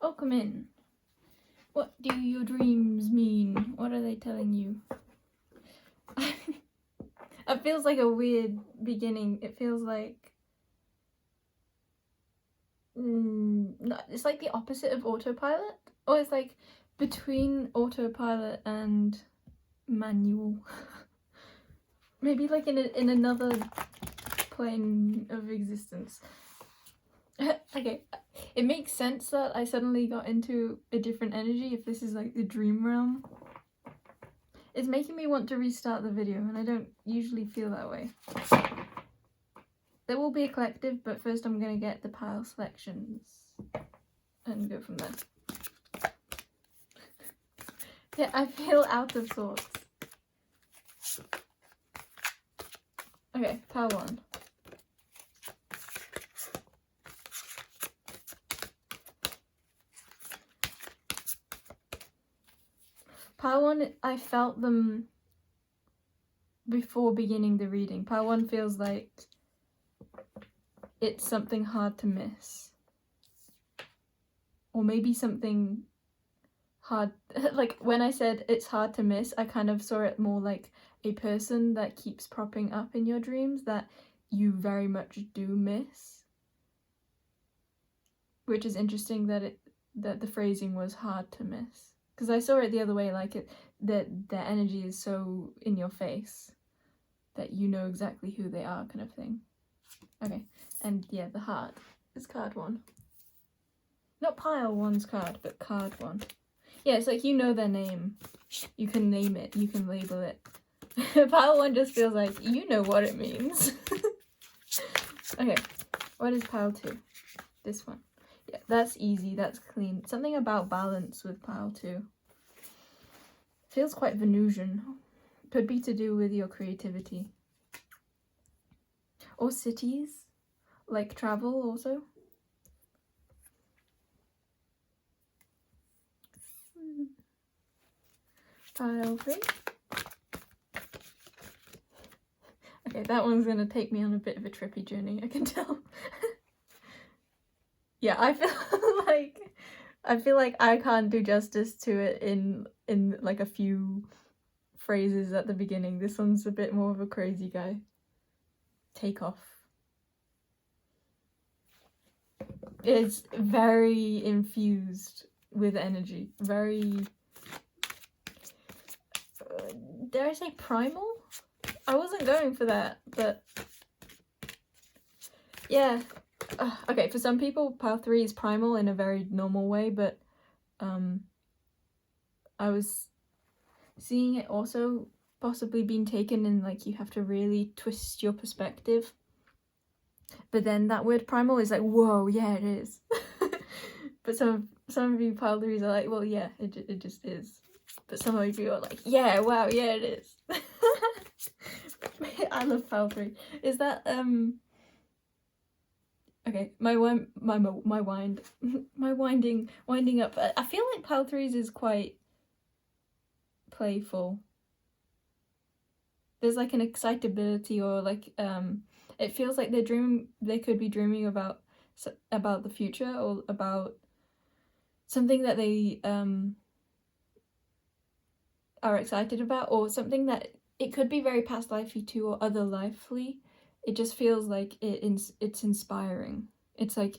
Oh, come in. What do your dreams mean? What are they telling you? It feels like a weird beginning. It feels like... no, it's like the opposite of autopilot. Or it's like between autopilot and manual. Maybe like in another plane of existence. Okay, it makes sense that I suddenly got into a different energy if this is like the dream realm. It's making me want to restart the video, and I don't usually feel that way. There will be a collective, but first I'm gonna get the pile selections and go from there. Yeah, I feel out of sorts. Okay, pile 1. Pile 1, I felt them before beginning the reading. Pile 1 feels like it's something hard to miss. Or maybe something hard, like when I said it's hard to miss, I kind of saw it more like a person that keeps propping up in your dreams that you very much do miss. Which is interesting that the phrasing was hard to miss. Because I saw it the other way, like that their energy is so in your face that you know exactly who they are, kind of thing. Okay, and yeah, the heart is card 1. Not pile 1's card, but card 1. Yeah, it's like you know their name. You can name it, you can label it. Pile 1 just feels like you know what it means. Okay, what is pile 2? This one. Yeah, that's easy, that's clean. Something about balance with pile 2. Feels quite Venusian. Could be to do with your creativity. Or cities, like travel also. Pile 3. Okay, that one's gonna take me on a bit of a trippy journey, I can tell. Yeah, I feel like I can't do justice to it in like a few phrases at the beginning. This one's a bit more of a crazy guy. Take off. It's very infused with energy. Very, dare I say primal? I wasn't going for that, but yeah. Okay, for some people, pile 3 is primal in a very normal way, but I was seeing it also possibly being taken in like you have to really twist your perspective. But then that word primal is like, whoa, yeah, it is. But some of you pile 3s are like, well, yeah, it just is. But some of you are like, yeah, wow, yeah, it is. I love pile 3. Is that okay? My winding up. I feel like pile 3s is quite playful. There's like an excitability, or like it feels like they could be dreaming about the future, or about something that they are excited about, or something that it could be very past lifey too, or other lifely. It just feels like it's inspiring. It's like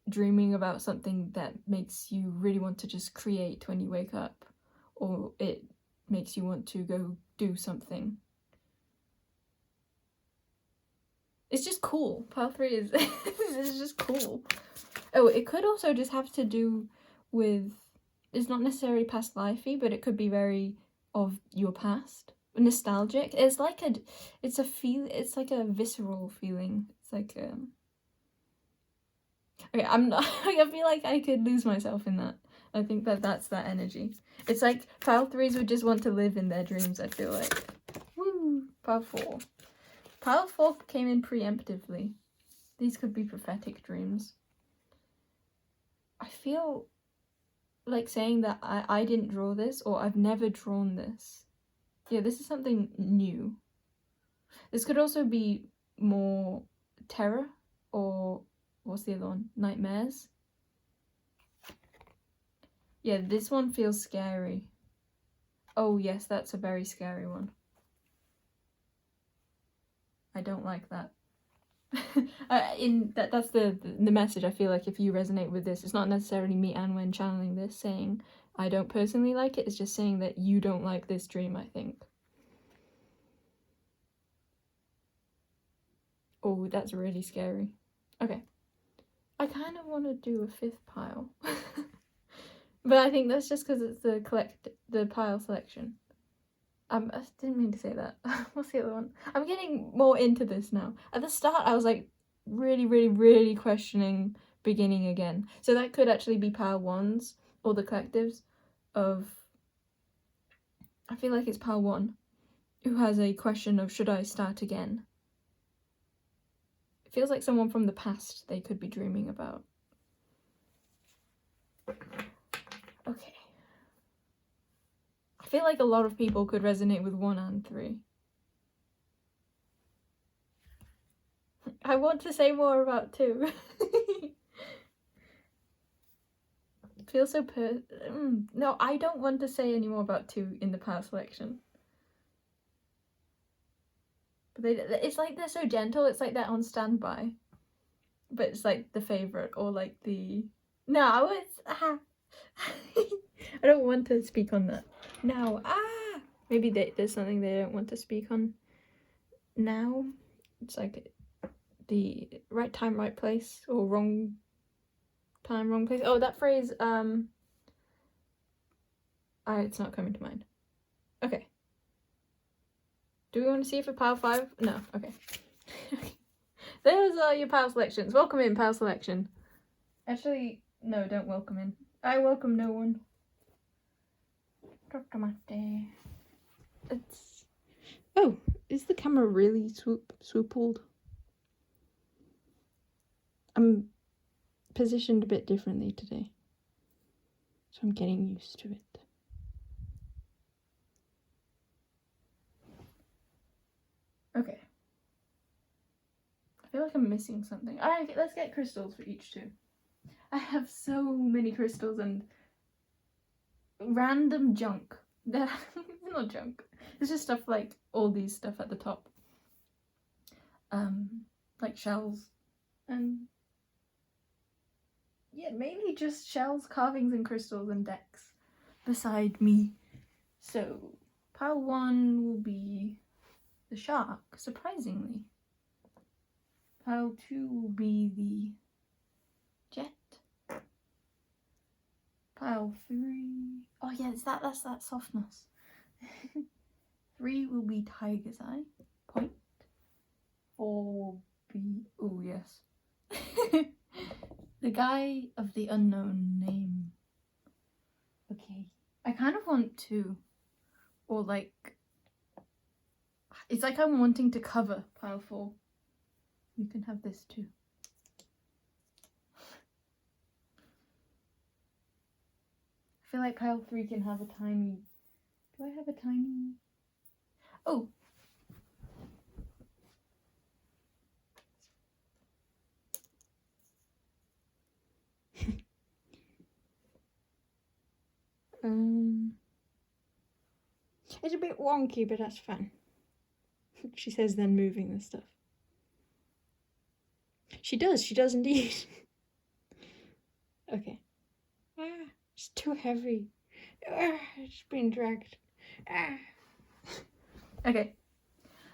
dreaming about something that makes you really want to just create when you wake up, or it makes you want to go do something. It's just cool. Pile 3 is it's just cool. Oh, it could also just have to do with, it's not necessarily past lifey, but it could be very of your past. Nostalgic. It's like it's like a visceral feeling. It's like okay, I'm not I feel like I could lose myself in that. I think that's that energy. It's like pile 3s would just want to live in their dreams, I feel like. Woo! Pile 4. Pile 4 came in preemptively. These could be prophetic dreams. I feel like saying that I didn't draw this, or I've never drawn this. Yeah, this is something new. This could also be more terror, or what's the other one? Nightmares. Yeah, this one feels scary. Oh yes, that's a very scary one. I don't like that. That's the message. I feel like if you resonate with this, it's not necessarily me and when channeling this saying I don't personally like it, it's just saying that you don't like this dream, I think. Oh, that's really scary. Okay. I kind of want to do a fifth pile. But I think that's just because it's the pile selection. I didn't mean to say that. What's the other one? I'm getting more into this now. At the start, I was like really, really, really questioning beginning again. So that could actually be pile ones or the collectives of. I feel like it's pile one who has a question of should I start again? It feels like someone from the past they could be dreaming about. Okay. I feel like a lot of people could resonate with 1 and 3. I want to say more about 2. Feels so no, I don't want to say any more about 2 in the pile selection. But it's like they're so gentle, it's like they're on standby. But it's like the favourite or like the... No, it's... I don't want to speak on that. Now, maybe there's something they don't want to speak on now. It's like the right time, right place, or wrong time, wrong place. Oh, that phrase, it's not coming to mind. Okay. Do we want to see it for pile 5? No, okay. Those are your pile selections. Welcome in, pile selection. Actually, no, don't welcome in. I welcome no one. It's... Oh, is the camera really swoopled? I'm positioned a bit differently today, so I'm getting used to it. Okay. I feel like I'm missing something. Alright, let's get crystals for each 2. I have so many crystals and random junk. Not junk. It's just stuff like all these stuff at the top. Like shells and yeah, mainly just shells, carvings and crystals and decks beside me. So pile 1 will be the shark, surprisingly. Pile 2 will be the jet. Pile 3, oh yeah, that's that softness. 3 will be tiger's eye, point. 4 will be, oh yes, the guy of the unknown name. Okay, I kind of want to, or like, it's like I'm wanting to cover pile 4. You can have this too. I feel like pile 3 can have a tiny... Do I have a tiny... Oh! It's a bit wonky, but that's fun. She says then moving the stuff. She does indeed. Okay. It's too heavy. It's being dragged. Okay.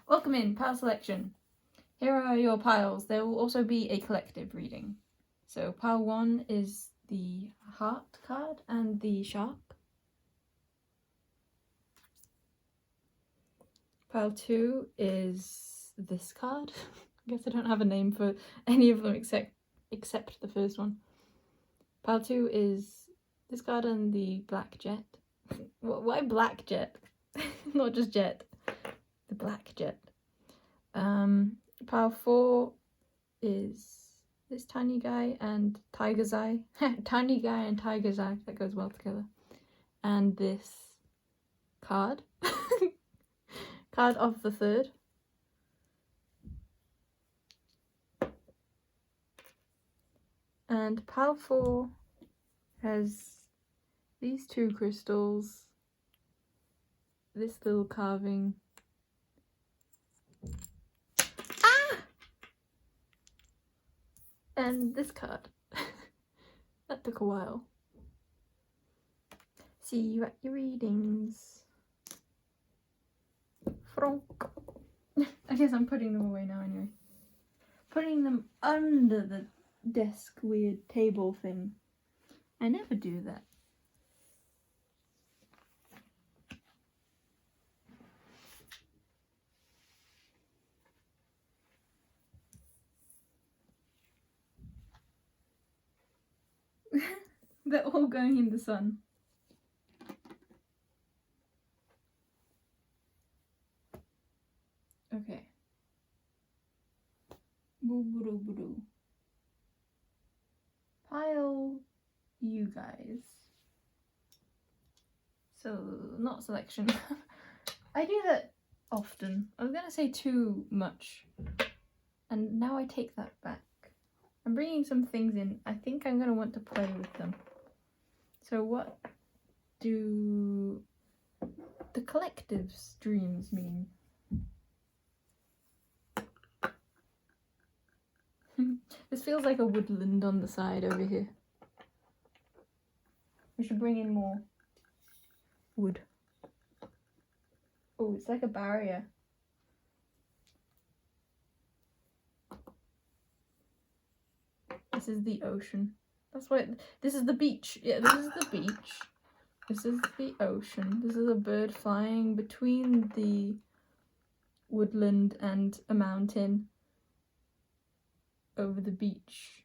Welcome in, pile selection. Here are your piles. There will also be a collective reading. So pile 1 is the heart card and the shark. Pile 2 is this card. I guess I don't have a name for any of them except the first one. Pile 2 is this card and the black jet. Why black jet? Not just jet. The black jet. Pile 4 is this tiny guy and tiger's eye. Tiny guy and tiger's eye. That goes well together. And this card. Card of the 3rd. And pile 4 has these two crystals, this little carving. Ah! And this card. That took a while. See you at your readings. Frank. I guess I'm putting them away now anyway. Putting them under the desk weird table thing. I never do that. They're all going in the sun. Okay. Boo-boo-doo-boo-doo. Pile you guys. So, not selection. I do that often. I was gonna say too much. And now I take that back. I'm bringing some things in. I think I'm gonna want to play with them. So what do the collective's dreams mean? This feels like a woodland on the side over here. We should bring in more wood. Oh, it's like a barrier. This is the ocean. That's what this is the beach. Yeah, this is the beach. This is the ocean. This is a bird flying between the woodland and a mountain over the beach.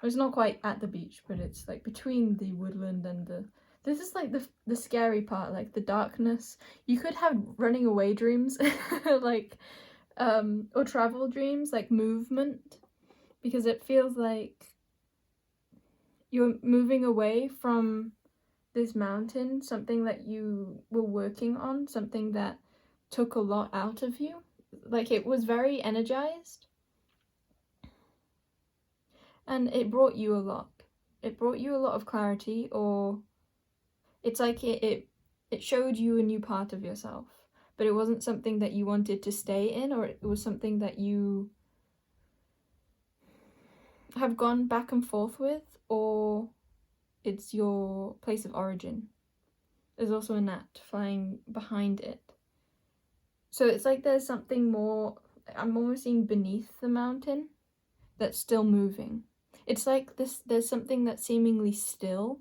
It's not quite at the beach, but it's like between the woodland and the... This is like the scary part, like the darkness. You could have running away dreams, like, or travel dreams, like movement, because it feels like you're moving away from this mountain, something that you were working on, something that took a lot out of you. Like, it was very energized. And it brought you a lot. It brought you a lot of clarity, or it's like it showed you a new part of yourself. But it wasn't something that you wanted to stay in, or it was something that you have gone back and forth with, or it's your place of origin. There's also a gnat flying behind it. So it's like there's something more, I'm almost seeing beneath the mountain that's still moving. It's like there's something that's seemingly still.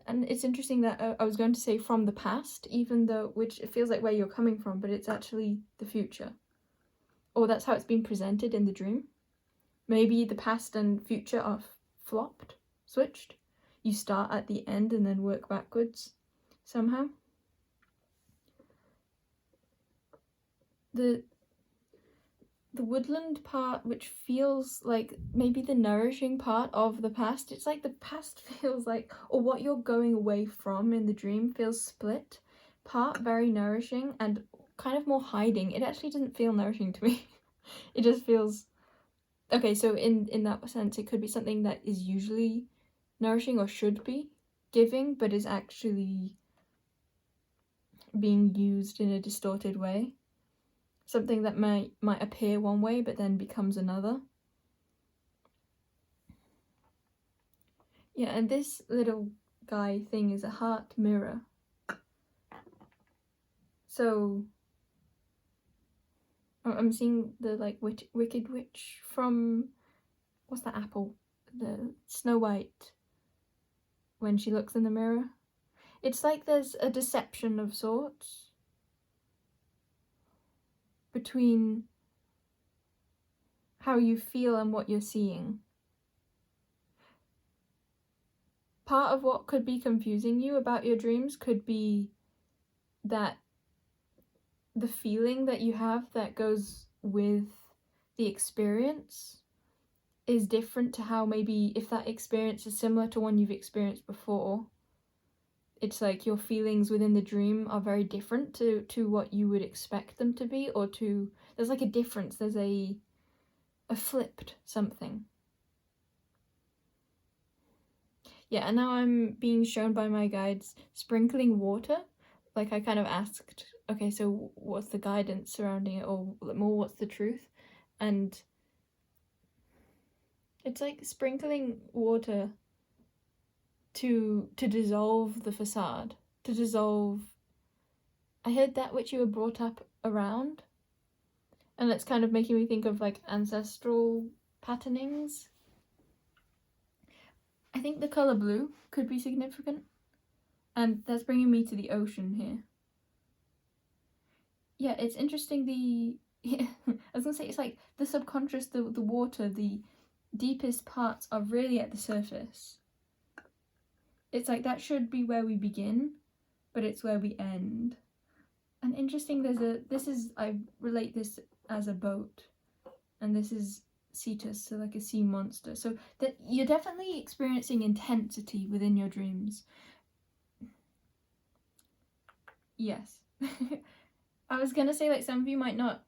And it's interesting that I was going to say from the past, even though, which it feels like where you're coming from, but it's actually the future. Or that's how it's been presented in the dream. Maybe the past and future are flopped, switched. You start at the end and then work backwards somehow. The woodland part, which feels like maybe the nourishing part of the past, it's like the past feels like, or what you're going away from in the dream feels split. Part very nourishing and kind of more hiding. It actually doesn't feel nourishing to me. It just feels... Okay, so in that sense, it could be something that is usually nourishing or should be giving, but is actually being used in a distorted way. Something that might appear one way, but then becomes another. Yeah, and this little guy thing is a heart mirror. So I'm seeing the like Wicked Witch from, what's that apple? The Snow White. When she looks in the mirror. It's like there's a deception of sorts between how you feel and what you're seeing. Part of what could be confusing you about your dreams could be that the feeling that you have that goes with the experience is different to how maybe if that experience is similar to one you've experienced before, it's like your feelings within the dream are very different to what you would expect them to be, or to, there's like a difference, there's a flipped something. Yeah, and now I'm being shown by my guides sprinkling water. Like, I kind of asked, okay, so what's the guidance surrounding it, or more, what's the truth? And it's like sprinkling water to dissolve the facade, to dissolve, I heard, that which you were brought up around. And it's kind of making me think of like ancestral patternings. I think the colour blue could be significant. And that's bringing me to the ocean here. Yeah, it's interesting, I was gonna say, it's like the subconscious, the water, the deepest parts are really at the surface. It's like that should be where we begin, but it's where we end. And interesting, I relate this as a boat, and this is Cetus, so like a sea monster. So that you're definitely experiencing intensity within your dreams. Yes. I was gonna say, like, some of you might not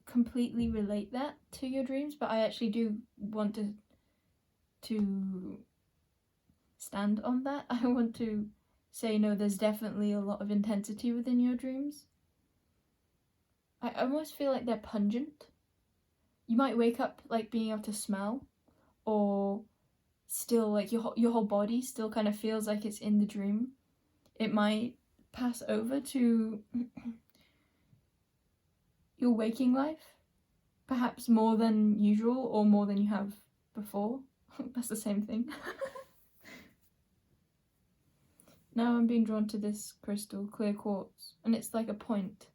completely relate that to your dreams, but I actually do want to stand on that. I want to say, no, there's definitely a lot of intensity within your dreams. I almost feel like they're pungent. You might wake up like being able to smell, or still like your whole body still kind of feels like it's in the dream. It might pass over to your waking life, perhaps more than usual or more than you have before. That's the same thing. Now I'm being drawn to this crystal, clear quartz, and it's like a point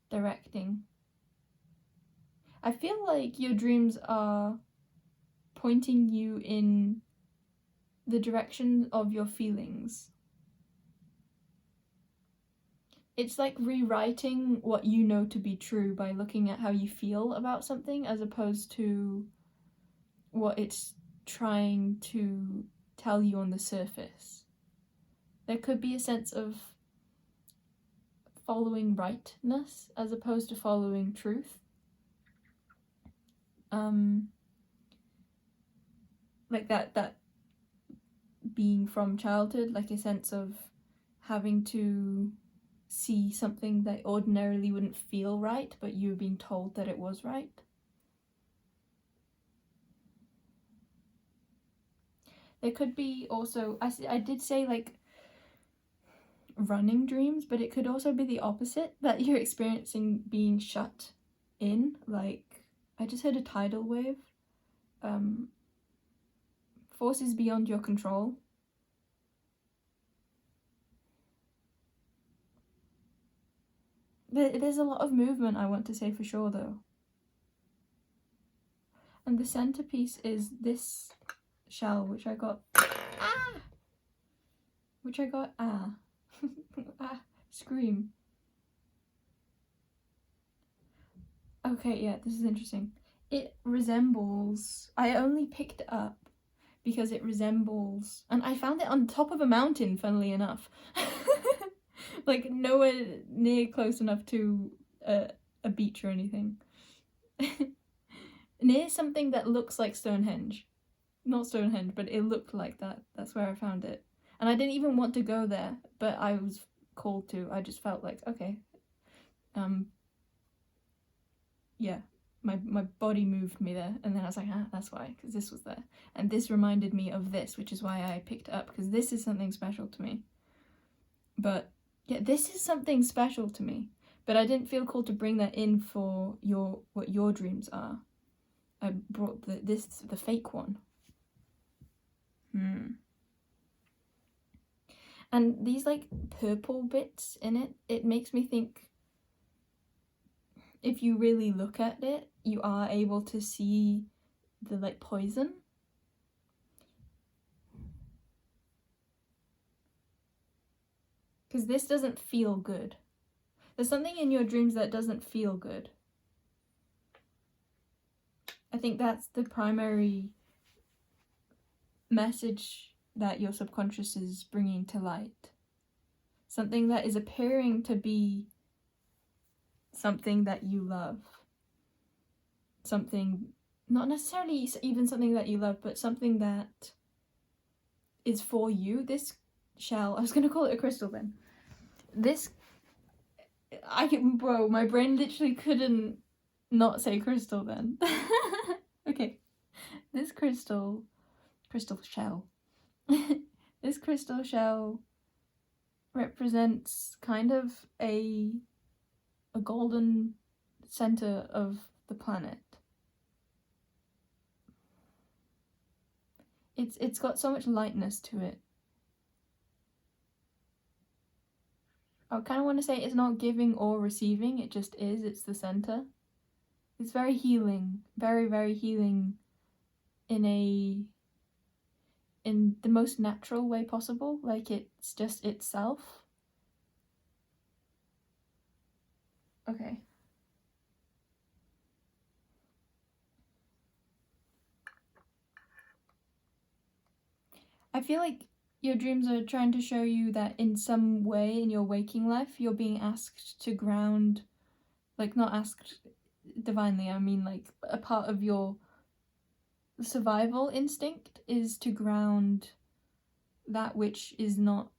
directing. I feel like your dreams are pointing you in the direction of your feelings. It's like rewriting what you know to be true by looking at how you feel about something, as opposed to what it's trying to tell you on the surface. There could be a sense of following rightness as opposed to following truth. Like that being from childhood, like a sense of having to see something that ordinarily wouldn't feel right, but you were being told that it was right. There could be also, I did say like running dreams, but it could also be the opposite, that you're experiencing being shut in. Like, I just heard a tidal wave. Forces beyond your control. There's a lot of movement, I want to say, for sure, though. And the centerpiece is this shell, which I got scream. Okay, yeah, this is interesting. It resembles, I only picked it up because it resembles, and I found it on top of a mountain, funnily enough. Like, nowhere near close enough to a beach or anything. Near something that looks like Stonehenge. Not Stonehenge, but it looked like that. That's where I found it. And I didn't even want to go there, but I was called to. I just felt like, okay. Yeah, my body moved me there, and then I was like, that's why, because this was there. And this reminded me of this, which is why I picked it up, because this is something special to me. But yeah, this is something special to me, but I didn't feel called to bring that in for what your dreams are. I brought the fake one. And these like purple bits in it, it makes me think, if you really look at it, you are able to see the like poison. Because this doesn't feel good. There's something in your dreams that doesn't feel good. I think that's the primary message that your subconscious is bringing to light. Something that is appearing to be something that you love. Something, not necessarily even something that you love, but something that is for you. This shell, I was gonna call it a crystal then. This, bro, my brain literally couldn't not say crystal then. Okay, this crystal shell. This crystal shell represents kind of a golden center of the planet. It's got so much lightness to it. I kind of want to say it's not giving or receiving, it just is, it's the center. It's very healing, very, very healing in the most natural way possible, like it's just itself. Okay. I feel like your dreams are trying to show you that in some way in your waking life, you're being asked to ground, like not asked divinely, I mean like a part of your survival instinct is to ground that which is not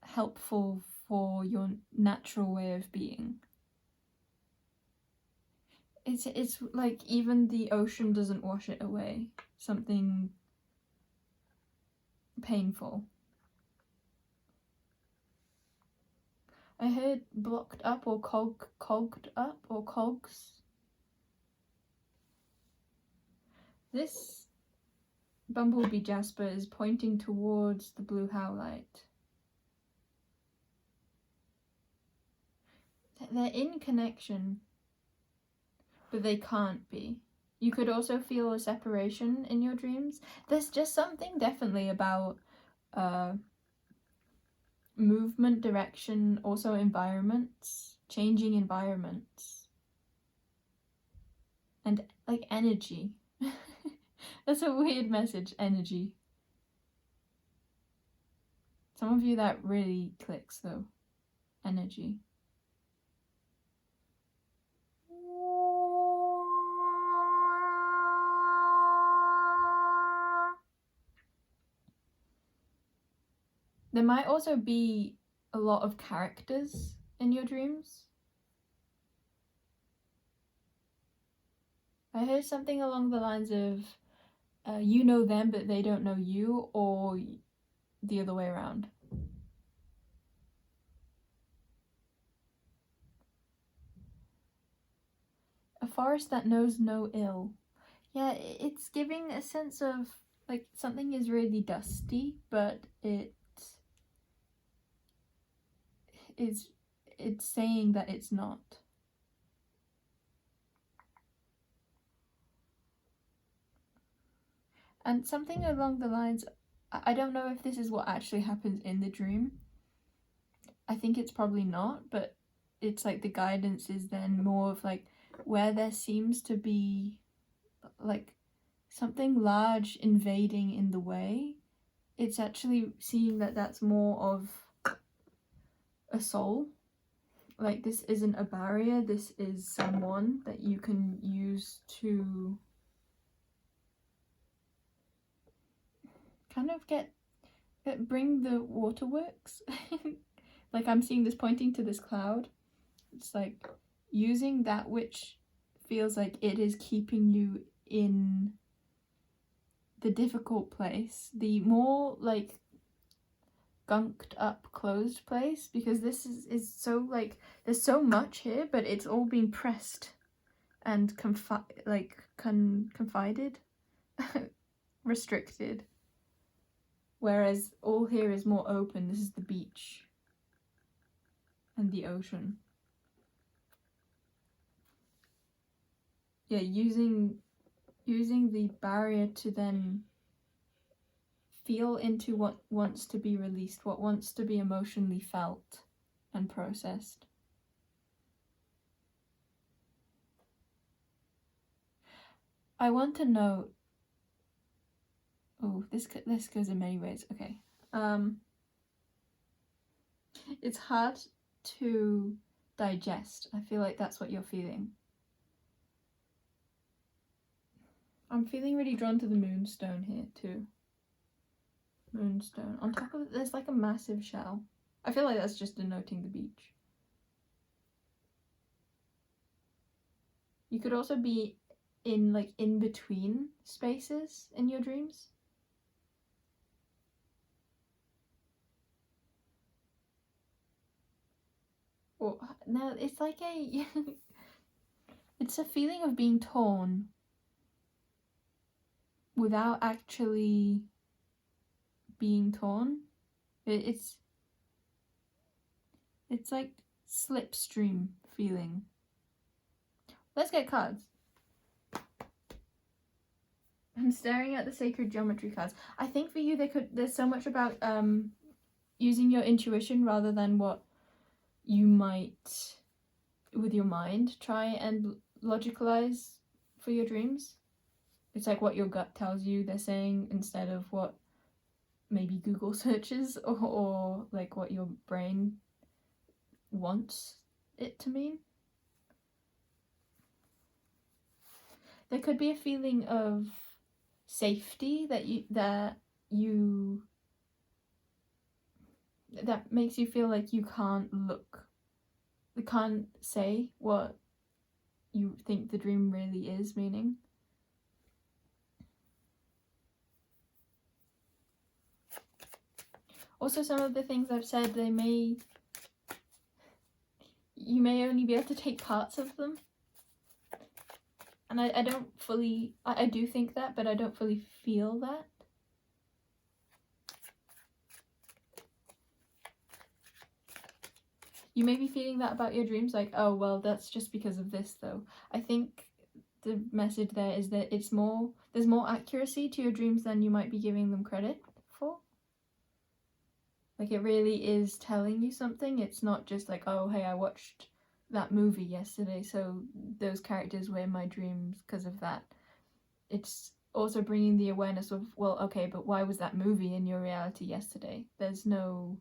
helpful for your natural way of being. It's like even the ocean doesn't wash it away. Something painful. I heard blocked up or cogged up or cogs. This bumblebee jasper is pointing towards the blue howlite. They're in connection, but they can't be. You could also feel a separation in your dreams. There's just something definitely about movement, direction, also environments, changing environments, and like energy. That's a weird message, energy. Some of you that really clicks though, energy. There might also be a lot of characters in your dreams. I heard something along the lines of you know them but they don't know you, or the other way around. A forest that knows no ill. Yeah, it's giving a sense of like something is really dusty, but it's saying that it's not. And something along the lines, I don't know if this is what actually happens in the dream. I think it's probably not, but it's like the guidance is then more of like where there seems to be like something large invading in the way. It's actually seeing that that's more of a soul. Like this isn't a barrier, this is someone that you can use to kind of bring the waterworks. Like I'm seeing this pointing to this cloud. It's like using that which feels like it is keeping you in the difficult place, the more like gunked up closed place, because this is so like there's so much here, but it's all been pressed and confided restricted, whereas all here is more open. This is the beach and the ocean. Yeah, using the barrier to then feel into what wants to be released, what wants to be emotionally felt and processed. I want to note, oh, this goes in many ways. Okay, it's hard to digest. I feel like that's what you're feeling. I'm feeling really drawn to the moonstone here too. Moonstone. On top of it, there's like a massive shell. I feel like that's just denoting the beach. You could also be in like in between spaces in your dreams. Or no, it's like a it's a feeling of being torn without actually being torn. It's like slipstream feeling. Let's get cards. I'm staring at the sacred geometry cards. I think for you there's so much about using your intuition rather than what you might with your mind try and logicalize for your dreams. It's like what your gut tells you they're saying instead of what maybe Google searches or like what your brain wants it to mean. There could be a feeling of safety that makes you feel like you can't say what you think the dream really is meaning. Also, some of the things I've said, you may only be able to take parts of them. And I don't fully, I do think that, but I don't fully feel that. You may be feeling that about your dreams, like, oh, well, that's just because of this, though. I think the message there is that there's more accuracy to your dreams than you might be giving them credit for. Like, it really is telling you something. It's not just like, oh, hey, I watched that movie yesterday, so those characters were in my dreams because of that. It's also bringing the awareness of, well, okay, but why was that movie in your reality yesterday? There's no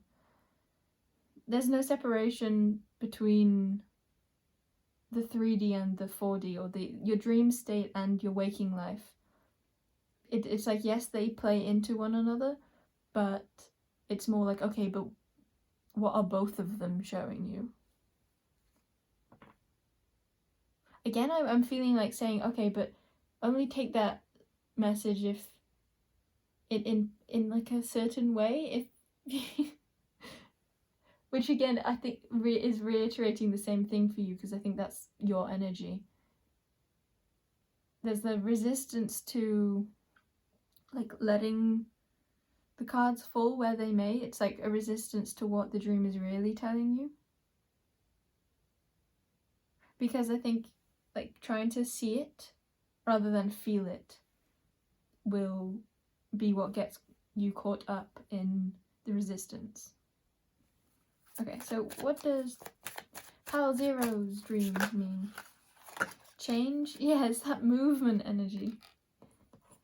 separation between the 3D and the 4D, or your dream state and your waking life. It's like, yes, they play into one another, but it's more like, okay, but what are both of them showing you? Again, I'm feeling like saying, okay, but only take that message if it in like a certain way, if which again I think is reiterating the same thing for you, because I think that's your energy. There's the resistance to like letting the cards fall where they may. It's like a resistance to what the dream is really telling you, because I think like trying to see it rather than feel it will be what gets you caught up in the resistance. Okay, so what does Pile Zero's dream mean? Change? Yeah, it's that movement energy.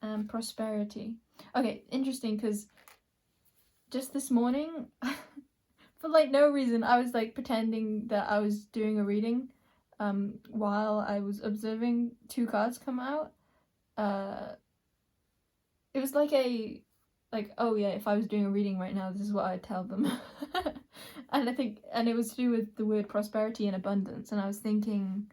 And prosperity. Okay, interesting, because just this morning, for like no reason, I was like pretending that I was doing a reading while I was observing two cards come out. It was like oh yeah, if I was doing a reading right now, this is what I'd tell them. And it was to do with the word prosperity and abundance, and I was thinking,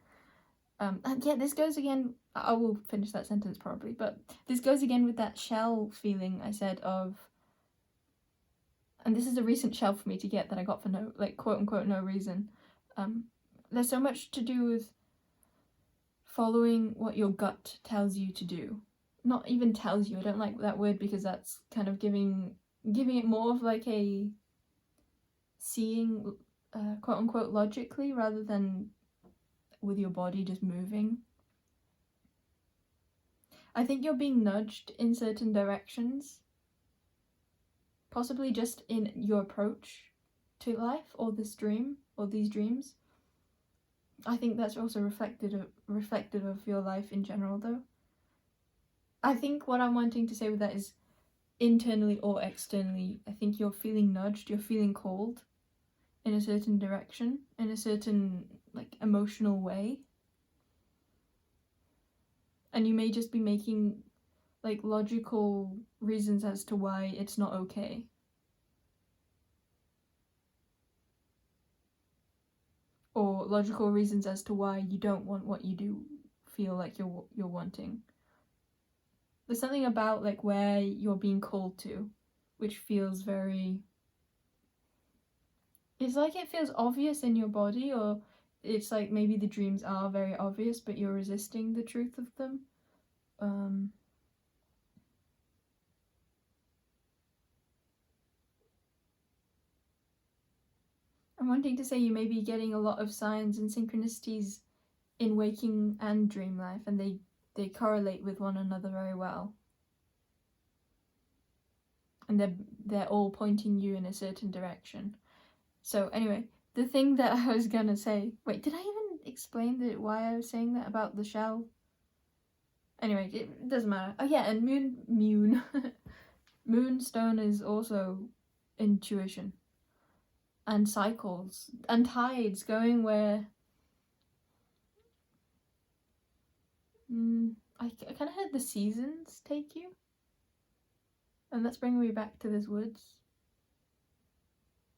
and yeah, this goes again, I will finish that sentence probably, but this goes again with that shell feeling I said of, and this is a recent shell for me to get that I got for no, like, quote unquote, no reason. There's so much to do with following what your gut tells you to do. Not even tells you, I don't like that word, because that's kind of giving it more of like a seeing, quote unquote, logically, rather than with your body just moving. I think you're being nudged in certain directions, possibly just in your approach to life or this dream or these dreams. I think that's also reflective of your life in general, though. I think what I'm wanting to say with that is internally or externally, I think you're feeling nudged, you're feeling called in a certain direction, in a certain like emotional way. And you may just be making like logical reasons as to why it's not okay. Or logical reasons as to why you don't want what you do feel like you're wanting. There's something about like where you're being called to, which feels very... It's like it feels obvious in your body, or it's like maybe the dreams are very obvious, but you're resisting the truth of them. I'm wanting to say you may be getting a lot of signs and synchronicities in waking and dream life, and they correlate with one another very well. And they're all pointing you in a certain direction. So anyway, the thing that I was gonna say... Wait, did I even explain why I was saying that about the shell? Anyway, it doesn't matter. Oh yeah, and Moonstone is also intuition. And cycles. And tides going where... I kind of heard the seasons take you. And that's bringing me back to this woods.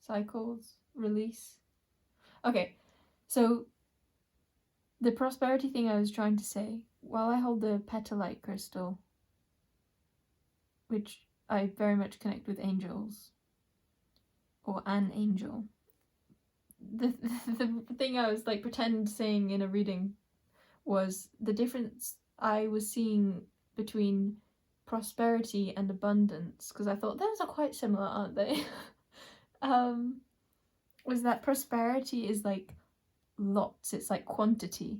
Cycles. Release. Okay, so the prosperity thing I was trying to say, while I hold the petalite crystal, which I very much connect with angels, or an angel, the thing I was like pretend saying in a reading was the difference I was seeing between prosperity and abundance, because I thought those are quite similar, aren't they? Was that prosperity is like lots, it's like quantity,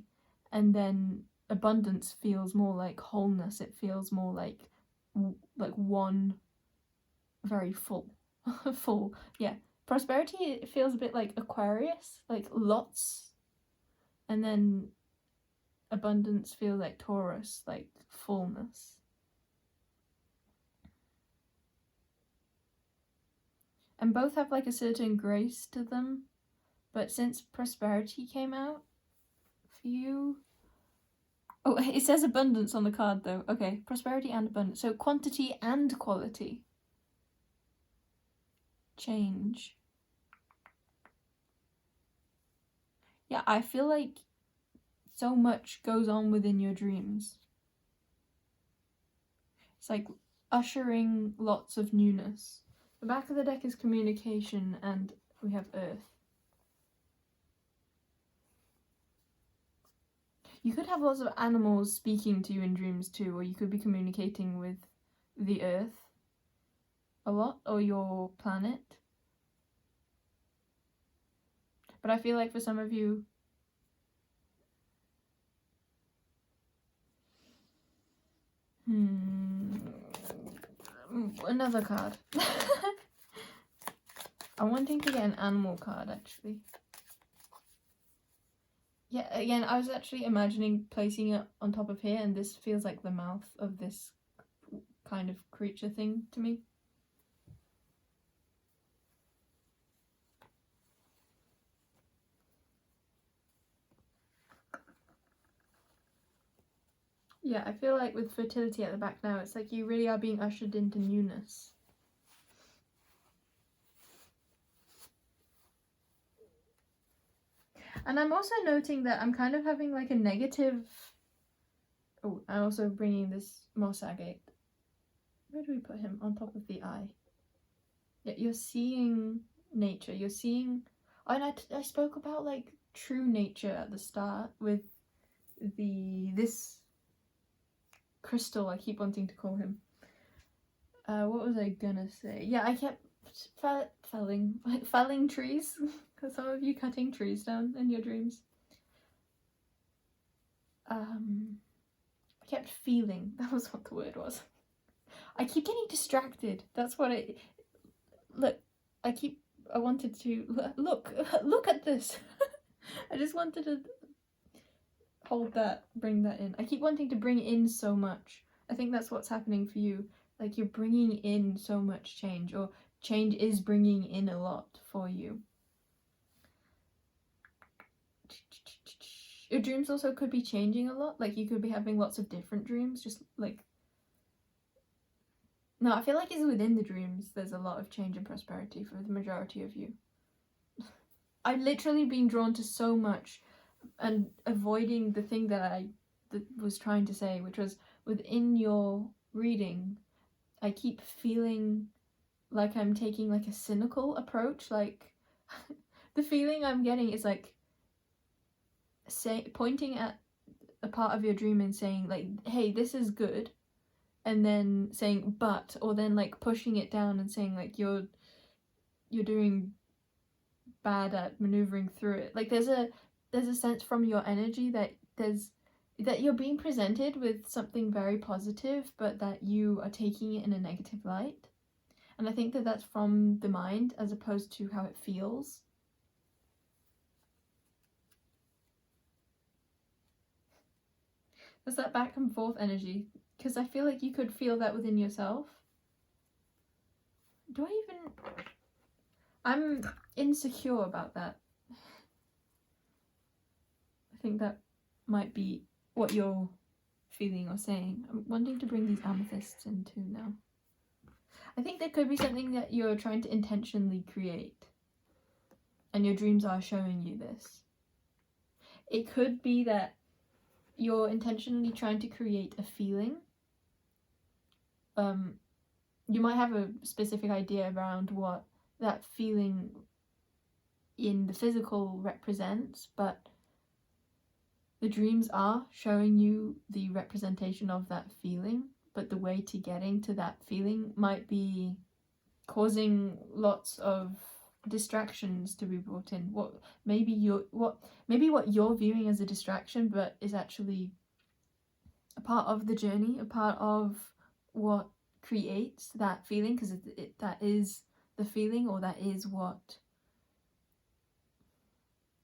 and then abundance feels more like wholeness. It feels more like one very full. Full, yeah. Prosperity, it feels a bit like Aquarius, like lots, and then abundance feels like Taurus, like fullness. And both have like a certain grace to them, but since prosperity came out for you... Oh, it says abundance on the card though. Okay, prosperity and abundance. So quantity and quality. Change. Yeah, I feel like so much goes on within your dreams. It's like ushering lots of newness. The back of the deck is communication, and we have Earth. You could have lots of animals speaking to you in dreams too, or you could be communicating with the Earth a lot, or your planet. But I feel like for some of you... Another card. I'm wanting to get an animal card, actually. Yeah, again, I was actually imagining placing it on top of here, and this feels like the mouth of this kind of creature thing to me. Yeah, I feel like with fertility at the back now, it's like you really are being ushered into newness. And I'm also noting that I'm kind of having like a negative... Oh, I'm also bringing this moss agate. Where do we put him? On top of the eye. Yeah, you're seeing nature. You're seeing... Oh, and I spoke about like true nature at the start with this crystal, I keep wanting to call him. What was I gonna say? Yeah, I kept felling trees. Because some of you cutting trees down in your dreams. I kept feeling. That was what the word was. I keep getting distracted. That's what it... Look, I wanted to... Look at this. I just wanted to hold that, bring that in. I keep wanting to bring in so much. I think that's what's happening for you. Like you're bringing in so much change, or change is bringing in a lot for you. Your dreams also could be changing a lot. Like you could be having lots of different dreams, just like No, I feel like it's within the dreams there's a lot of change and prosperity for the majority of you. I've literally been drawn to so much and avoiding the thing that I was trying to say, which was within your reading, I keep feeling like I'm taking like a cynical approach. Like the feeling I'm getting is like pointing at a part of your dream and saying like, hey, this is good, and then saying but, or then like pushing it down and saying like you're doing bad at maneuvering through it. Like there's a sense from your energy that you're being presented with something very positive, but that you are taking it in a negative light. And I think that that's from the mind as opposed to how it feels. There's that back and forth energy, because I feel like you could feel that within yourself. I'm insecure about that. I think that might be what you're feeling or saying. I'm wanting to bring these amethysts in too now. I think there could be something that you're trying to intentionally create, and your dreams are showing you this. It could be that you're intentionally trying to create a feeling. You might have a specific idea around what that feeling in the physical represents, but the dreams are showing you the representation of that feeling, but the way to getting to that feeling might be causing lots of distractions to be brought in. Maybe what you're viewing as a distraction, but is actually a part of the journey, a part of what creates that feeling, because that is the feeling, or that is what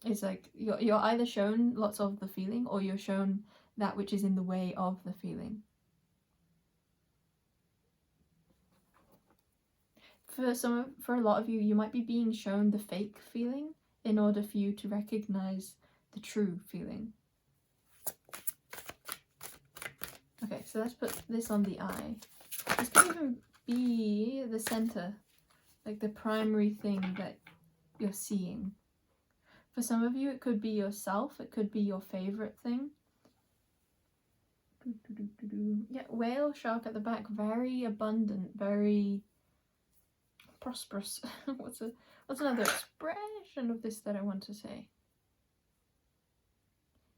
is like you're either shown lots of the feeling, or you're shown that which is in the way of the feeling. For a lot of you, you might be being shown the fake feeling in order for you to recognize the true feeling. Okay, so let's put this on the eye. This could even be the center, like the primary thing that you're seeing. For some of you, it could be yourself, it could be your favorite thing. Yeah, whale shark at the back, very abundant, very prosperous. What's another expression of this that I want to say?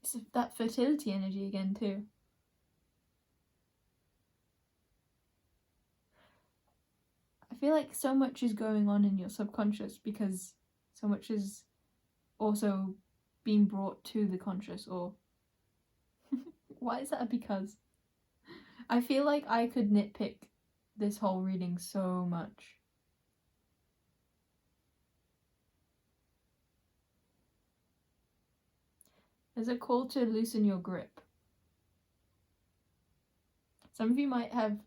It's that fertility energy again too. I feel like so much is going on in your subconscious, because so much is also being brought to the conscious, or why is that a because? I feel like I could nitpick this whole reading so much. There's a call to loosen your grip. Some of you might have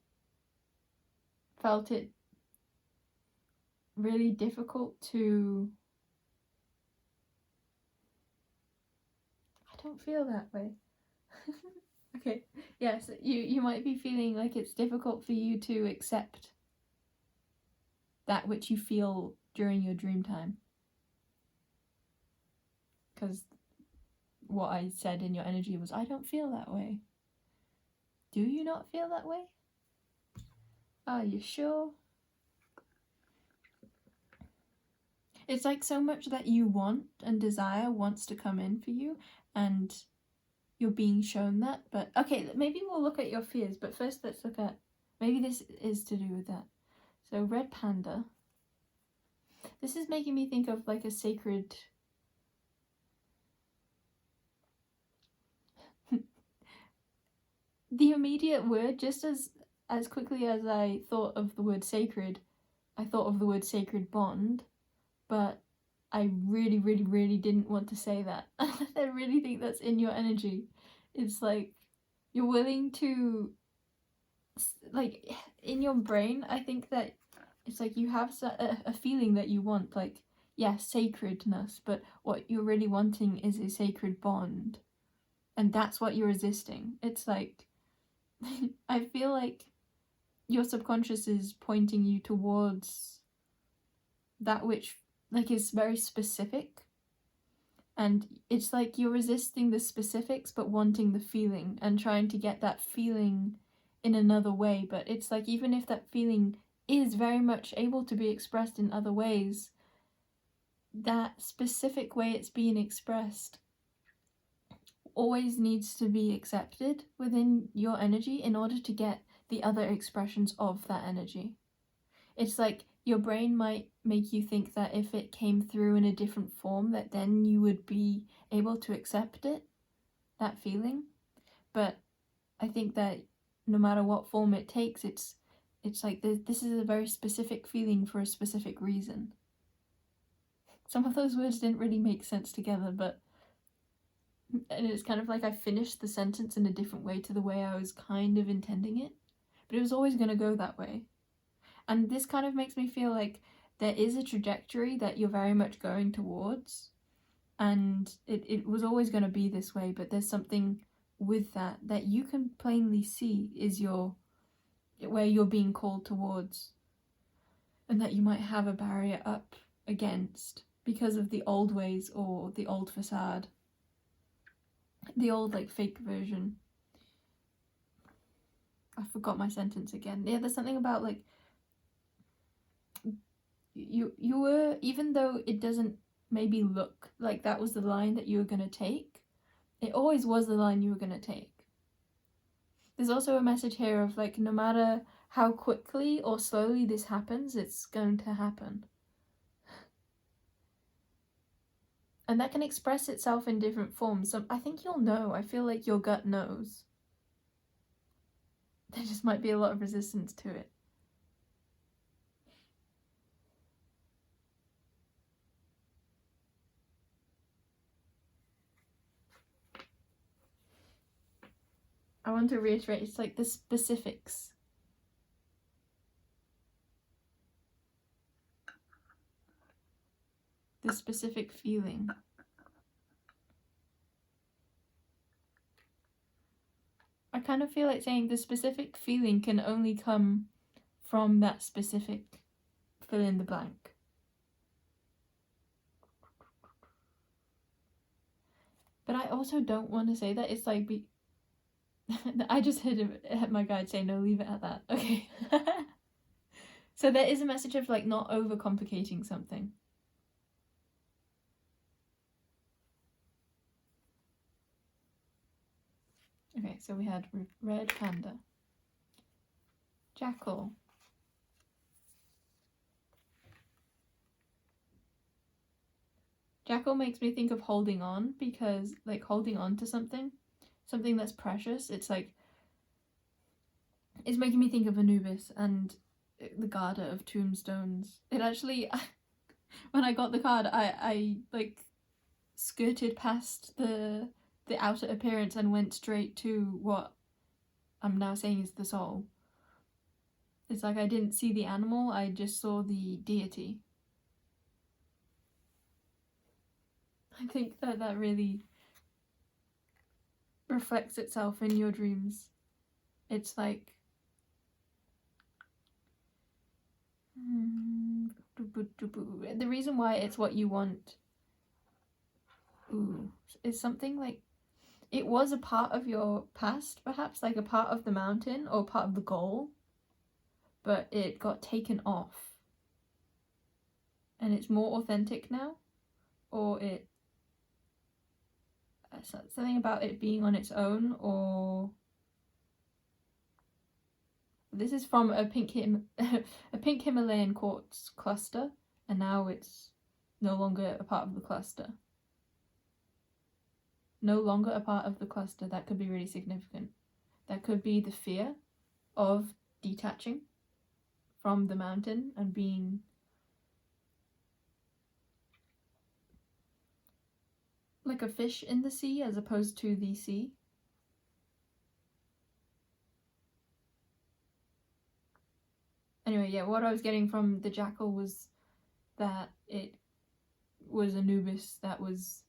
felt it really difficult to... I don't feel that way. Okay, yes, you might be feeling like it's difficult for you to accept that which you feel during your dream time. Because what I said in your energy was, I don't feel that way. Do you not feel that way? Are you sure? It's like so much that you want and desire wants to come in for you, and you're being shown that. But okay, maybe we'll look at your fears, but first let's look at, maybe this is to do with that. So red panda, this is making me think of like a sacred the immediate word, just as quickly as I thought of the word sacred, I thought of the word sacred bond, but I really, really, really didn't want to say that. I really think that's in your energy. It's like you're willing to, like, in your brain, I think that it's like you have a feeling that you want, like, yes, sacredness, but what you're really wanting is a sacred bond. And that's what you're resisting. It's like, I feel like your subconscious is pointing you towards that which like is very specific, and it's like you're resisting the specifics but wanting the feeling and trying to get that feeling in another way. But it's like even if that feeling is very much able to be expressed in other ways, that specific way it's being expressed always needs to be accepted within your energy in order to get the other expressions of that energy. It's like your brain might make you think that if it came through in a different form, that then you would be able to accept it, that feeling. But I think that no matter what form it takes, it's like this is a very specific feeling for a specific reason. Some of those words didn't really make sense together, but and it's kind of like I finished the sentence in a different way to the way I was kind of intending it, but it was always going to go that way. And this kind of makes me feel like there is a trajectory that you're very much going towards, and it was always going to be this way, but there's something with that you can plainly see is where you're being called towards, and that you might have a barrier up against because of the old ways or the old facade, the old like fake version. I forgot my sentence again. Yeah, there's something about like you were, even though it doesn't maybe look like that was the line that you were going to take, it always was the line you were going to take. There's also a message here of like, no matter how quickly or slowly this happens, it's going to happen. And that can express itself in different forms. So I think you'll know. I feel like your gut knows. There just might be a lot of resistance to it. I want to reiterate, it's like the specifics. The specific feeling. I kind of feel like saying the specific feeling can only come from that specific fill in the blank. But I also don't want to say that. It's like I just heard my guide say no, leave it at that. Okay. So there is a message of like not overcomplicating something. Okay, so we had red panda, jackal, jackal makes me think of holding on, because like holding on to something that's precious. It's like it's making me think of Anubis and the Garter of Tombstones. It actually, when I got the card, I like skirted past the outer appearance and went straight to what I'm now saying is the soul. It's like I didn't see the animal, I just saw the deity. I think that really reflects itself in your dreams. It's like the reason why it's what you want is something like it was a part of your past, perhaps like a part of the mountain or part of the goal, but it got taken off and it's more authentic now, or it something about it being on its own, or this is from a pink Himalayan quartz cluster, and now it's no longer a part of the cluster. No longer a part of the cluster. That could be really significant. That could be the fear of detaching from the mountain and being like a fish in the sea as opposed to the sea. Anyway, yeah, what I was getting from the jackal was that it was Anubis, that was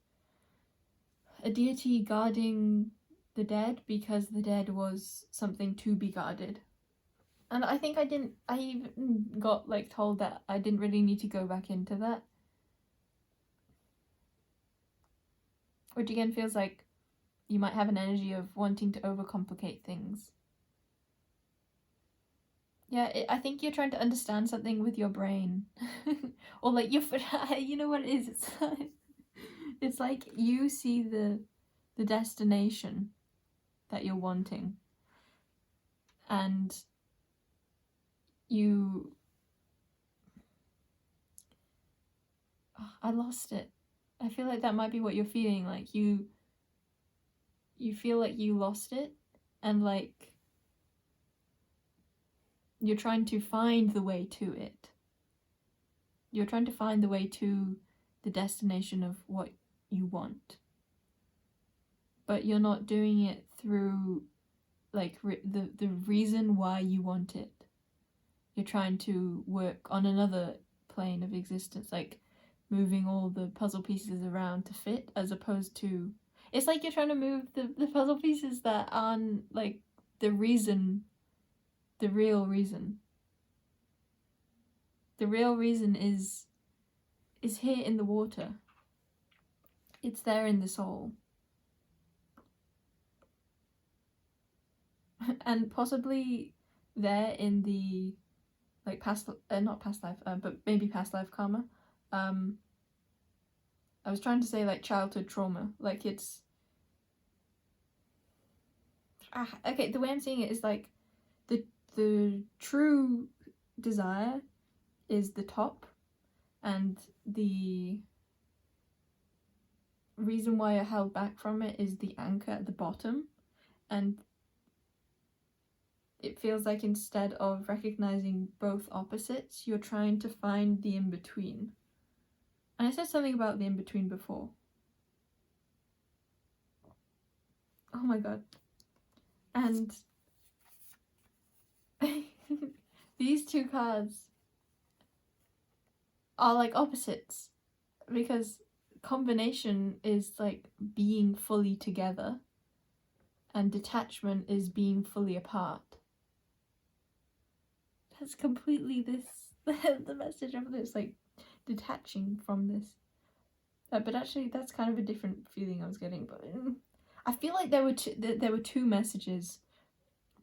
a deity guarding the dead because the dead was something to be guarded. And I think I even got like told that I didn't really need to go back into that. Which again feels like you might have an energy of wanting to overcomplicate things. Yeah, I think you're trying to understand something with your brain. Or like you know what it is? It's like you see the destination that you're wanting. And you... Oh, I lost it. I feel like that might be what you're feeling. Like you feel like you lost it, and like you're trying to find the way to it. You're trying to find the way to the destination of what you want. But you're not doing it through like the reason why you want it. You're trying to work on another plane of existence, like moving all the puzzle pieces around to fit, as opposed to... It's like you're trying to move the puzzle pieces that aren't like the reason, the real reason. The real reason is here in the water. It's there in the soul. And possibly there in the like past, not past life, but maybe past life karma. I was trying to say like childhood trauma, like it's... okay, the way I'm seeing it is like the true desire is the top, and the reason why you're held back from it is the anchor at the bottom. And it feels like instead of recognizing both opposites, you're trying to find the in-between. And I said something about the in-between before. Oh my god. And these two cards are like opposites, because combination is like being fully together, and detachment is being fully apart. That's completely the message of this, like detaching from this. But actually that's kind of a different feeling I was getting. But I feel like there were two messages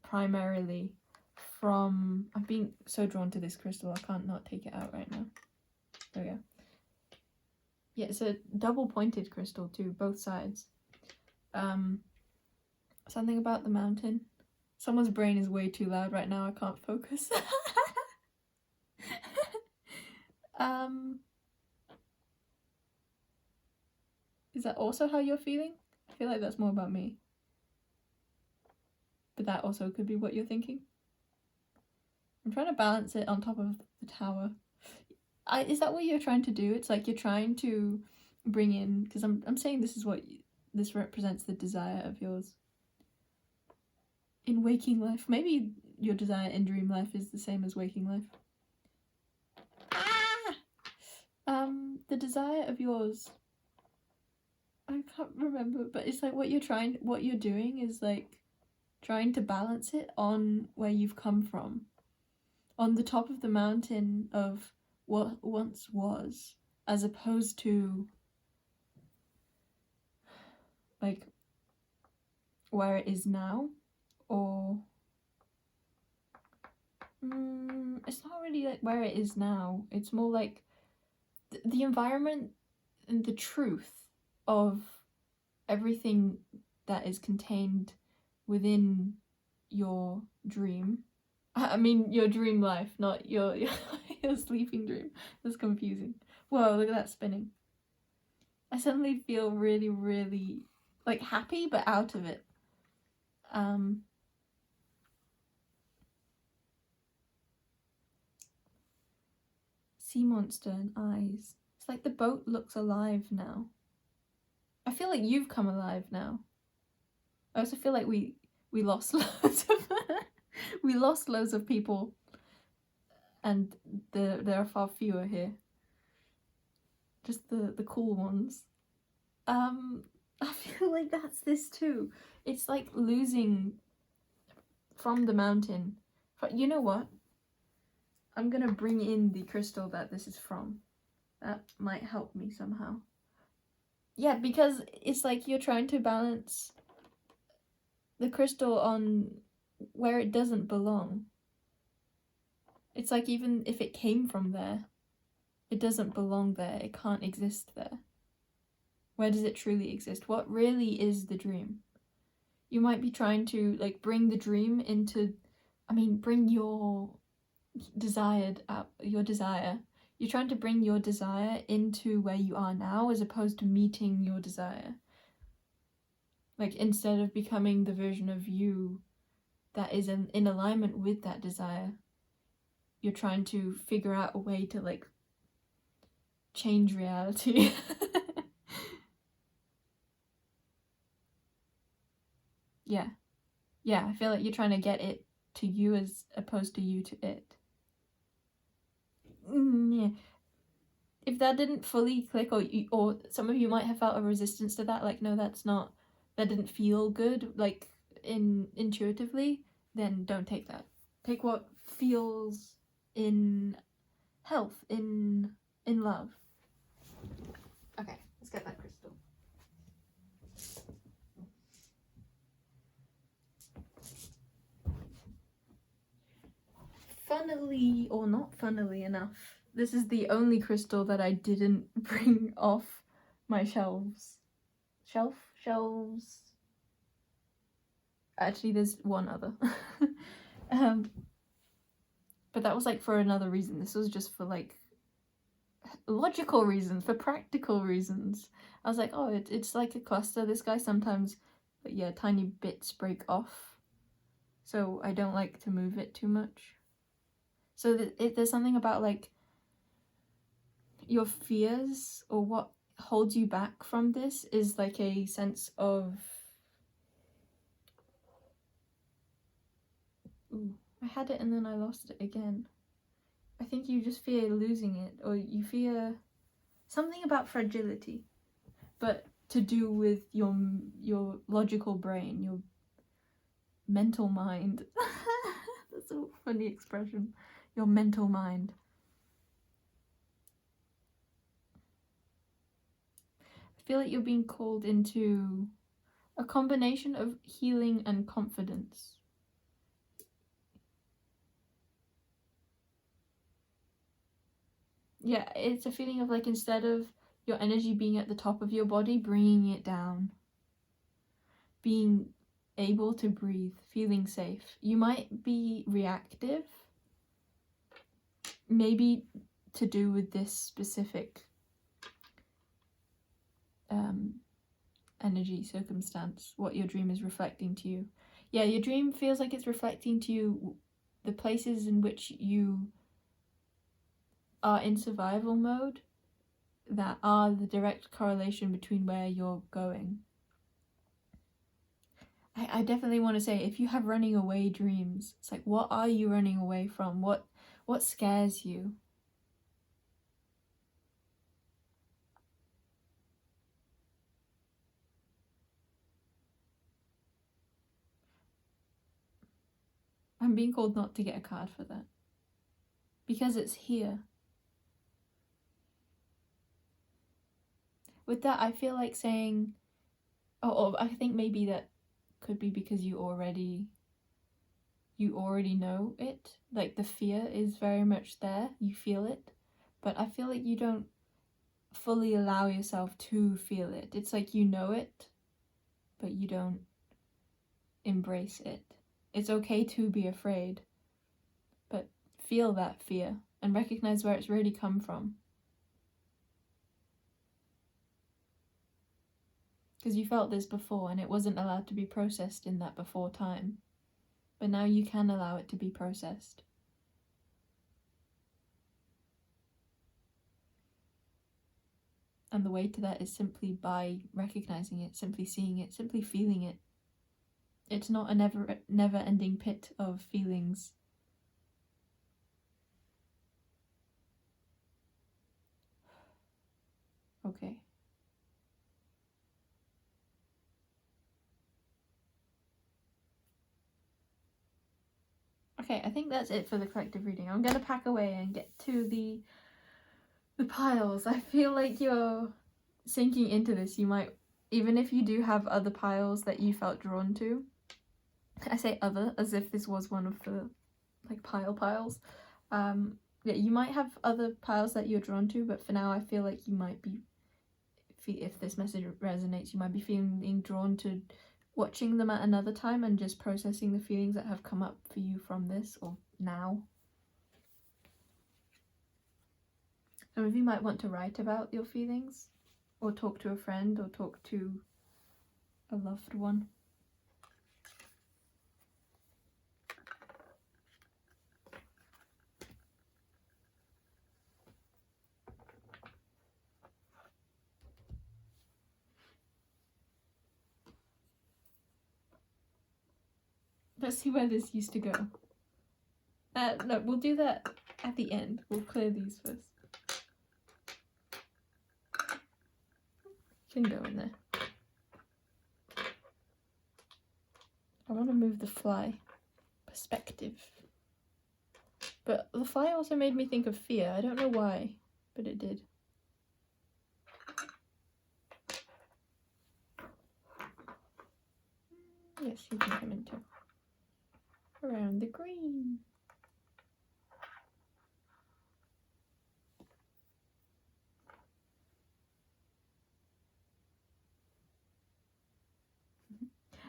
primarily from... I've been so drawn to this crystal, I can't not take it out right now. There we go. Yeah, it's a double pointed crystal too, both sides. Something about the mountain. Someone's brain is way too loud right now, I can't focus. Is that also how you're feeling? I feel like that's more about me. But that also could be what you're thinking. I'm trying to balance it on top of the tower. Is that what you're trying to do? It's like you're trying to bring in... because I'm saying this is what... this represents the desire of yours in waking life. Maybe your desire in dream life is the same as waking life. The desire of yours... I can't remember, but it's like what you're doing is like trying to balance it on where you've come from, on the top of the mountain of what once was, as opposed to like where it is now. Or it's not really like where it is now, it's more like the environment and the truth of everything that is contained within your dream. I mean your dream life, not your sleeping dream. That's confusing. Whoa, look at that spinning. I suddenly feel really, really like happy but out of it. Sea monster and eyes. It's like the boat looks alive now. I feel like you've come alive now. I also feel like we lost loads of we lost loads of people, and there are far fewer here. Just the cool ones. I feel like that's this too. It's like losing from the mountain, But you know what? I'm gonna bring in the crystal that this is from. That might help me somehow. Yeah, because it's like you're trying to balance the crystal on where it doesn't belong. It's like even if it came from there, it doesn't belong there. It can't exist there. Where does it truly exist? What really is the dream? You might be trying to like bring the dream into, bring your desired out, your desire. You're trying to bring your desire into where you are now as opposed to meeting your desire. Like instead of becoming the version of you that is in alignment with that desire, you're trying to figure out a way to like change reality. Yeah, I feel like you're trying to get it to you as opposed to you to it. Yeah. If that didn't fully click, or some of you might have felt a resistance to that, like no, that didn't feel good, like intuitively, then don't take that. Take what feels in health, in love. Okay, let's get that crystal. Funnily or not funnily enough, this is the only crystal that I didn't bring off my shelves. Shelves? Actually, there's one other. But that was like for another reason. This was just for like logical reasons, for practical reasons. I was like, oh, it's like a cluster. This guy sometimes, tiny bits break off. So I don't like to move it too much. So there's something about like your fears or what holds you back from this is like a sense of... Ooh, I had it and then I lost it again. I think you just fear losing it, or you fear something about fragility, but to do with your logical brain, your mental mind. That's a funny expression. Your mental mind. I feel like you're being called into a combination of healing and confidence. Yeah, it's a feeling of like instead of your energy being at the top of your body, bringing it down. Being able to breathe, feeling safe. You might be reactive, maybe to do with this specific energy circumstance, what your dream is reflecting to you. Yeah, your dream feels like it's reflecting to you the places in which you are in survival mode that are the direct correlation between where you're going. I definitely want to say, if you have running away dreams, it's like, what are you running away from? What scares you? I'm being called not to get a card for that. Because it's here. With that, I feel like saying... Oh, I think maybe that could be because you already know it. Like, the fear is very much there. You feel it. But I feel like you don't fully allow yourself to feel it. It's like you know it, but you don't embrace it. It's okay to be afraid, but feel that fear and recognize where it's really come from. Because you felt this before and it wasn't allowed to be processed in that before time. But now you can allow it to be processed. And the way to that is simply by recognizing it, simply seeing it, simply feeling it. It's not a never-ending pit of feelings. Okay. Okay, I think that's it for the collective reading. I'm gonna pack away and get to the piles. I feel like you're sinking into this. You might, even if you do have other piles that you felt drawn to, I say other as if this was one of the like piles. Yeah, you might have other piles that you're drawn to, but for now I feel like you might be, if this message resonates, you might be feeling drawn to watching them at another time and just processing the feelings that have come up for you from this or now. Some of you might want to write about your feelings, or talk to a friend, or talk to a loved one. Let's see where this used to go. No, we'll do that at the end. We'll clear these first. Can go in there. I want to move the fly. Perspective. But the fly also made me think of fear. I don't know why, but it did. Yes, you can come in too. Around the green.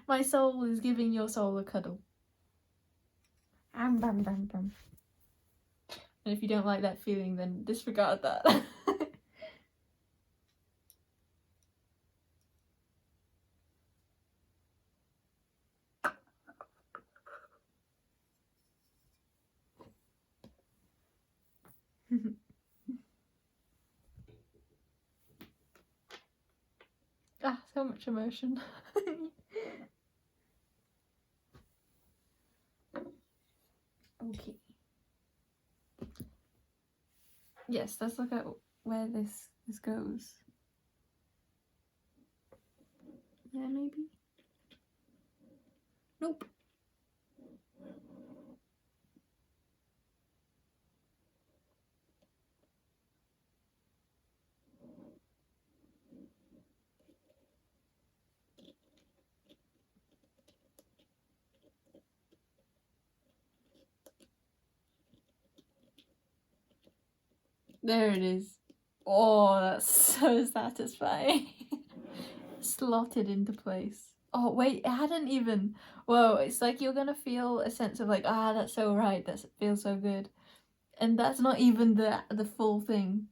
My soul is giving your soul a cuddle. Bam, bam, bam. And if you don't like that feeling, then disregard that. Ah, so much emotion. Okay. Yes, let's look at where this goes. Yeah, maybe? Nope. There it is. Oh, that's so satisfying. Slotted into place. Oh, wait, it hadn't even... Whoa, it's like you're gonna feel a sense of like, ah, that's so right, that feels so good. And that's not even the full thing.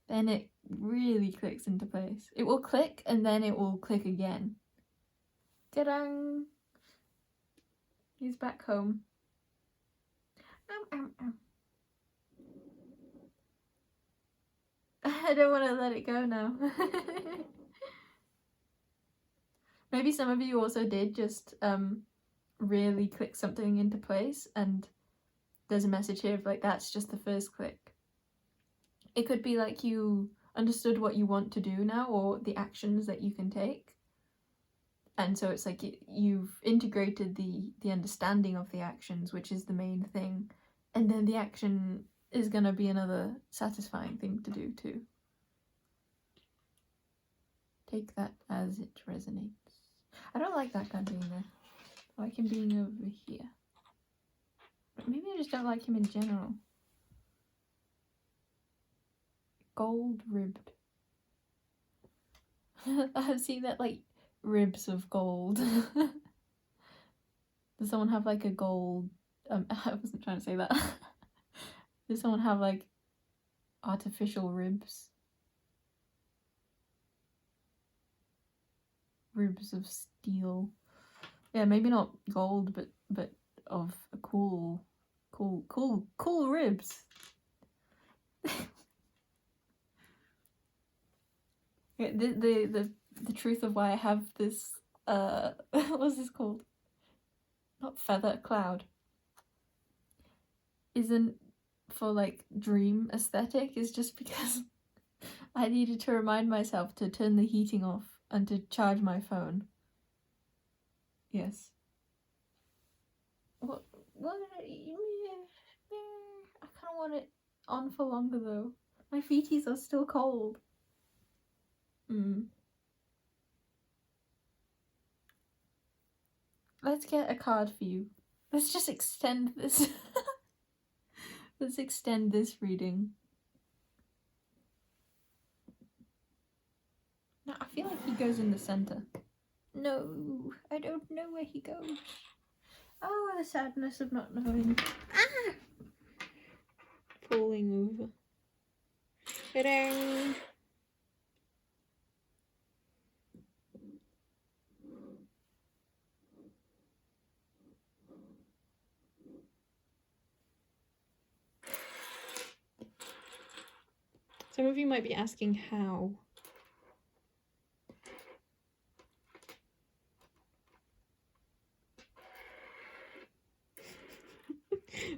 Then it really clicks into place. It will click and then it will click again. Ta-dang! He's back home. I don't want to let it go now. Maybe some of you also did just really click something into place, and there's a message here of like, that's just the first click. It could be like you understood what you want to do now, or the actions that you can take. And so it's like you've integrated the understanding of the actions, which is the main thing. And then the action is going to be another satisfying thing to do too. Take that as it resonates. I don't like that guy being there. I like him being over here. But maybe I just don't like him in general. Gold ribbed. I've seen that, like, ribs of gold. Does someone have like a gold... I wasn't trying to say that. Does someone have like artificial ribs? Ribs of steel. Yeah, maybe not gold, but of a cool ribs. Yeah, the truth of why I have this what's this called? Not feather, cloud. Isn't for like dream aesthetic, is just because I needed to remind myself to turn the heating off and to charge my phone. Yes. What want it on for longer though. My feeties are still cold. Let's get a card for you. Let's just extend this. Let's extend this reading. No, I feel like he goes in the center. No, I don't know where he goes. Oh, the sadness of not knowing. Ah! Falling over. Ta-da! Some of you might be asking how.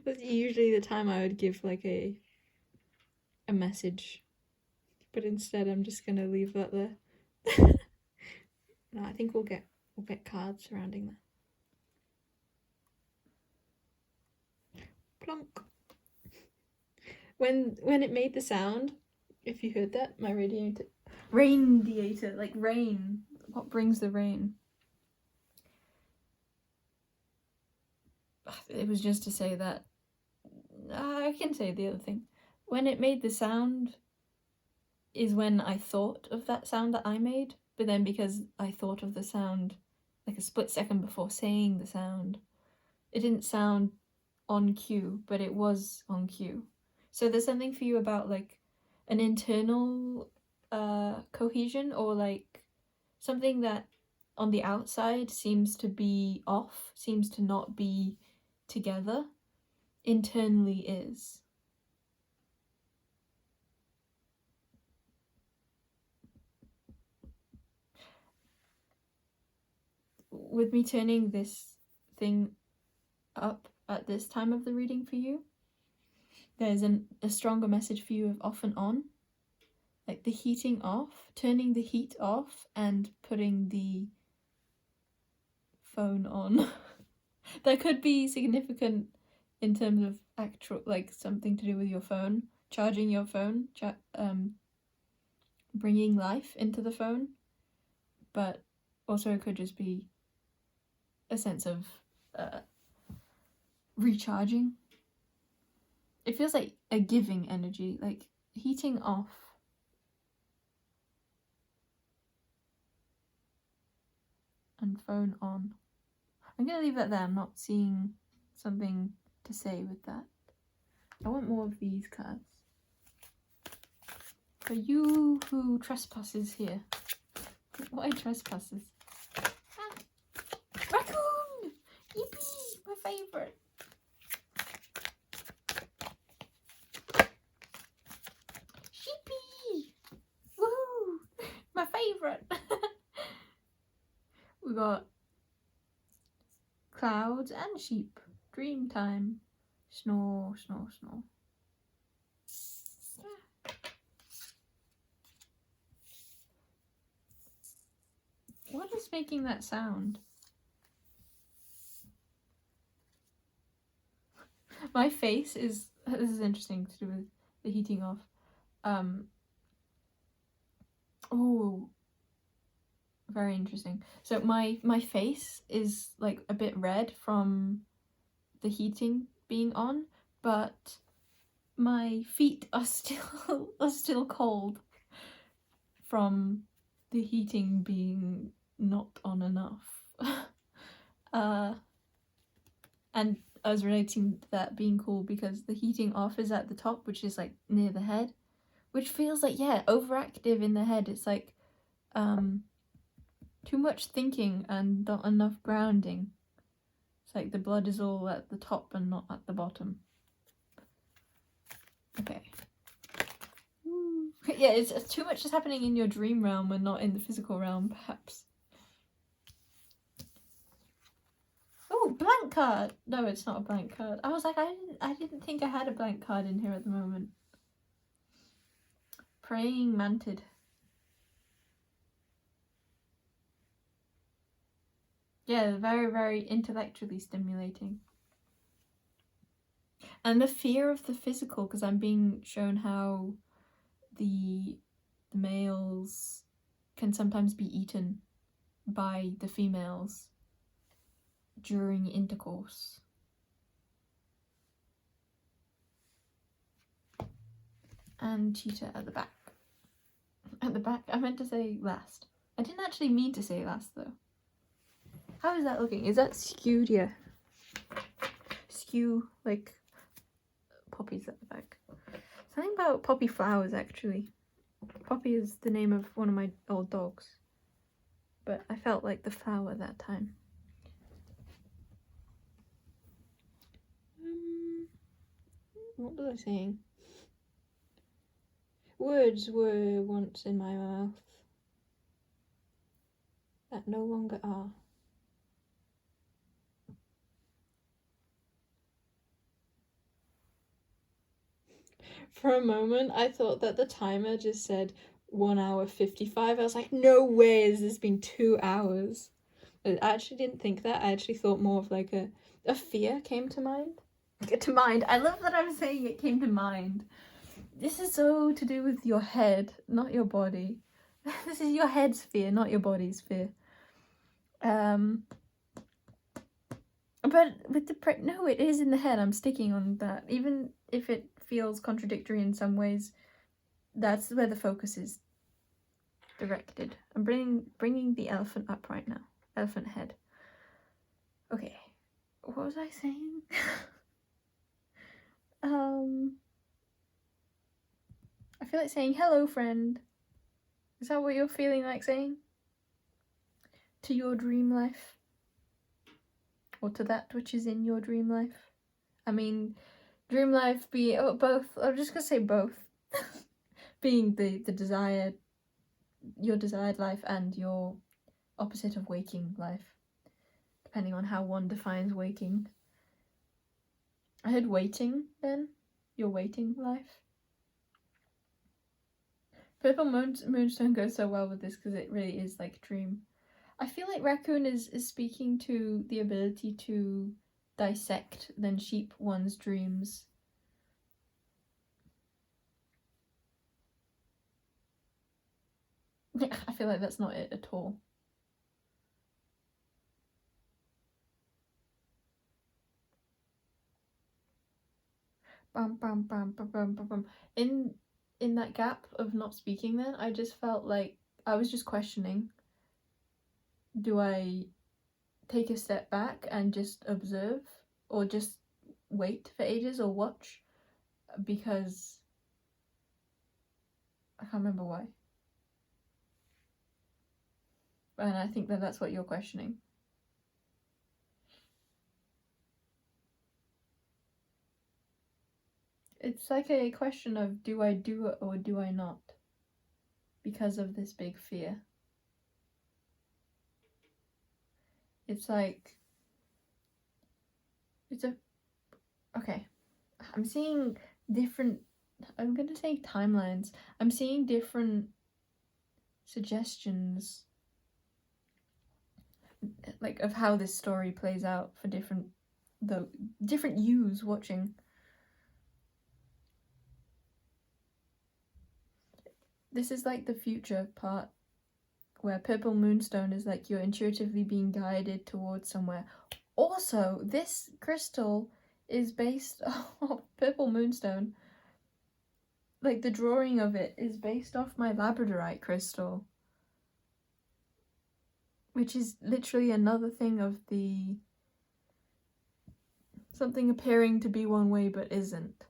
That's usually the time I would give like a message, but instead I'm just gonna leave that there. No, I think we'll get cards surrounding that. Plonk. When it made the sound, if you heard that, my radiator, like rain. What brings the rain? It was just to say that. I can say the other thing. When it made the sound is when I thought of that sound that I made, but then because I thought of the sound like a split second before saying the sound, it didn't sound on cue, but it was on cue. So there's something for you about like an internal cohesion, or like something that on the outside seems to be off, seems to not be together, internally is. With me turning this thing up at this time of the reading for you, there's a stronger message for you of off and on, like the heating off, turning the heat off and putting the phone on. That could be significant in terms of actual, like something to do with your phone, charging your phone, bringing life into the phone, but also it could just be a sense of recharging. It feels like a giving energy, like heating off. And phone on. I'm gonna leave that there. I'm not seeing something to say with that. I want more of these cards. For you who trespasses here. Why trespasses? Ah! Raccoon! Yippee! My favourite. Sheepy! Woohoo! My favourite. We got clouds and sheep. Dream time. Snore, snore, snore. What is making that sound? My face is, this is interesting to do with the heating off. Oh, very interesting. So my face is like a bit red from the heating being on, but my feet are still cold from the heating being not on enough. And I was relating to that being cool because the heating off is at the top, which is like near the head, which feels like, yeah, overactive in the head. It's like too much thinking and not enough grounding. It's like the blood is all at the top and not at the bottom. Okay. Yeah, it's too much is happening in your dream realm and not in the physical realm, perhaps. Oh, blank card! No, it's not a blank card. I was like, I didn't think I had a blank card in here at the moment. Praying Mantid. Yeah, very, very intellectually stimulating. And the fear of the physical, because I'm being shown how the males can sometimes be eaten by the females during intercourse. And cheetah at the back. At the back? I meant to say last. I didn't actually mean to say last though. How is that looking? Is that skewed? Yeah. Skew, like poppies at the back. Something about poppy flowers actually. Poppy is the name of one of my old dogs. But I felt like the flower that time. What was I saying? Words were once in my mouth that no longer are. For a moment, I thought that the timer just said 1 hour 55. I was like, no way has this been 2 hours. I actually didn't think that. I actually thought more of like a fear came to mind. To mind. I love that I'm saying it came to mind. This is so to do with your head, not your body. This is your head's fear, not your body's fear. But with the no, it is in the head. I'm sticking on that. Even if it feels contradictory in some ways, that's where the focus is directed. I'm bringing the elephant up right now. Elephant head. Okay. What was I saying? I feel like saying hello, friend. Is that what you're feeling like saying? To your dream life? Or to that which is in your dream life? I mean, dream life be both. I'm just gonna say both. Being the desired, your desired life and your opposite of waking life. Depending on how one defines waking. I heard waiting then. Your waiting life. Purple Moonstone goes so well with this because it really is like a dream. I feel like Raccoon is speaking to the ability to dissect then sheep one's dreams. I feel like that's not it at all. Bum, bum, bum, bum, bum, bum, bum. In that gap of not speaking then, I just felt like I was just questioning, do I take a step back and just observe or just wait for ages or watch? Because I can't remember why. And I think that that's what you're questioning. It's like a question of, do I do it or do I not? Because of this big fear. It's like, okay. I'm seeing different, I'm gonna say timelines. I'm seeing different suggestions, like, of how this story plays out for different yous watching. This is like the future part where Purple Moonstone is like you're intuitively being guided towards somewhere. Also, this crystal is based off Purple Moonstone. Like the drawing of it is based off my labradorite crystal, which is literally another thing of the something appearing to be one way but isn't.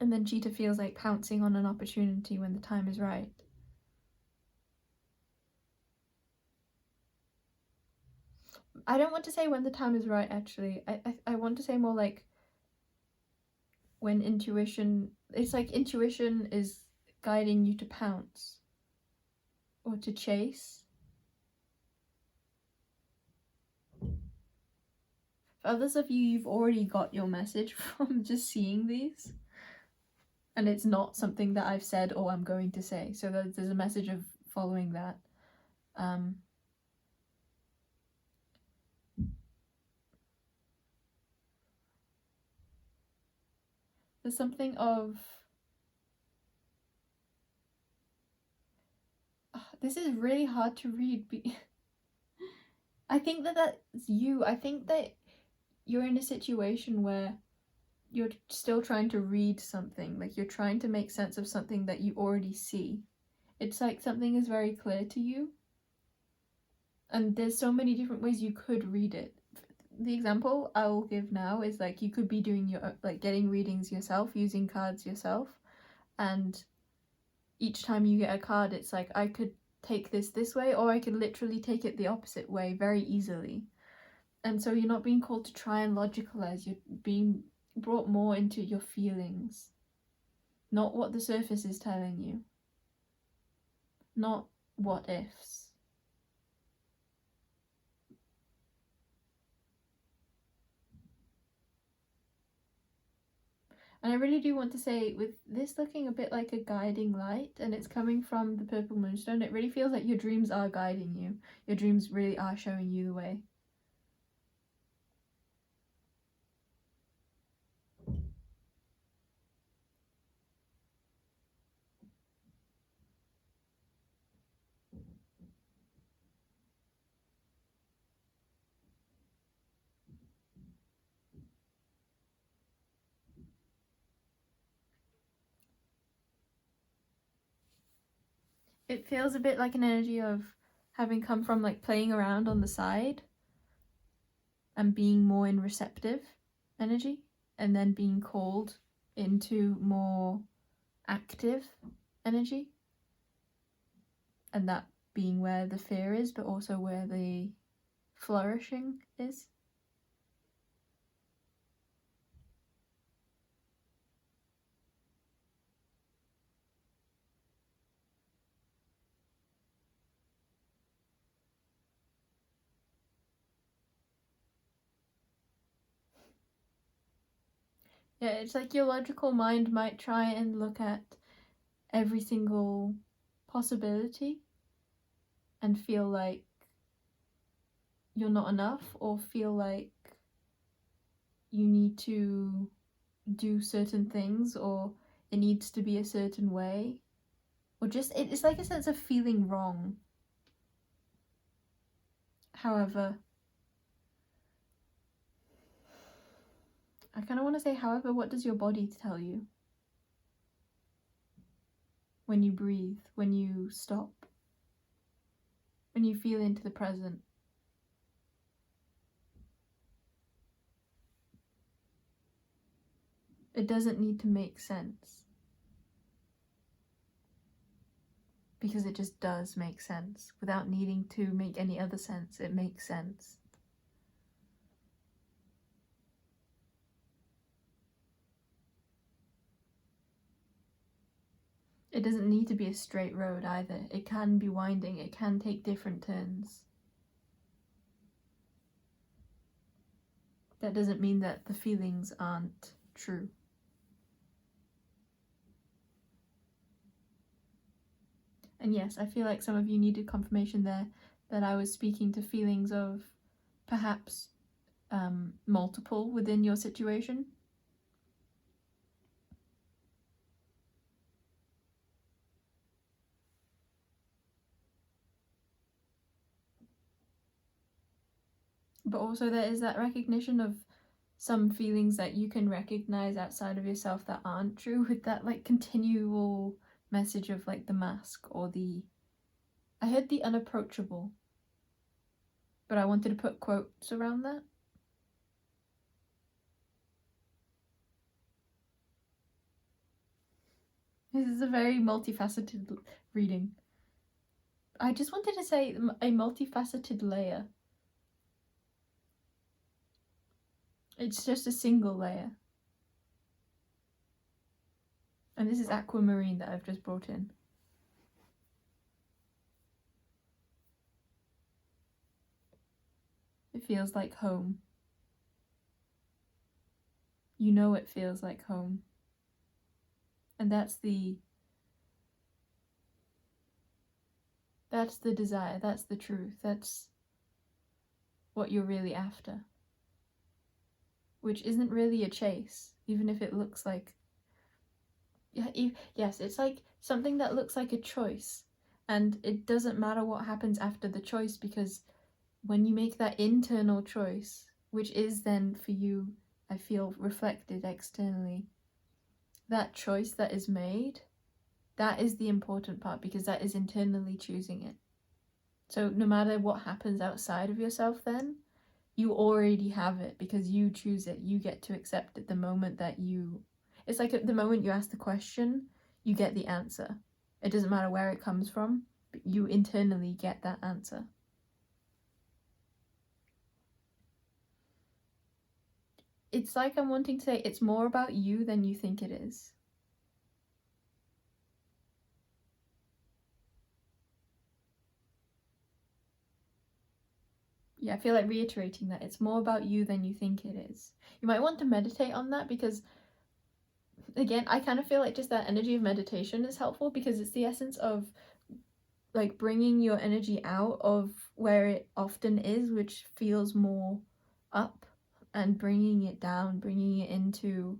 And then Cheetah feels like pouncing on an opportunity when the time is right. I don't want to say when the time is right, actually. I want to say more like when intuition... It's like intuition is guiding you to pounce. Or to chase. For others of you, you've already got your message from just seeing these. And it's not something that I've said or I'm going to say. So there's a message of following that. There's something of, this is really hard to read. I think that that's you. I think that you're in a situation where you're still trying to read something, like you're trying to make sense of something that you already see. It's like something is very clear to you, and there's so many different ways you could read it. The example I will give now is like you could be doing your, like, getting readings yourself, using cards yourself, and each time you get a card, it's like, I could take this way, or I could literally take it the opposite way very easily. And so you're not being called to try and logicalize, you're being brought more into your feelings, not what the surface is telling you, not what ifs. And I really do want to say, with this looking a bit like a guiding light, and it's coming from the purple moonstone, it really feels like your dreams are guiding you. Your dreams really are showing you the way. It feels a bit like an energy of having come from like playing around on the side and being more in receptive energy, and then being called into more active energy, and that being where the fear is, but also where the flourishing is. Yeah, it's like your logical mind might try and look at every single possibility and feel like you're not enough, or feel like you need to do certain things, or it needs to be a certain way, or just it's like a sense of feeling wrong. However, I kind of want to say, however, what does your body tell you? When you breathe, when you stop, when you feel into the present. It doesn't need to make sense, because it just does make sense without needing to make any other sense. It makes sense. It doesn't need to be a straight road either. It can be winding, it can take different turns. That doesn't mean that the feelings aren't true. And yes, I feel like some of you needed confirmation there that I was speaking to feelings of perhaps multiple within your situation. But also there is that recognition of some feelings that you can recognize outside of yourself that aren't true, with that like continual message of like the mask, or the, I heard the unapproachable, but I wanted to put quotes around that. This is a very multifaceted reading. I just wanted to say a multifaceted layer. It's just a single layer. And this is aquamarine that I've just brought in. It feels like home. You know it feels like home. And that's the desire, that's the truth, that's what you're really after. Which isn't really a chase, even if it looks like yes, it's like something that looks like a choice, and it doesn't matter what happens after the choice, because when you make that internal choice, which is then for you, I feel, reflected externally, that choice that is made, that is the important part, because that is internally choosing it. So no matter what happens outside of yourself, then you already have it, because you choose it. You get to accept it the moment that you, it's like the moment you ask the question, you get the answer. It doesn't matter where it comes from, but you internally get that answer. It's like I'm wanting to say it's more about you than you think it is. Yeah, I feel like reiterating that it's more about you than you think it is. You might want to meditate on that, because again, I kind of feel like just that energy of meditation is helpful, because it's the essence of like bringing your energy out of where it often is, which feels more up, and bringing it down, bringing it into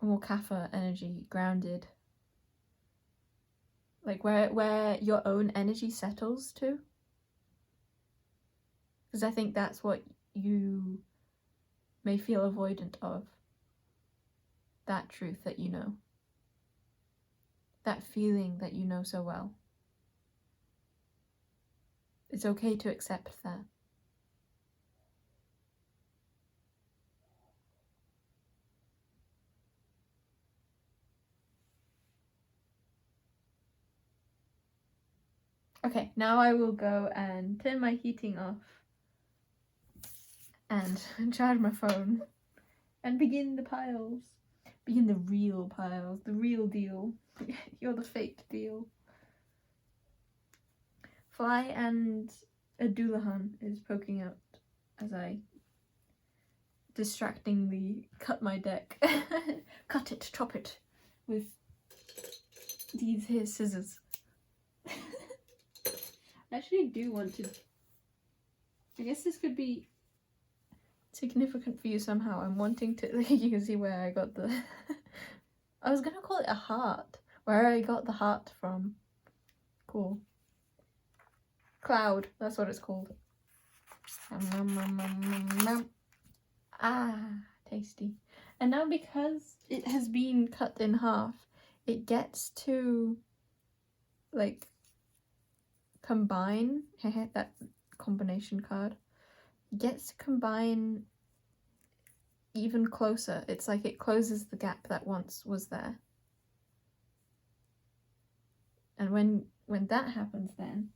more kapha energy, grounded, like where your own energy settles to. Because I think that's what you may feel avoidant of, that truth that you know, that feeling that you know so well. It's okay to accept that. Okay, now I will go and turn my heating off and charge my phone and begin the piles. Begin the real piles, the real deal. You're the faked deal. Fly and a Doulahan is poking out as I distractingly cut my deck. Cut it, chop it with these here scissors. I actually do want to, I guess this could be significant for you somehow. I'm wanting to, like, you can see where I got the I was gonna call it a heart, where I got the heart from. Cool. Cloud, that's what it's called. Ah, tasty. And now because it has been cut in half, it gets to like combine, that combination card, gets to combine even closer. It's like it closes the gap that once was there. And when that happens, then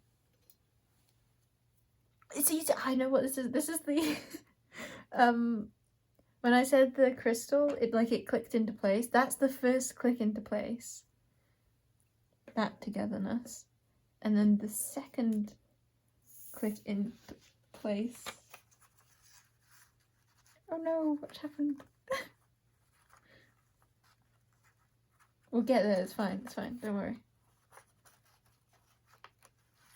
it's easy. I know what this is. This is the when I said the crystal, it clicked into place. That's the first click into place. That togetherness. And then the second click into place. Oh no, what happened? We'll get there, it's fine, don't worry.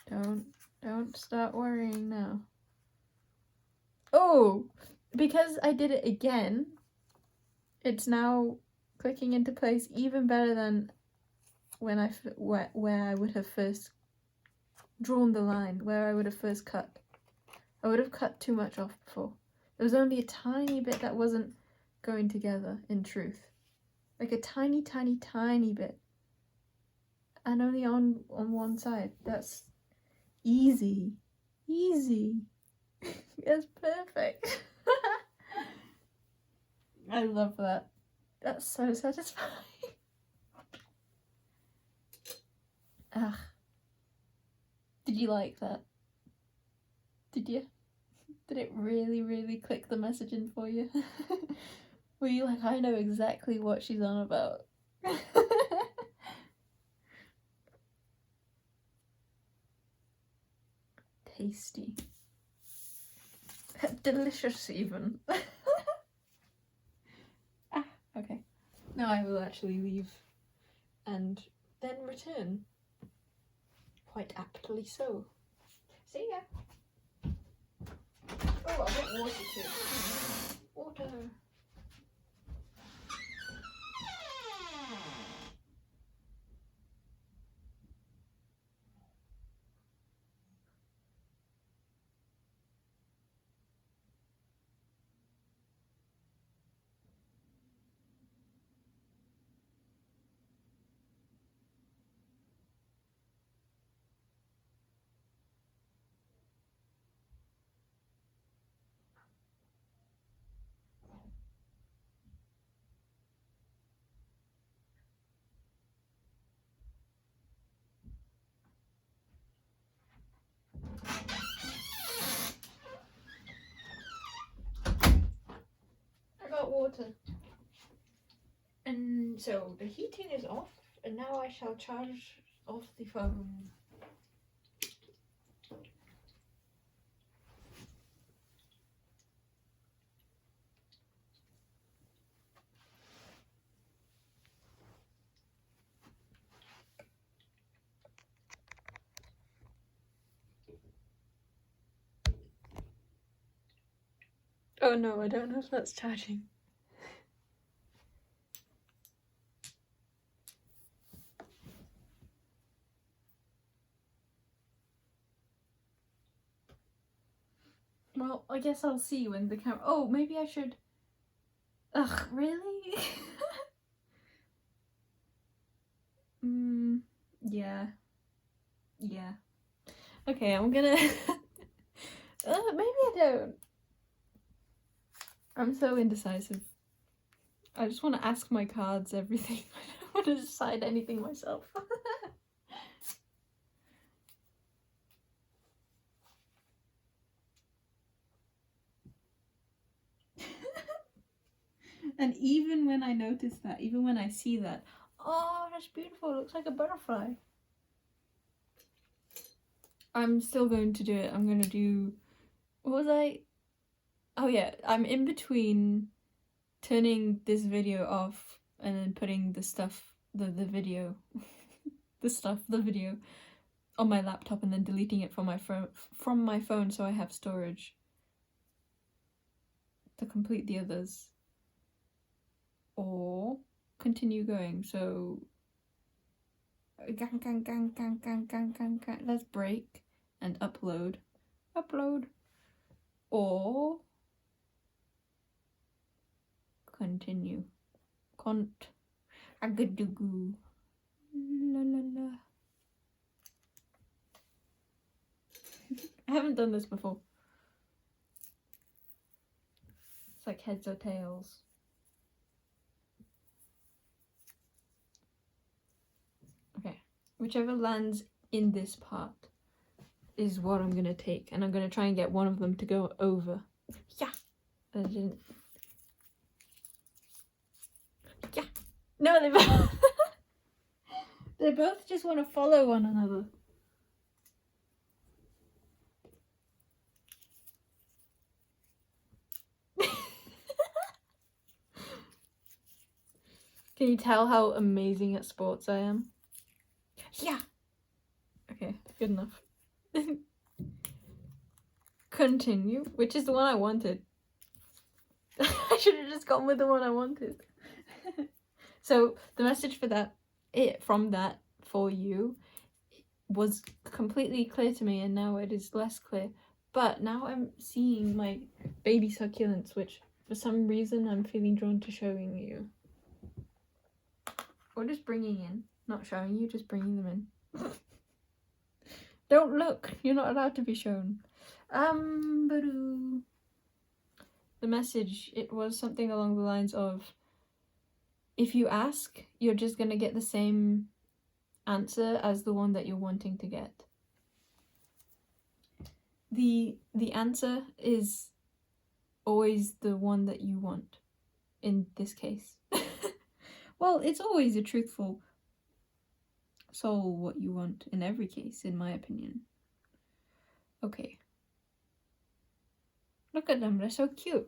Don't start worrying now. Oh, because I did it again, it's now clicking into place even better than when where I would have first drawn the line, where I would have first cut. I would have cut too much off before. There was only a tiny bit that wasn't going together, in truth. Like a tiny, tiny, tiny bit. And only on one side. That's easy. Easy. It's perfect. I love that. That's so satisfying. Ugh. Did you like that? Did you? Did it really, really click the message in for you? Were you like, I know exactly what she's on about? Tasty. Delicious even. Okay. Now I will actually leave and then return. Quite aptly so. See ya. Oh, I'll get water too. Water. water. And so the heating is off, and now I shall charge off the phone. Oh no, I don't know if that's charging. Well, I guess I'll see when the camera... Oh, maybe I should... Ugh, really? Yeah. Yeah. Okay, I'm gonna... maybe I don't. I'm so indecisive. I just want to ask my cards everything. I don't want to decide anything myself. And even when I notice that, even when I see that, oh, that's beautiful, it looks like a butterfly. I'm still going to do it. I'm going to do... What was I... Oh yeah, I'm in between turning this video off and then putting the stuff, the video, the video on my laptop and then deleting it from my phone so I have storage to complete the others. Or continue going, so let's break and upload. Or continue. Agadugu. La la la. I haven't done this before. It's like heads or tails. Okay, whichever lands in this part is what I'm gonna take, and I'm gonna try and get one of them to go over. Yeah, I didn't. Yeah, no, they both. They both just want to follow one another. Can you tell how amazing at sports I am? Yeah. Okay, good enough. Continue, which is the one I wanted. I should have just gone with the one I wanted. So the message for that, for you, was completely clear to me, and now it is less clear. But now I'm seeing my baby succulents, which for some reason I'm feeling drawn to showing you. Or just bringing in. Not showing you, just bringing them in. Don't look! You're not allowed to be shown. The message, it was something along the lines of, if you ask, you're just gonna get the same answer as the one that you're wanting to get. The answer is always the one that you want, in this case. Well, it's always a truthful soul what you want in every case, in my opinion. Okay. Look at them, they're so cute.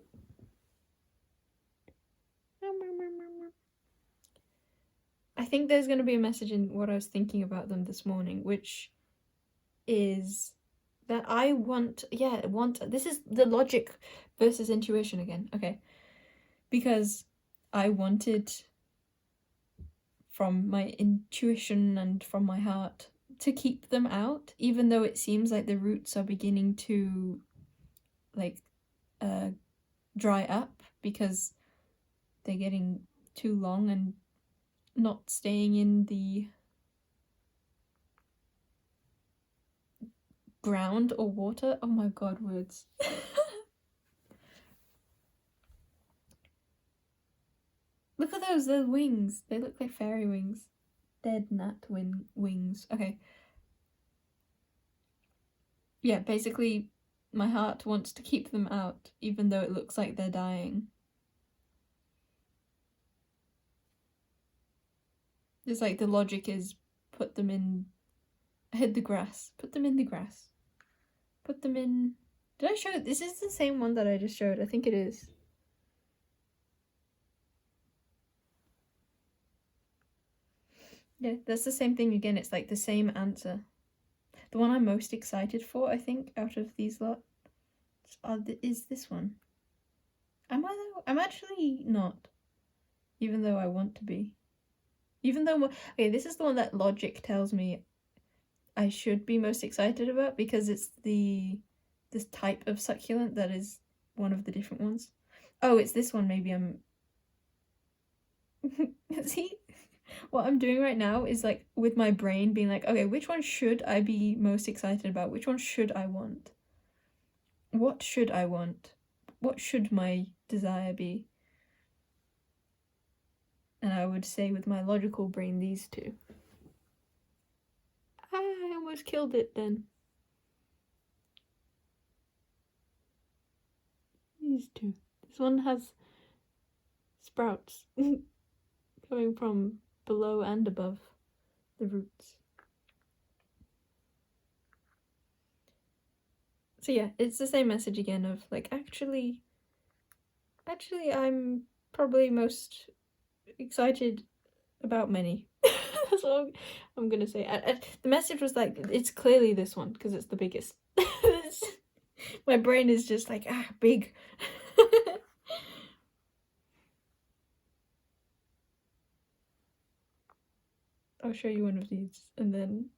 I think there's going to be a message in what I was thinking about them this morning, which is that I want, this is the logic versus intuition again, okay? Because I wanted, from my intuition and from my heart, to keep them out, even though it seems like the roots are beginning to, like, dry up because they're getting too long and not staying in the ground or water. Oh my god, words. Look at those, they're wings. They look like fairy wings. Dead gnat wings. Okay. Yeah, basically, my heart wants to keep them out, even though it looks like they're dying. It's like the logic is put them in the grass. Put them in the grass. Put them in... Did I show it? This is the same one that I just showed. I think it is. Yeah, that's the same thing again. It's like the same answer. The one I'm most excited for, I think, out of these lot is this one. Am I though? I'm actually not. Even though I want to be. Even though... Okay, this is the one that logic tells me I should be most excited about because it's this type of succulent that is one of the different ones. Oh, it's this one. Maybe I'm... See? What I'm doing right now is like with my brain being like, okay, which one should I be most excited about? Which one should I want? What should I want? What should my desire be? And I would say with my logical brain, these two. I almost killed it then. These two. This one has sprouts coming from below and above the roots. So yeah, it's the same message again of like, actually I'm probably most excited about many. That's what I'm gonna say. The message was like, it's clearly this one because it's the biggest. My brain is just like, big. I'll show you one of these and then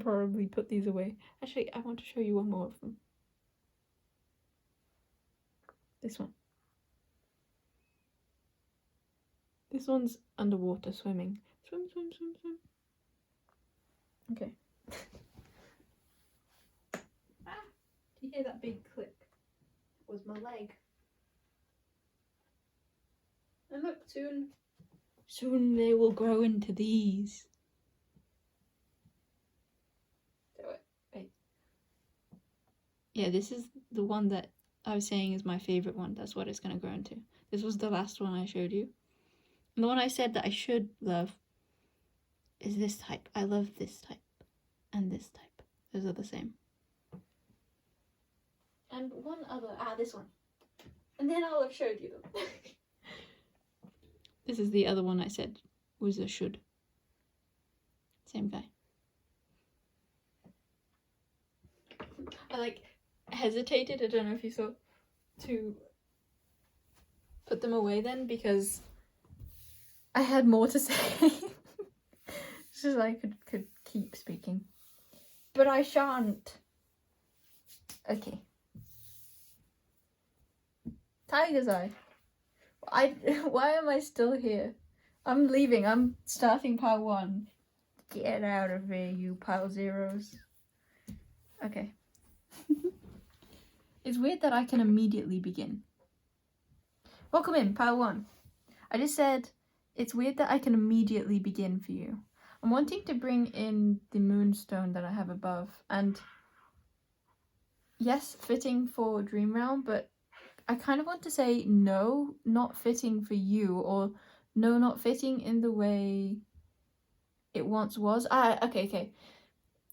probably put these away. Actually, I want to show you one more of them. This one. This one's underwater swimming. Swim, swim, swim, swim. Okay. Do you hear that big click? It was my leg. And look, soon they will grow into these. Wait. Yeah, this is the one that I was saying is my favourite one. That's what it's going to grow into. This was the last one I showed you. And the one I said that I should love is this type. I love this type and this type. Those are the same. And one other, this one. And then I'll have showed you them. This is the other one I said was a should. Same guy. I like hesitated, I don't know if you saw, to put them away then because I had more to say. So I could keep speaking. But I shan't. Okay. Tiger's Eye. Why am I still here? I'm leaving. I'm starting pile 1. Get out of here, you pile 0s. Okay. It's weird that I can immediately begin. Welcome in, pile 1. I just said it's weird that I can immediately begin for you. I'm wanting to bring in the moonstone that I have above, and yes, fitting for Dream Realm, but I kind of want to say no, not fitting for you, or no, not fitting in the way it once was. Okay.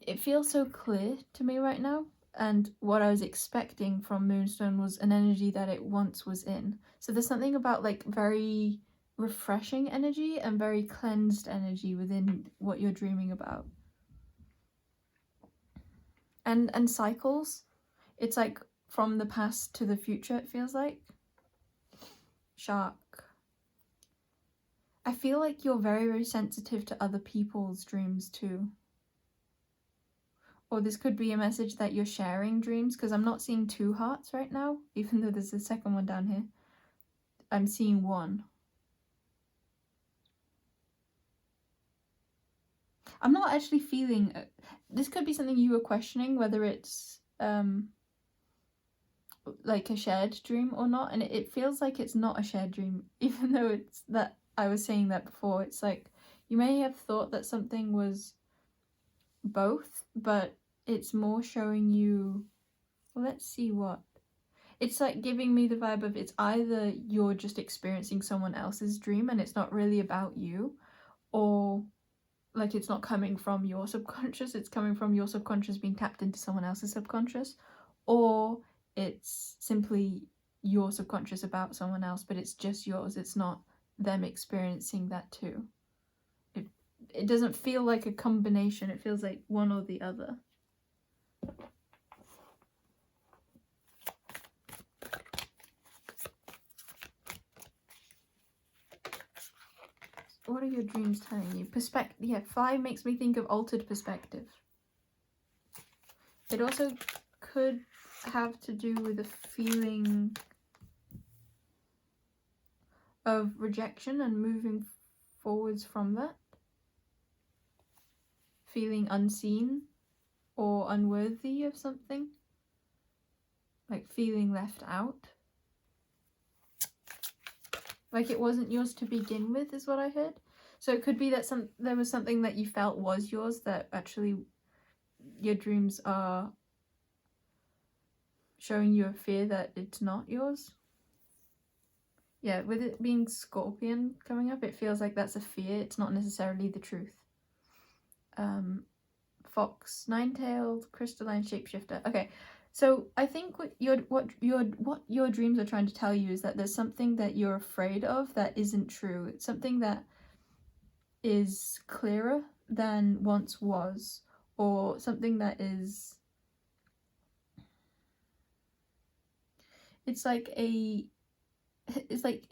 It feels so clear to me right now, and what I was expecting from Moonstone was an energy that it once was in. So there's something about like very refreshing energy and very cleansed energy within what you're dreaming about. And cycles. It's like from the past to the future, it feels like. Shark. I feel like you're very, very sensitive to other people's dreams too. Or this could be a message that you're sharing dreams, because I'm not seeing 2 hearts right now, even though there's a second one down here. I'm seeing 1. I'm not actually feeling... This could be something you were questioning, whether it's like a shared dream or not, and it feels like it's not a shared dream, even though it's that I was saying that before. It's like you may have thought that something was both, but it's more showing you, well, let's see what. It's like giving me the vibe of it's either you're just experiencing someone else's dream and it's not really about you, or like it's not coming from your subconscious, it's coming from your subconscious being tapped into someone else's subconscious, or it's simply your subconscious about someone else, but it's just yours. It's not them experiencing that too. It doesn't feel like a combination. It feels like one or the other. What are your dreams telling you? Perspective. Yeah, 5 makes me think of altered perspective. It also could have to do with a feeling of rejection and moving forwards from that. Feeling unseen or unworthy of something. Like feeling left out. Like it wasn't yours to begin with, is what I heard. So it could be that there was something that you felt was yours that actually your dreams are showing you a fear that it's not yours. Yeah, with it being Scorpion coming up, it feels like that's a fear. It's not necessarily the truth. Fox, nine-tailed, crystalline shapeshifter. Okay, so I think what your dreams are trying to tell you is that there's something that you're afraid of that isn't true. It's something that is clearer than once was, or something that is, it's like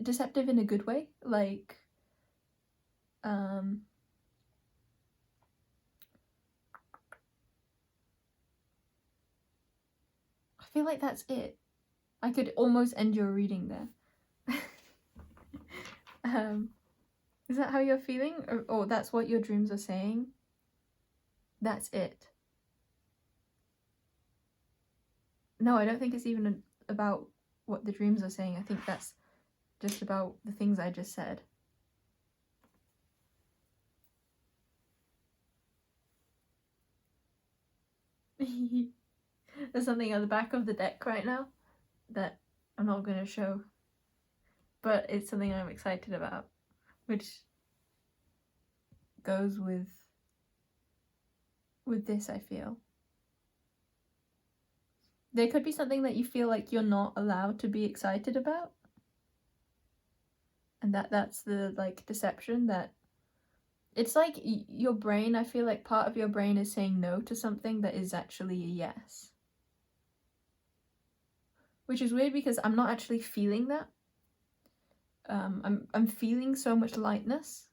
deceptive in a good way, like I feel like that's it. I could almost end your reading there. Is that how you're feeling? Or that's what your dreams are saying? That's it. No, I don't think it's even about what the dreams are saying. I think that's just about the things I just said. There's something on the back of the deck right now that I'm not going to show, but it's something I'm excited about, which goes with this, I feel. There could be something that you feel like you're not allowed to be excited about, and that's the like deception. That it's like your brain, I feel like part of your brain is saying no to something that is actually a yes. Which is weird because I'm not actually feeling that. I'm feeling so much lightness.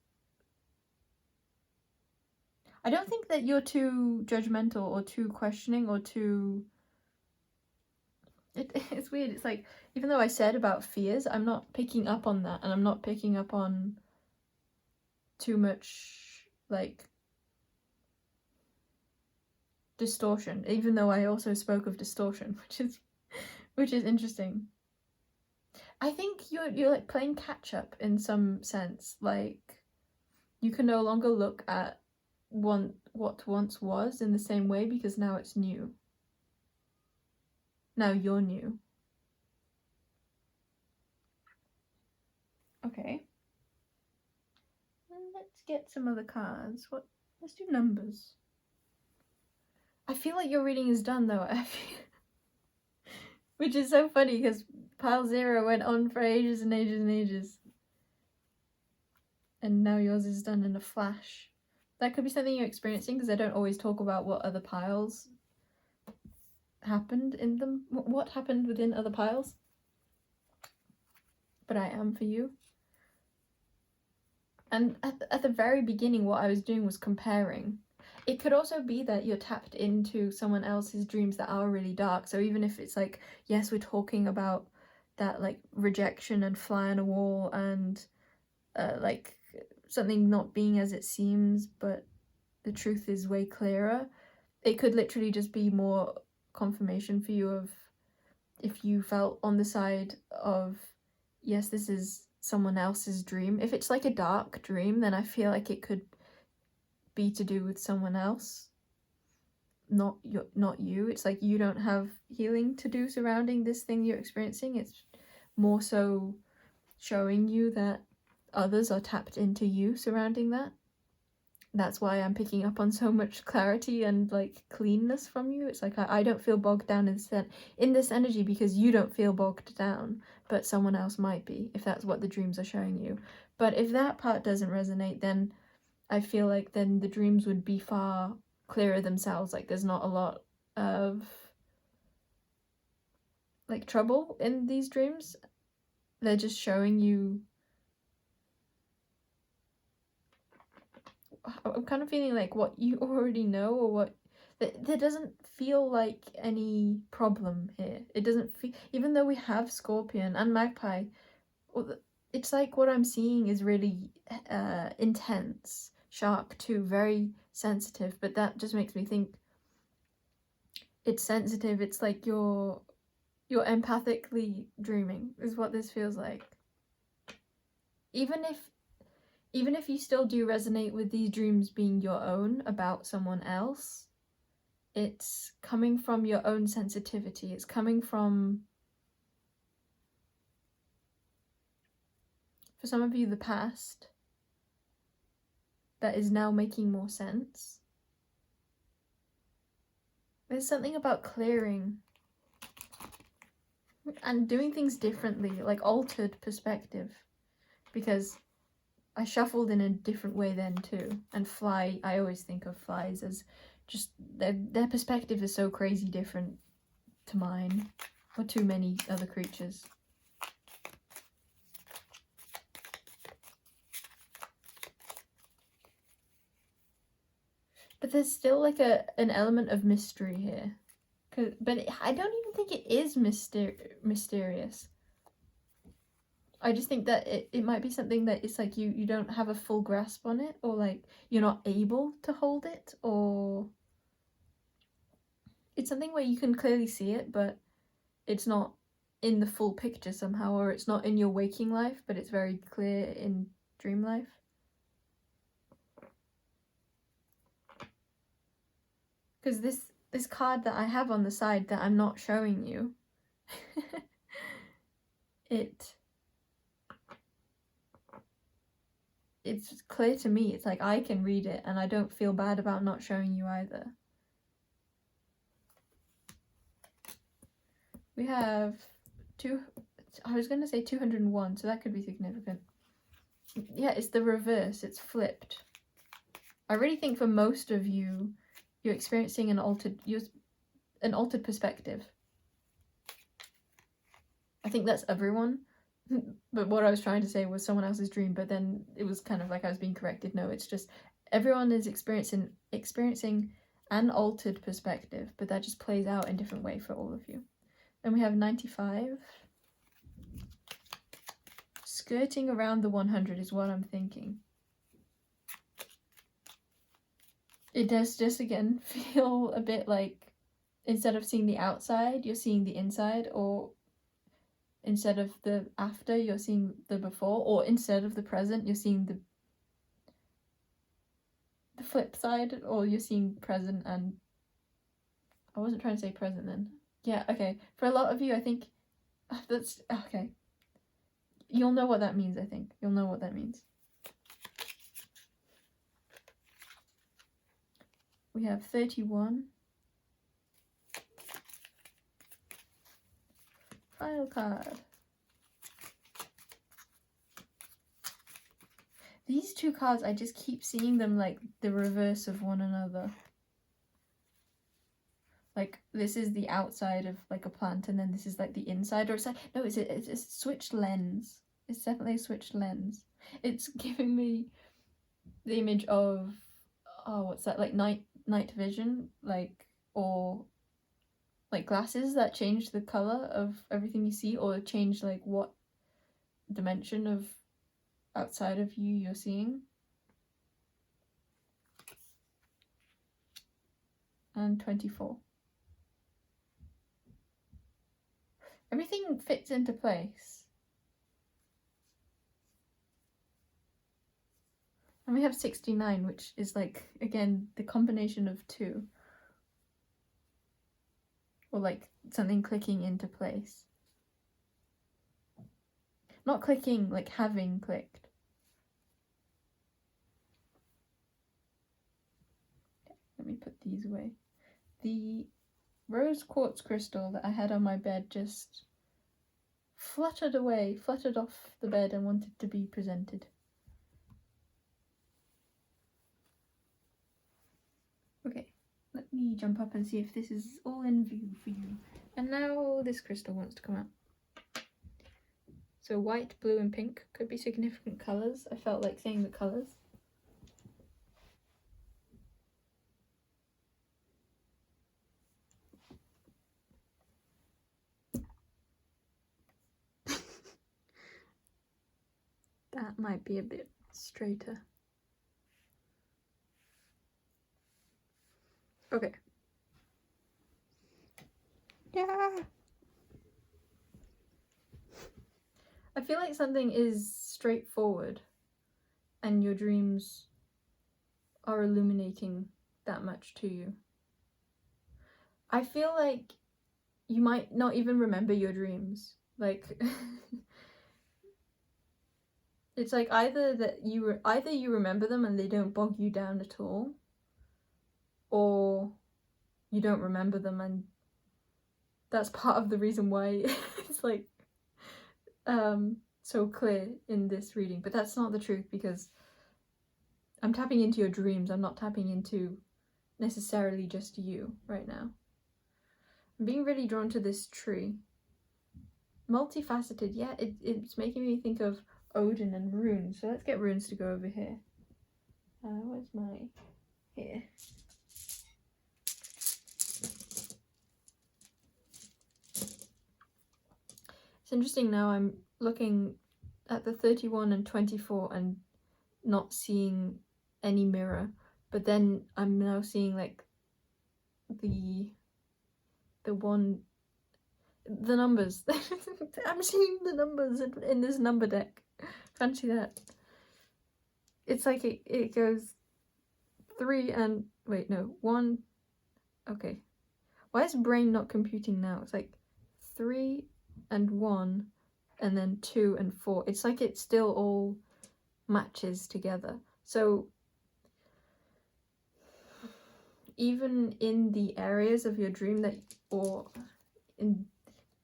I don't think that you're too judgmental or too questioning or too... It's weird. It's like, even though I said about fears, I'm not picking up on that, and I'm not picking up on too much, like, distortion, even though I also spoke of distortion, which is interesting. I think you're like playing catch up in some sense. Like, you can no longer look at what once was in the same way because now it's new. Now you're new. Okay. Let's get some other cards. Let's do numbers. I feel like your reading is done though. Which is so funny because pile 0 went on for ages and ages and ages. And now yours is done in a flash. That could be something you're experiencing because I don't always talk about what other piles happened in them. What happened within other piles. But I am for you. And at the very beginning, what I was doing was comparing. It could also be that you're tapped into someone else's dreams that are really dark. So even if it's like, yes, we're talking about that like rejection and fly on a wall and like something not being as it seems, but the truth is way clearer. It could literally just be more confirmation for you of if you felt on the side of, yes, this is someone else's dream. If it's like a dark dream, then I feel like it could be to do with someone else, not you. It's like you don't have healing to do surrounding this thing you're experiencing. It's more so showing you that others are tapped into you surrounding that. that's why I'm picking up on so much clarity and like cleanness from you. It's like I don't feel bogged down in this energy because you don't feel bogged down, but someone else might be, if that's what the dreams are showing you. But if that part doesn't resonate, then I feel like then the dreams would be far clearer themselves. Like there's not a lot of like trouble in these dreams. They're just showing you. I'm kind of feeling like what you already know, or what there doesn't feel like any problem here. It doesn't feel, even though we have Scorpion and Magpie, it's like what I'm seeing is really intense. Shark too, very sensitive, but that just makes me think it's sensitive. It's like you're empathically dreaming is what this feels like. Even if you still do resonate with these dreams being your own about someone else, it's coming from your own sensitivity. It's coming from, for some of you, the past that is now making more sense. There's something about clearing and doing things differently, like altered perspective, because I shuffled in a different way then too. And fly, I always think of flies as just their perspective is so crazy different to mine or to many other creatures. But there's still like an element of mystery here. But I don't even think it is mysterious. I just think that it might be something that it's like you don't have a full grasp on it, or like you're not able to hold it, or it's something where you can clearly see it, but it's not in the full picture somehow, or it's not in your waking life, but it's very clear in dream life. Because this card that I have on the side that I'm not showing you, it's clear to me. It's like I can read it and I don't feel bad about not showing you either. We have I was going to say 201, so that could be significant. Yeah, it's the reverse. It's flipped. I really think for most of you, you're experiencing an altered perspective. I think that's everyone. But what I was trying to say was someone else's dream, but then it was kind of like I was being corrected. No, it's just everyone is experiencing an altered perspective, but that just plays out in different way for all of you. Then we have 95. Skirting around the 100 is what I'm thinking. It does just again feel a bit like instead of seeing the outside, you're seeing the inside, or instead of the after, you're seeing the before, or instead of the present, you're seeing the flip side, or you're seeing present and... I wasn't trying to say present then. Yeah, okay. For a lot of you, I think that's... Okay. You'll know what that means, I think. You'll know what that means. We have 31. Final card. These two cards, I just keep seeing them like the reverse of one another. Like this is the outside of like a plant, and then this is like the inside, or it's like, no, it's a switched lens. It's definitely a switched lens. It's giving me the image of, oh, what's that, like night vision, like, or like glasses that change the color of everything you see, or change like what dimension of outside of you you're seeing. And 24. Everything fits into place. And we have 69, which is like, again, the combination of two. Or like something clicking into place. Not clicking, like having clicked. Let me put these away. The rose quartz crystal that I had on my bed just fluttered away, fluttered off the bed and wanted to be presented. Okay, let me jump up and see if this is all in view for you. And now this crystal wants to come out. So white, blue and pink could be significant colours. I felt like saying the colours. That might be a bit straighter. Okay. Yeah. I feel like something is straightforward and your dreams are illuminating that much to you. I feel like you might not even remember your dreams. Like it's like either you remember them and they don't bog you down at all, or you don't remember them and that's part of the reason why it's like so clear in this reading. But that's not the truth, because I'm tapping into your dreams. I'm not tapping into necessarily just you right now. I'm being really drawn to this tree. Multifaceted, yeah, it's making me think of Odin and runes. So let's get runes to go over here. Where's my... here. It's interesting now I'm looking at the 31 and 24 and not seeing any mirror, but then I'm now seeing like the numbers. I'm seeing the numbers in this number deck. Fancy that. It's like it goes 3 and wait, no, 1. Okay, why is brain not computing now? It's like 3 and 1 and then 2 and 4. It's like it still all matches together. So even in the areas of your dream that, or in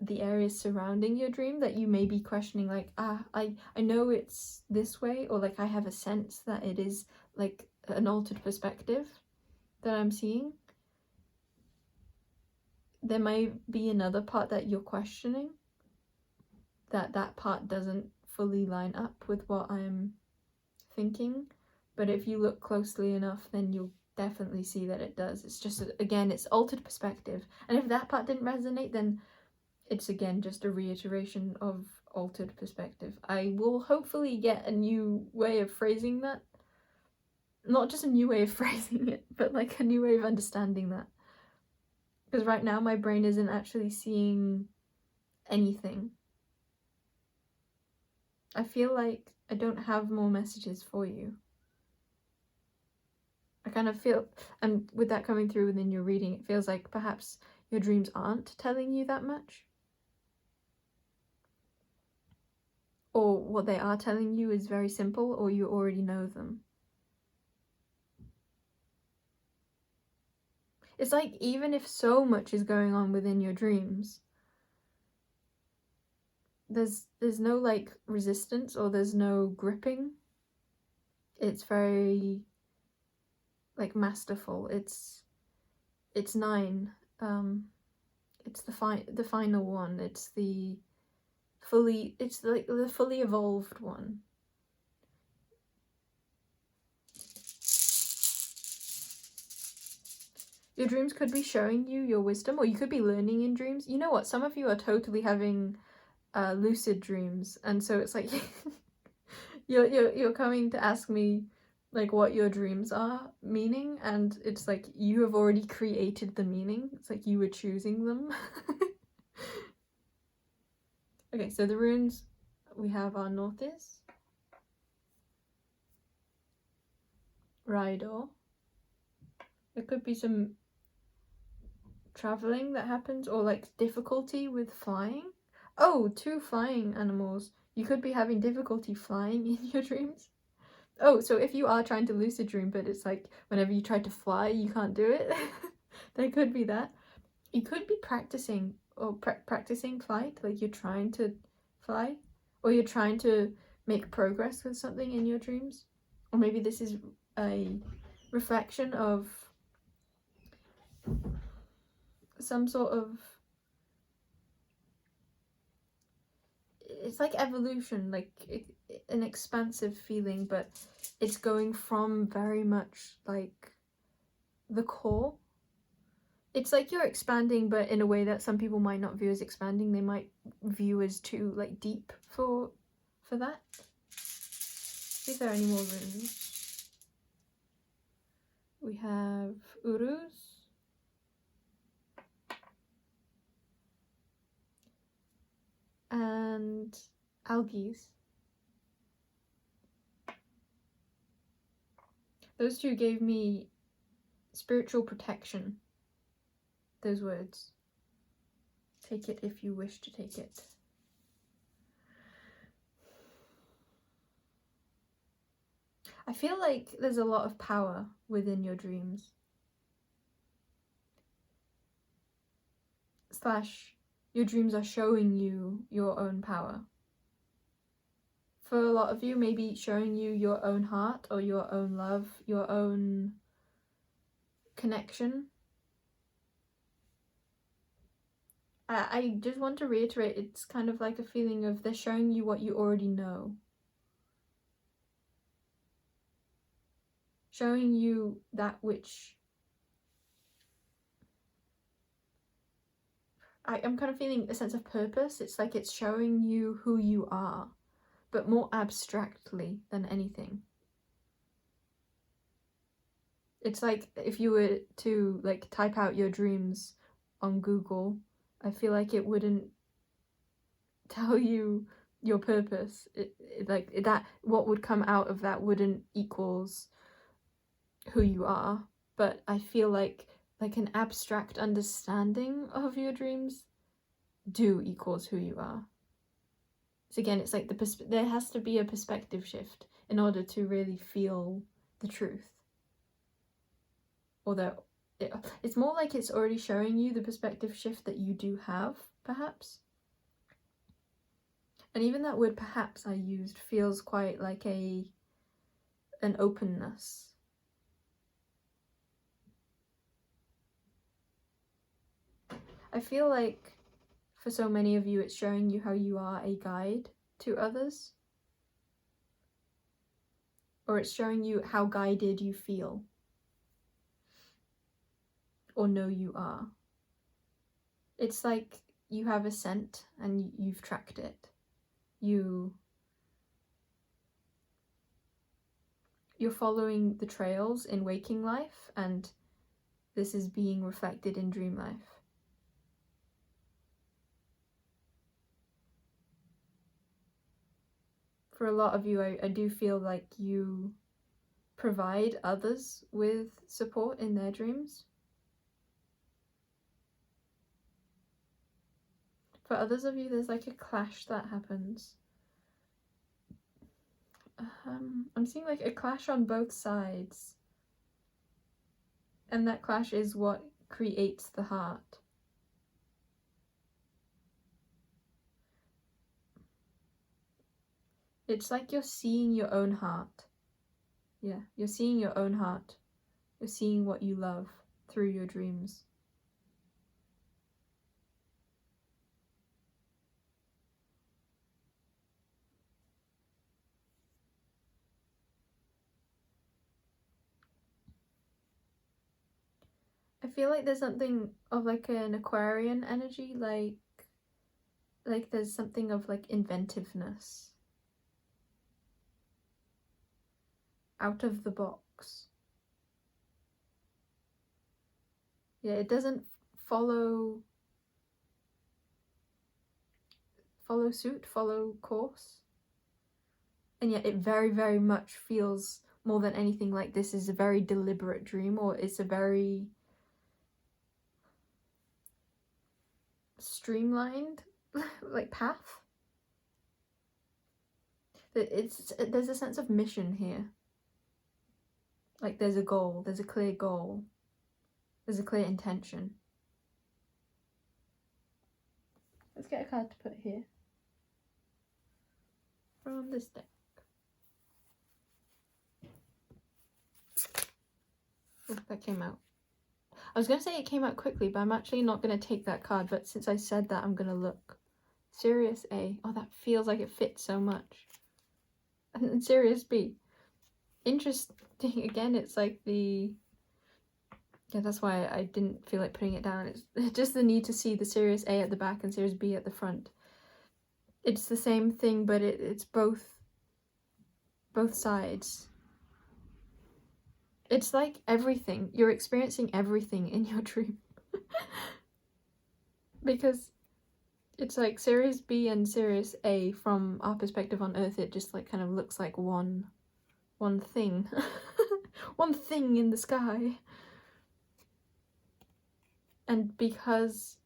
the areas surrounding your dream that you may be questioning, like, I know it's this way, or like I have a sense that it is like an altered perspective that I'm seeing, there may be another part that you're questioning, that part doesn't fully line up with what I'm thinking. But if you look closely enough, then you'll definitely see that it does. It's just, again, it's altered perspective. And if that part didn't resonate, then it's again just a reiteration of altered perspective. I will hopefully get a new way of phrasing that. Not just a new way of phrasing it, but like a new way of understanding that. Because right now my brain isn't actually seeing anything. I feel like I don't have more messages for you. I kind of feel, and with that coming through within your reading, it feels like perhaps your dreams aren't telling you that much. Or what they are telling you is very simple, or you already know them. It's like even if so much is going on within your dreams, there's no like resistance, or there's no gripping. It's very like masterful. It's 9. It's the final one. It's like the fully evolved one. Your dreams could be showing you your wisdom, or you could be learning in dreams. You know what? Some of you are totally having lucid dreams, and so it's like you're coming to ask me like what your dreams are meaning, and it's like you have already created the meaning. It's like you were choosing them. Okay, so the runes we have are Northis, Rydor. There could be some traveling that happens, or like difficulty with flying. Oh, 2 flying animals. You could be having difficulty flying in your dreams. Oh, so if you are trying to lucid dream, but it's like whenever you try to fly, you can't do it. There could be that. You could be practicing or practicing flight, like you're trying to fly, or you're trying to make progress with something in your dreams. Or maybe this is a reflection of some sort of, it's like evolution, like an expansive feeling, but it's going from very much like the core. It's like you're expanding, but in a way that some people might not view as expanding. They might view as too like deep for that. See if there are any more runes. We have Uruz, and Algies. Those two gave me spiritual protection. Those words. Take it if you wish to take it. I feel like there's a lot of power within your dreams. / your dreams are showing you your own power. For a lot of you, maybe showing you your own heart or your own love, your own connection. I just want to reiterate, it's kind of like a feeling of they're showing you what you already know. Showing you that which I'm kind of feeling a sense of purpose. It's like it's showing you who you are, but more abstractly than anything. It's like if you were to like type out your dreams on Google, I feel like it wouldn't tell you your purpose. Like that, what would come out of that wouldn't equals who you are. But I feel like an abstract understanding of your dreams do equals who you are. So again, it's like there has to be a perspective shift in order to really feel the truth. Although it's more like it's already showing you the perspective shift that you do have, perhaps. And even that word perhaps I used feels quite like an openness. I feel like for so many of you, it's showing you how you are a guide to others. Or it's showing you how guided you feel. Or know you are. It's like you have a scent and you've tracked it. You're following the trails in waking life, and this is being reflected in dream life. For a lot of you, I do feel like you provide others with support in their dreams. For others of you, there's like a clash that happens. I'm seeing like a clash on both sides. And that clash is what creates the heart. It's like you're seeing your own heart. Yeah, you're seeing your own heart. You're seeing what you love through your dreams. I feel like there's something of like an Aquarian energy, like there's something of like inventiveness. Out of the box. Yeah, it doesn't follow suit, follow course. And yet it very, very much feels more than anything like this is a very deliberate dream, or it's a very streamlined like path. There's a sense of mission here. Like there's a goal, there's a clear goal, there's a clear intention. Let's get a card to put here from this deck. Oh, that came out. I was going to say it came out quickly, but I'm actually not going to take that card. But since I said that, I'm going to look. Sirius A. Oh, that feels like it fits so much. And then Sirius B. Interesting. Again, it's like the... Yeah, that's why I didn't feel like putting it down. It's just the need to see the Sirius A at the back and Sirius B at the front. It's the same thing, but it's both sides. It's like everything. You're experiencing everything in your dream. Because it's like Sirius B and Sirius A, from our perspective on Earth, it just like kind of looks like one thing. One thing in the sky. And because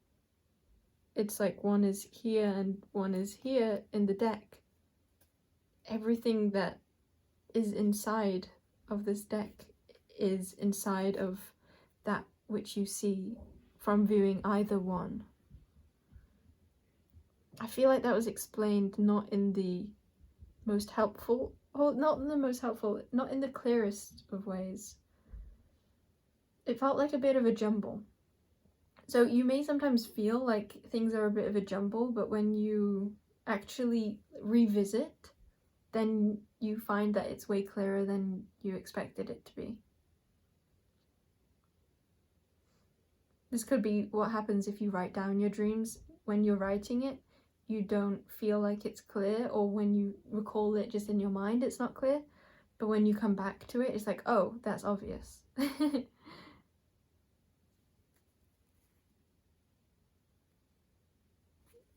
it's like one is here and one is here in the deck, everything that is inside of this deck is inside of that which you see from viewing either one. I feel like that was explained not in the most helpful, not in the clearest of ways. It felt like a bit of a jumble. So you may sometimes feel like things are a bit of a jumble, but when you actually revisit, then you find that it's way clearer than you expected it to be. This could be what happens if you write down your dreams. When you're writing it, you don't feel like it's clear, or when you recall it just in your mind, it's not clear. But when you come back to it, it's like, oh, that's obvious.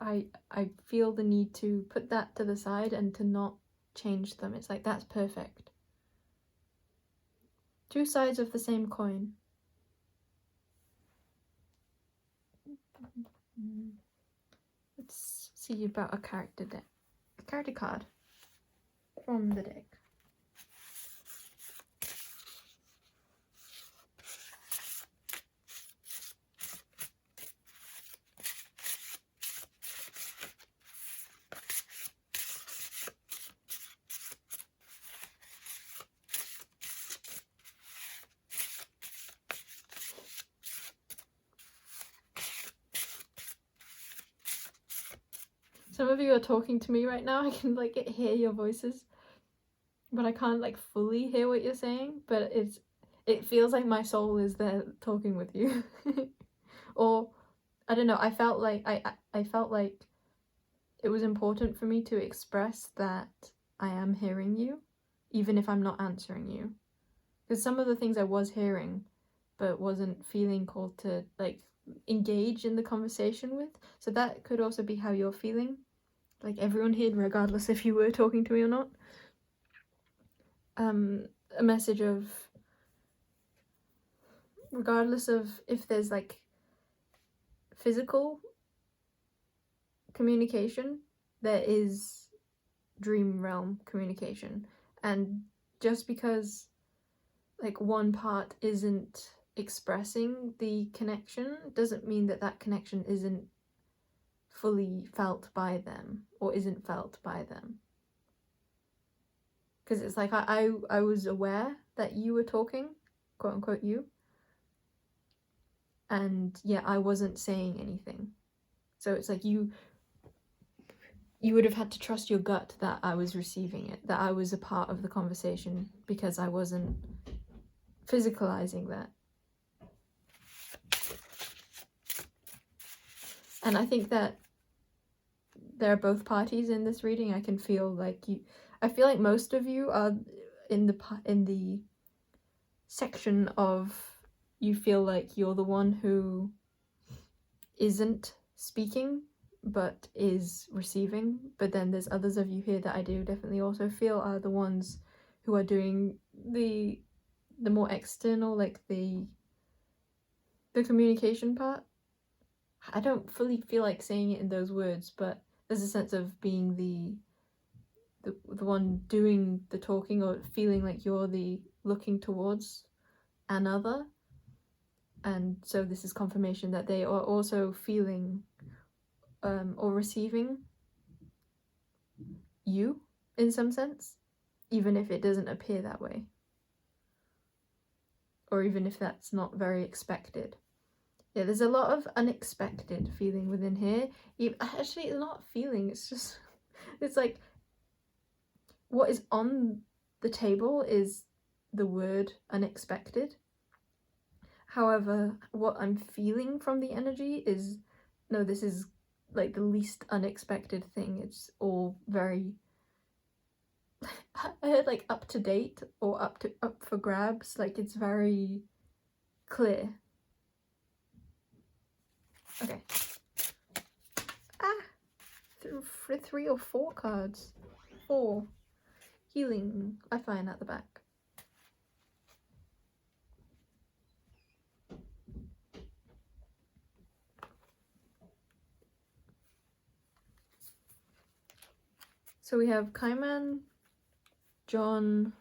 I feel the need to put that to the side and to not change them. It's like, that's perfect. Two sides of the same coin. Let's see about a character card from the deck. Some of you are talking to me right now. I can like hear your voices, but I can't like fully hear what you're saying. But it feels like my soul is there talking with you. Or I don't know, I felt like I felt like it was important for me to express that I am hearing you, even if I'm not answering you. Because some of the things I was hearing, but wasn't feeling called to like engage in the conversation with. So that could also be how you're feeling. Like everyone here, regardless if you were talking to me or not. A message of, regardless of if there's like physical communication, there is dream realm communication. And just because like one part isn't expressing the connection doesn't mean that that connection isn't fully felt by them or isn't felt by them. Because it's like I was aware that you were talking, quote unquote you, and yeah, I wasn't saying anything. So it's like you would have had to trust your gut that I was receiving it, that I was a part of the conversation, because I wasn't physicalizing that. And I think that there are both parties in this reading. I can feel like I feel like most of you are in the section of you feel like you're the one who isn't speaking but is receiving. But then there's others of you here that I do definitely also feel are the ones who are doing the more external, like the communication part. I don't fully feel like saying it in those words, but there's a sense of being the one doing the talking, or feeling like you're the looking towards another, and so this is confirmation that they are also feeling or receiving you in some sense, even if it doesn't appear that way, or even if that's not very expected. Yeah, there's a lot of unexpected feeling within here. Actually, it's not feeling, it's just, it's like, what is on the table is the word unexpected. However, what I'm feeling from the energy is, no, this is like the least unexpected thing. It's all very, I heard like up to date or up for grabs. Like it's very clear. Okay. Through 3 or 4 cards. 4. Healing. I find at the back. So we have Kaiman, John,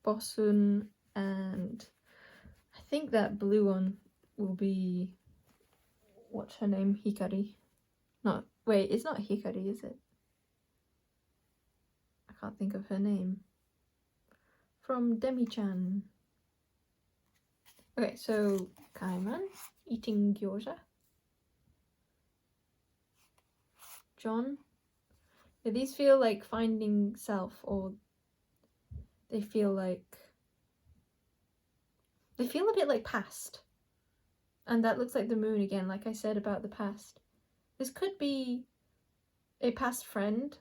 Bosun, and I think that blue one will be, what's her name? Hikari. No, wait, it's not Hikari, is it? I can't think of her name. From Demi-chan. Okay, so Kaiman eating gyoza. John. Yeah, these feel like finding self, or they feel a bit like past. And that looks like the moon again, like I said about the past. This could be a past friend.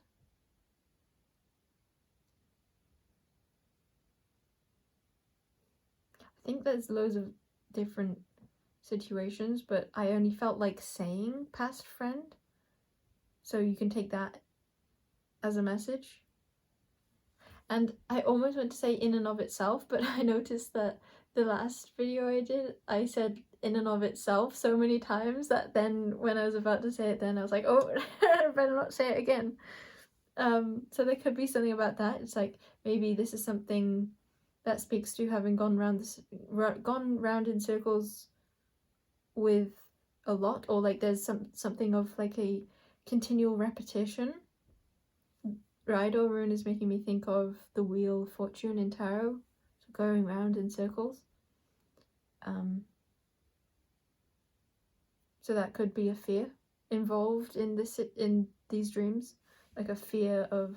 I think there's loads of different situations, but I only felt like saying past friend. So you can take that as a message. And I almost went to say in and of itself, but I noticed that the last video I did, I said in and of itself so many times that then when I was about to say it, then I was like, oh, I better not say it again. So there could be something about that. It's like maybe this is something that speaks to having gone round in circles with a lot, or like there's something of like a continual repetition. Raido rune is making me think of the wheel of fortune in tarot, so going round in circles. So that could be a fear involved in these dreams, like a fear of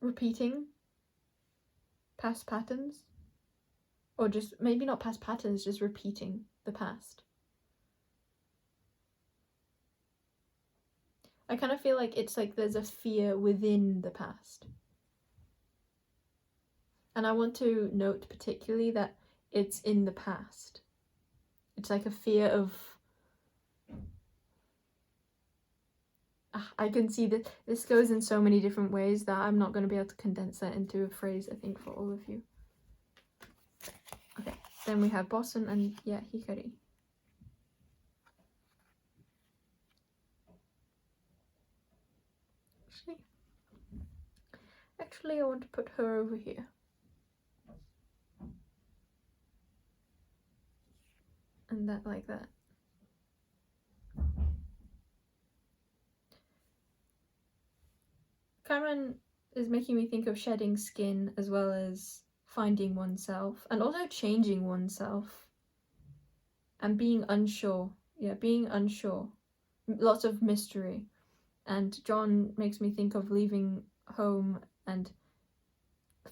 repeating past patterns, or just maybe not past patterns, just repeating the past. I kind of feel like it's like there's a fear within the past. And I want to note particularly that it's in the past. It's like a fear of... I can see that this goes in so many different ways that I'm not going to be able to condense that into a phrase, I think, for all of you. Okay, then we have Bosun and, yeah, Hikari. Actually, I want to put her over here. And that like that. Cameron is making me think of shedding skin as well as finding oneself and also changing oneself and being unsure. Yeah, being unsure. Lots of mystery. And John makes me think of leaving home and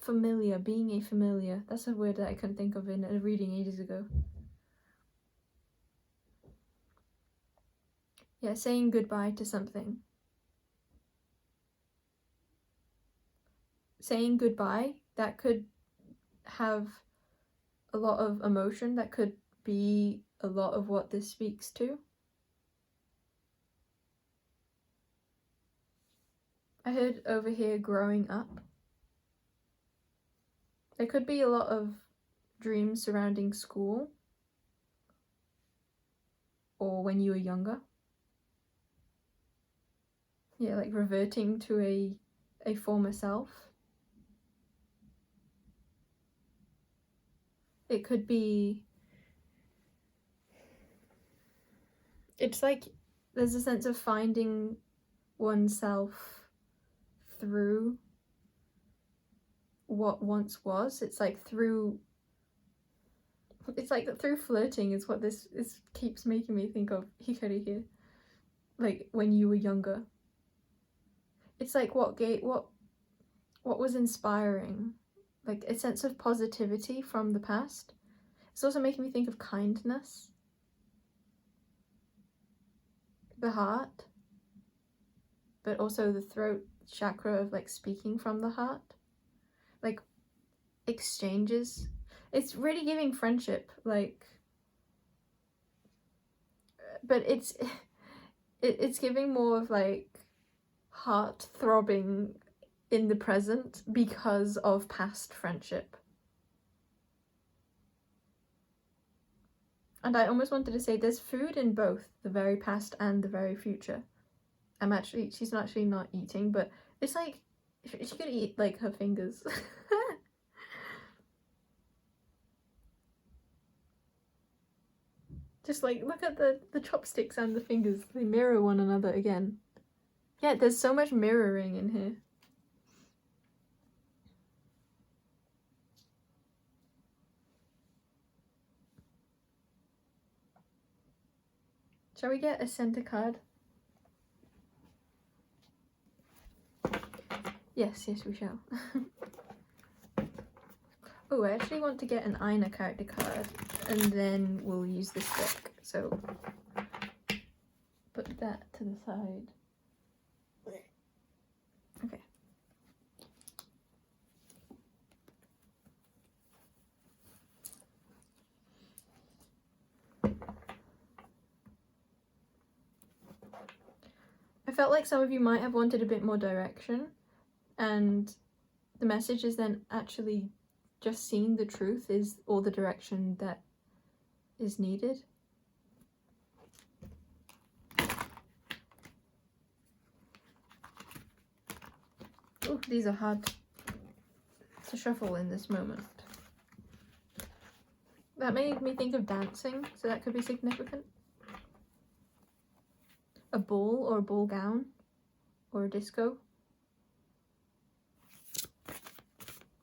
familiar, being a familiar. That's a word that I couldn't think of in a reading ages ago. Yeah, saying goodbye to something. Saying goodbye, that could have a lot of emotion. That could be a lot of what this speaks to. I heard over here growing up. There could be a lot of dreams surrounding school or when you were younger. Yeah, like reverting to a a former self. It could be, it's like there's a sense of finding oneself through what once was. It's like through flirting is what this keeps making me think of Hikari here. Like when you were younger. It's like what was inspiring, like a sense of positivity from the past. It's also making me think of kindness, the heart, but also the throat chakra of like speaking from the heart, like exchanges. It's really giving friendship, like, but it's giving more of like heart throbbing in the present because of past friendship. And I almost wanted to say there's food in both the very past and the very future. She's actually not eating, but it's like she could eat like her fingers. Just like look at the chopsticks and the fingers, they mirror one another again. Yeah, there's so much mirroring in here. Shall we get a center card? Yes, we shall. Oh, I actually want to get an Aina character card, and then we'll use this deck. So, put that to the side. Okay. I felt like some of you might have wanted a bit more direction, and the message is then actually just seeing the truth is all the direction that is needed. Oh, these are hard to shuffle in this moment. That made me think of dancing, so that could be significant. A ball or a ball gown or a disco.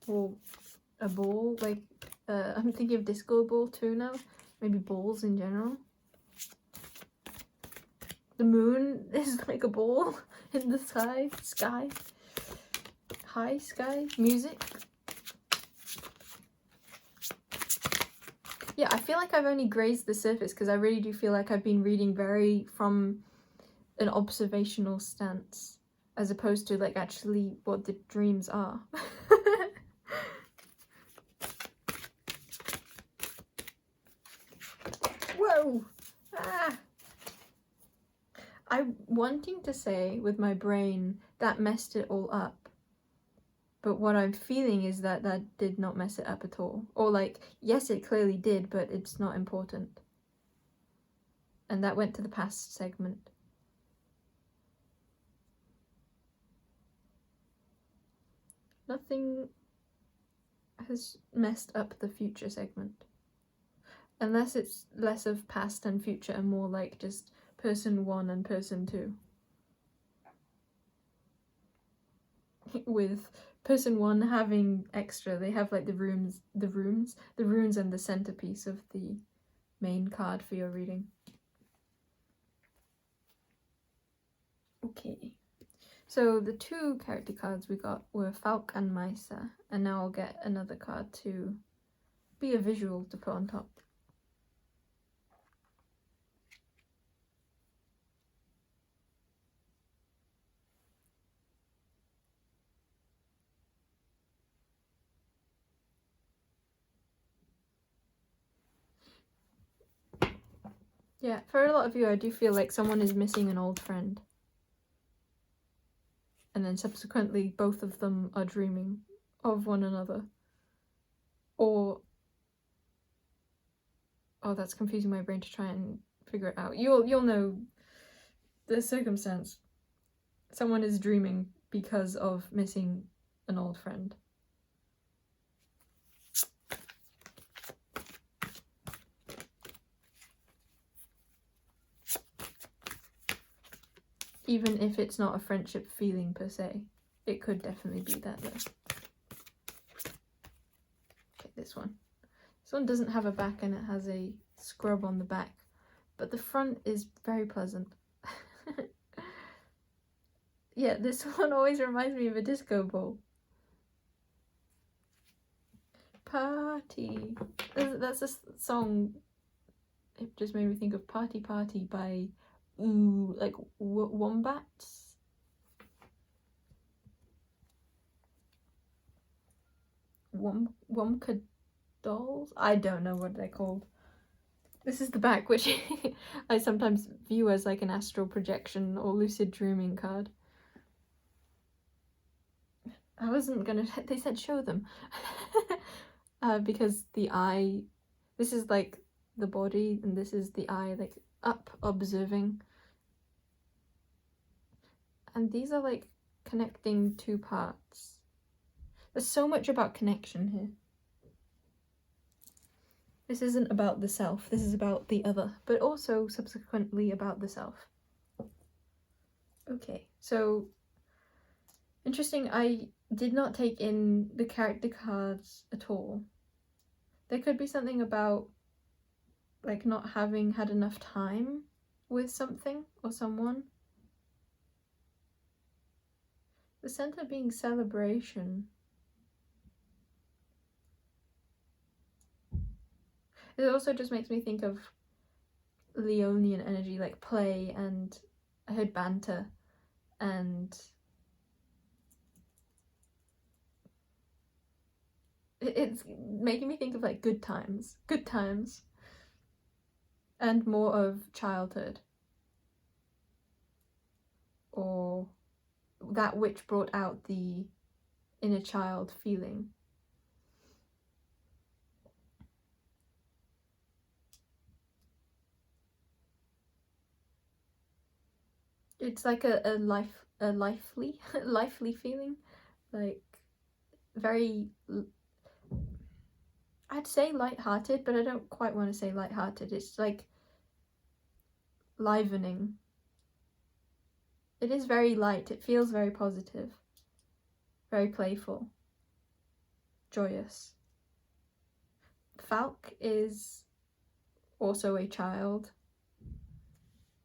Or a ball, like I'm thinking of disco ball too now. Maybe balls in general. The moon is like a ball in the sky. High sky. Music. Yeah, I feel like I've only grazed the surface because I really do feel like I've been reading very from an observational stance as opposed to like actually what the dreams are. Whoa! Ah! I'm wanting to say with my brain that messed it all up. But what I'm feeling is that did not mess it up at all. Or like, yes, it clearly did, but it's not important. And that went to the past segment. Nothing has messed up the future segment. Unless it's less of past and future and more like just person 1 and person 2. With person 1 having extra, they have like the runes and the centerpiece of the main card for your reading. Okay, so the 2 character cards we got were Falk and Maisa, and now I'll get another card to be a visual to put on top. Yeah, for a lot of you, I do feel like someone is missing an old friend. And then subsequently, both of them are dreaming of one another. Or... oh, that's confusing my brain to try and figure it out. You'll know the circumstance. Someone is dreaming because of missing an old friend. Even if it's not a friendship feeling per se, it could definitely be that though. Okay, this one. This one doesn't have a back and it has a scrub on the back, but the front is very pleasant. Yeah, this one always reminds me of a disco ball. Party. That's a song. It just made me think of Party Party by Wombats. Womka dolls? I don't know what they're called. This is the back, which I sometimes view as like an astral projection or lucid dreaming card. I wasn't gonna, they said show them. Because the eye, this is like the body and this is the eye, like up observing. And these are like connecting two parts. There's so much about connection here. This isn't about the self, this is about the other, but also subsequently about the self. Okay, so interesting, I did not take in the character cards at all. There could be something about like not having had enough time with something or someone. The center being celebration. It also just makes me think of Leonian energy, like play, and I heard banter, and it's making me think of like good times, and more of childhood, or that which brought out the inner child feeling. It's like a lively feeling, like very, I'd say light-hearted, but I don't quite want to say light-hearted. It's like livening. It is very light. It feels very positive, very playful, joyous. Falk is also a child.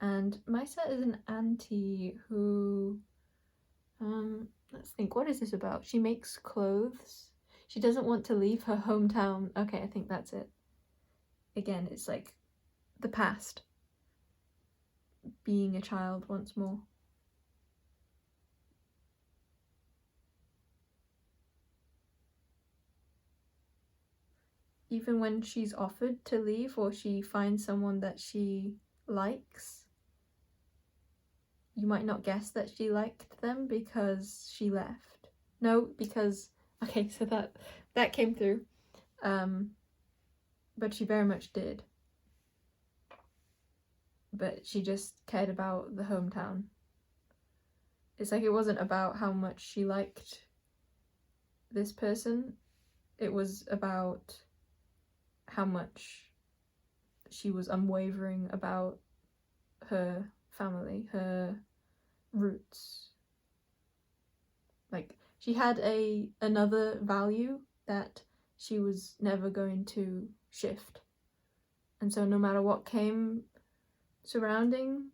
And Mysa is an auntie who, let's think, what is this about? She makes clothes. She doesn't want to leave her hometown. Okay, I think that's it. Again, it's like the past. Being a child once more. Even when she's offered to leave or she finds someone that she likes, you might not guess that she liked them because she left. No, because, okay, so that came through. But she very much did. But she just cared about the hometown. It's like it wasn't about how much she liked this person. It was about how much she was unwavering about her family, her roots. Like, she had another value that she was never going to shift. And so no matter what came surrounding,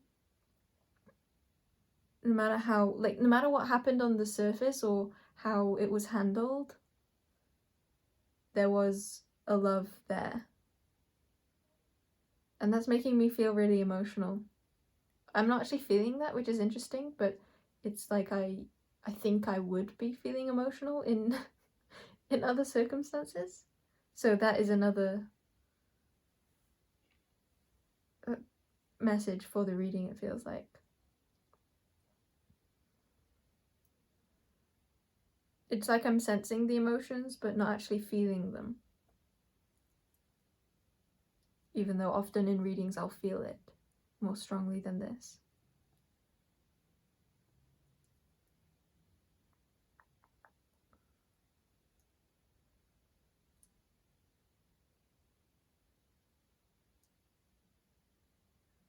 no matter what happened on the surface or how it was handled, there was a love there. And that's making me feel really emotional. I'm not actually feeling that, which is interesting, but it's like I think I would be feeling emotional in other circumstances. So that is another message for the reading, it feels like. It's like I'm sensing the emotions, but not actually feeling them. Even though often in readings I'll feel it more strongly than this.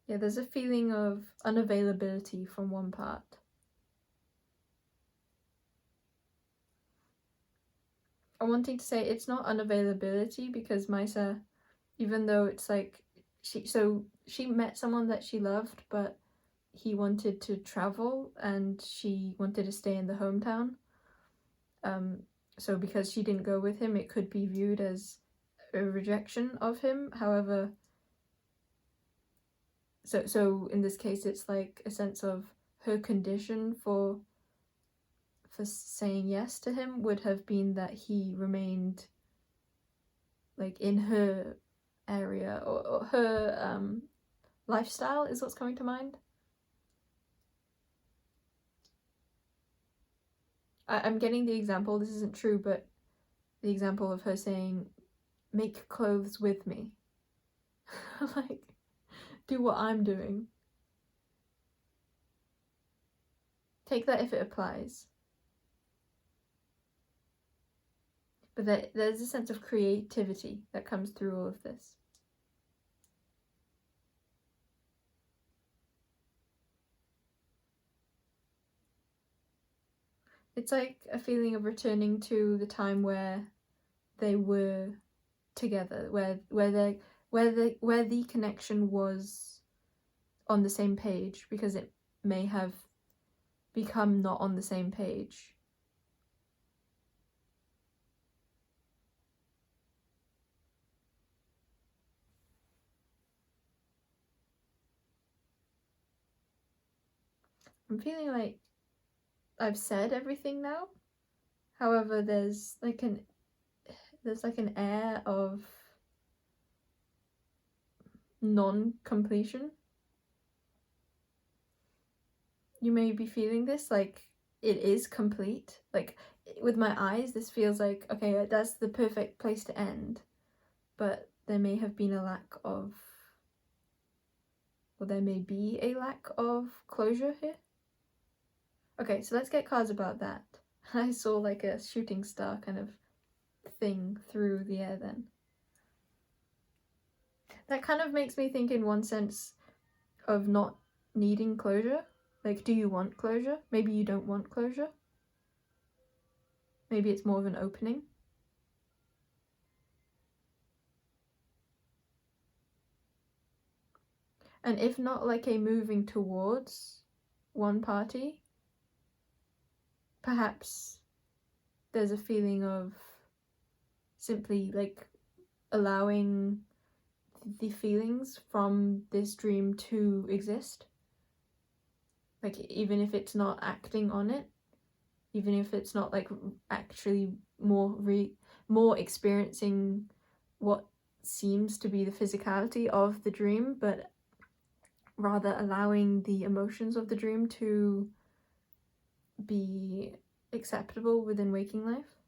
Yeah, there's a feeling of unavailability from one part. I'm wanting to say it's not unavailability, because Maisa, even though it's like she met someone that she loved, but he wanted to travel and she wanted to stay in the hometown. So because she didn't go with him, it could be viewed as a rejection of him. However, so in this case, it's like a sense of her condition for saying yes to him would have been that he remained like in her area, or her lifestyle is what's coming to mind. I'm getting the example, this isn't true, but the example of her saying, make clothes with me. Like, do what I'm doing. Take that if it applies. But there's a sense of creativity that comes through all of this. It's like a feeling of returning to the time where they were together, where the connection was on the same page, because it may have become not on the same page. I'm feeling like I've said everything now. However, there's like an air of non-completion. You may be feeling this, like it is complete. Like with my eyes, this feels like, okay, that's the perfect place to end. But there may have been a lack of, or there may be a lack of closure here. Okay, so let's get cards about that. I saw like a shooting star kind of thing through the air then. That kind of makes me think in one sense of not needing closure. Like, do you want closure? Maybe you don't want closure. Maybe it's more of an opening. And if not like a moving towards one party, perhaps there's a feeling of simply like allowing the feelings from this dream to exist. Like, even if it's not acting on it, even if it's not like actually more experiencing what seems to be the physicality of the dream, but rather allowing the emotions of the dream to be acceptable within waking life.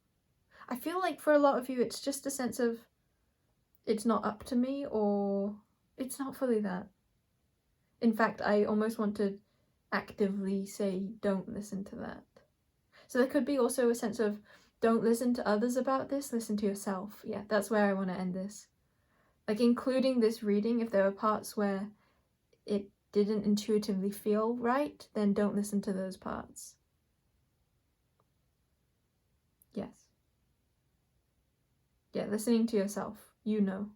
I feel like for a lot of you, it's just a sense of it's not up to me, or it's not fully that. In fact, I almost want to actively say, don't listen to that. So there could be also a sense of, don't listen to others about this, listen to yourself. Yeah, that's where I want to end this. Like, including this reading, if there are parts where it didn't intuitively feel right, then don't listen to those parts. Yes. Yeah, listening to yourself. You know.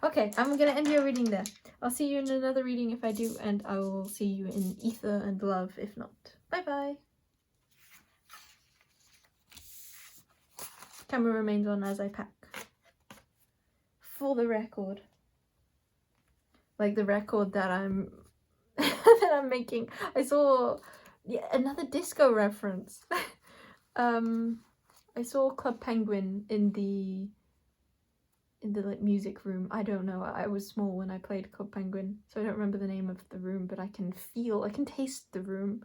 Okay, I'm gonna end your reading there. I'll see you in another reading if I do, and I will see you in ether and love if not. Bye bye. Camera remains on as I pack. For the record. Like the record that I'm that I'm making. I saw another disco reference. I saw Club Penguin in the like music room. I don't know. I was small when I played Club Penguin, so I don't remember the name of the room, but I can taste the room.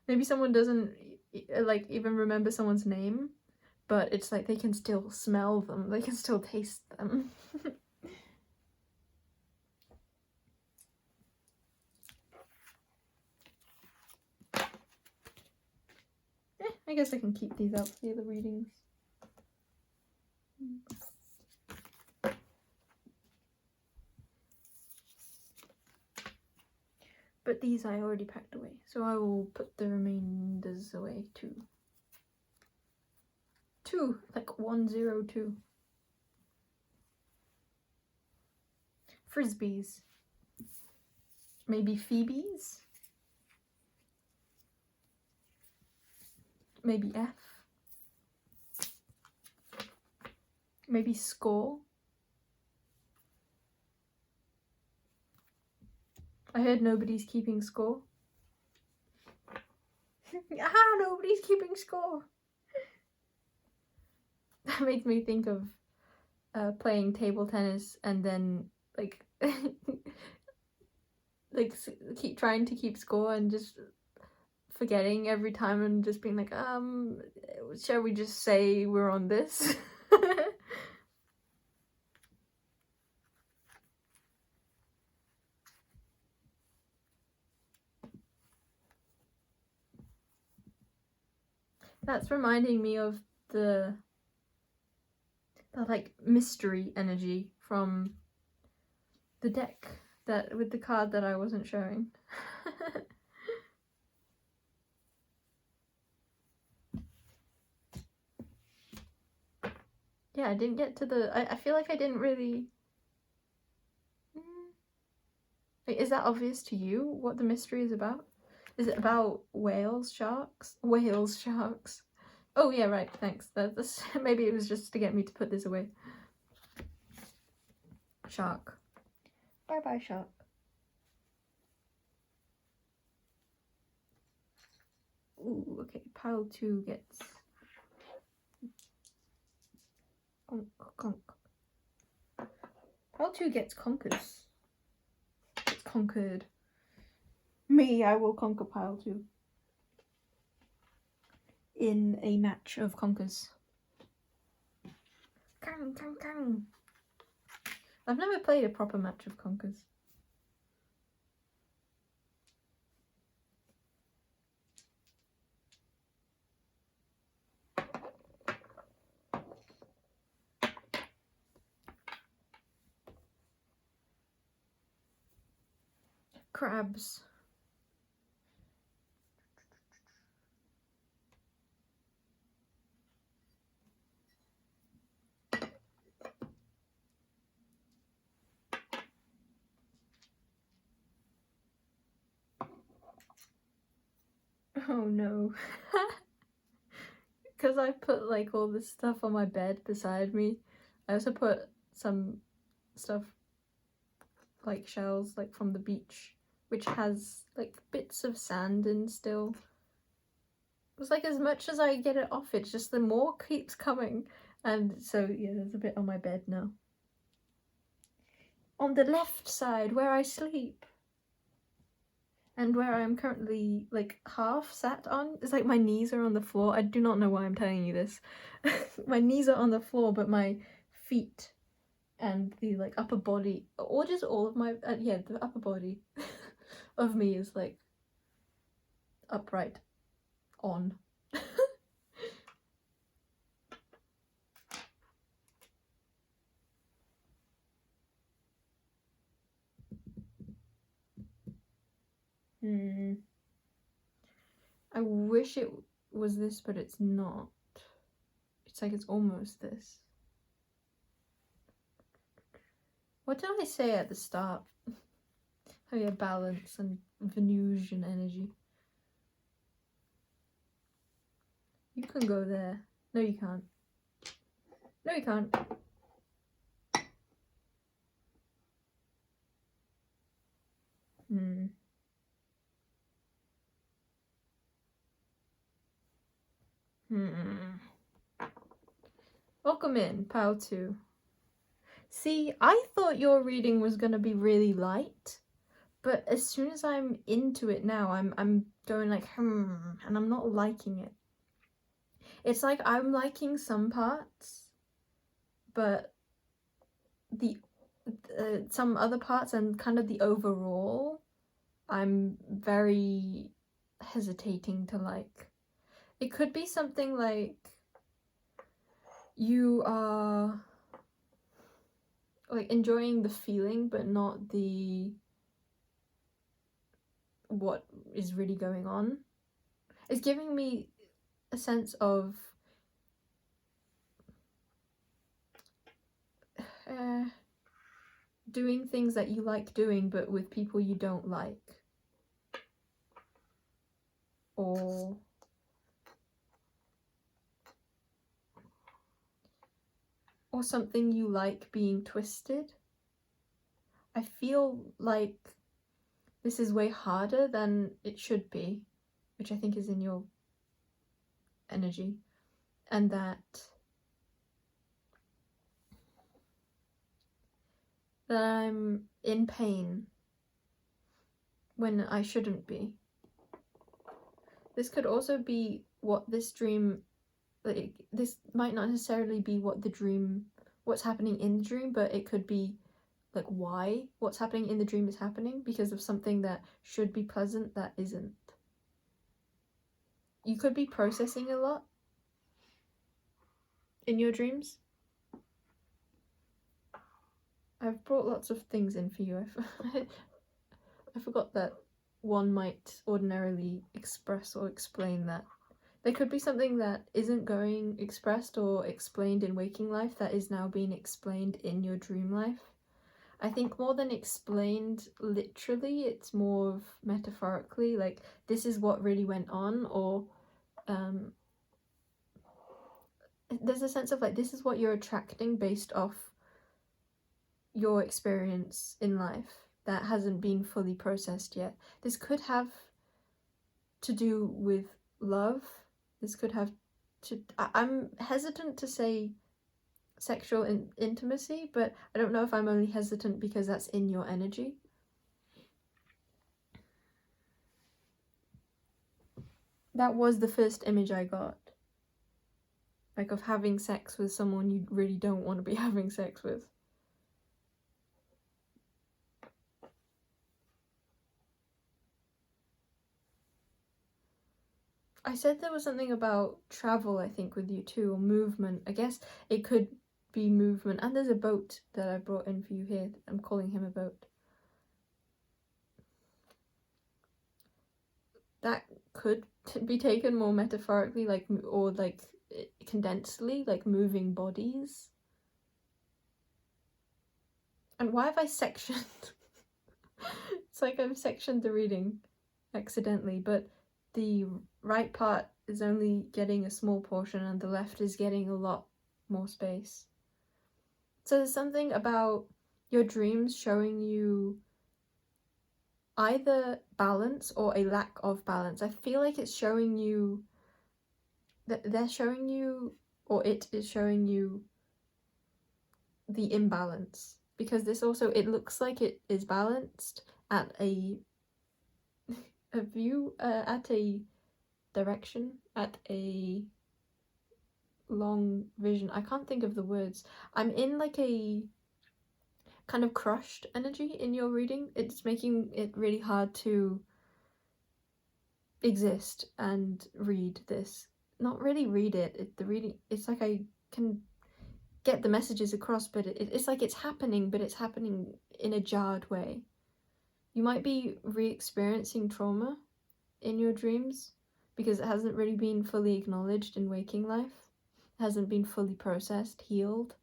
Maybe someone doesn't like even remember someone's name, but it's like they can still smell them. They can still taste them. I guess I can keep these up for the other readings. But these I already packed away, so I will put the remainders away too. 2, like 102. Frisbees. Maybe Phoebes? Maybe F? Maybe score? I heard nobody's keeping score. Nobody's keeping score. That makes me think of playing table tennis and then like keep trying to keep score and just forgetting every time and just being like, shall we just say we're on this? That's reminding me of the like mystery energy from the deck that with the card that I wasn't showing. Yeah, I didn't get to the... I feel like I didn't really... Wait, is that obvious to you, what the mystery is about? Is it about whales, sharks? Whales, sharks. Oh yeah, right, thanks. That's maybe it was just to get me to put this away. Shark. Bye-bye, shark. Ooh, okay, pile 2 gets... Conk. Pile 2 gets conquers. It's conquered. Me, I will conquer pile 2. In a match of conquers. Come. I've never played a proper match of conquers. Crabs. Oh no. Because I put like all this stuff on my bed beside me, I also put some stuff like shells like from the beach, which has like bits of sand and still. It's like as much as I get it off, it's just the more keeps coming. And so yeah, there's a bit on my bed now. On the left side where I sleep. And where I'm currently like half sat on, it's like my knees are on the floor. I do not know why I'm telling you this. My knees are on the floor, but my feet and the like upper body, or just all of my, yeah, the upper body of me is like upright on. I wish it was this, but it's not. It's like it's almost this. What did I say at the start? Oh yeah, balance and Venusian energy. You can go there. No, you can't. No, you can't. Welcome in, pile 2. See, I thought your reading was gonna be really light, but as soon as I'm into it now, I'm going like, and I'm not liking it. It's like I'm liking some parts, but the some other parts and kind of the overall, I'm very hesitating to like. It could be something like you are like enjoying the feeling but not the what is really going on. It's giving me a sense of doing things that you like doing but with people you don't like, or something you like being twisted. I feel like this is way harder than it should be, which I think is in your energy, and that I'm in pain when I shouldn't be. This could also be what this dream, like, this might not necessarily be what's happening in the dream, but it could be like why what's happening in the dream is happening, because of something that should be pleasant that isn't. You could be processing a lot in your dreams. I've brought lots of things in for you. I forgot that one might ordinarily express or explain that. There could be something that isn't going expressed or explained in waking life that is now being explained in your dream life. I think more than explained literally, it's more of metaphorically, like this is what really went on, or there's a sense of like this is what you're attracting based off your experience in life that hasn't been fully processed yet. This could have to do with love. This could have to... I'm hesitant to say sexual intimacy, but I don't know if I'm only hesitant because that's in your energy. That was the first image I got. Like of having sex with someone you really don't want to be having sex with. I said there was something about travel, I think, with you too, or movement. I guess it could be movement. And there's a boat that I brought in for you here. I'm calling him a boat. That could be taken more metaphorically, like, or like condensedly, like moving bodies. And why have I sectioned? It's like I've sectioned the reading accidentally, but the right part is only getting a small portion and the left is getting a lot more space. So there's something about your dreams showing you either balance or a lack of balance. I feel like it's showing you that they're showing you, or it is showing you, the imbalance, because this also, it looks like it is balanced at a view, at a direction, at a long vision. I can't think of the words. I'm in like a kind of crushed energy in your reading. It's making it really hard to exist and read this. Not really read it. The reading, it's like I can get the messages across, but it's like it's happening, but it's happening in a jarred way. You might be re-experiencing trauma in your dreams because it hasn't really been fully acknowledged in waking life. It hasn't been fully processed, healed.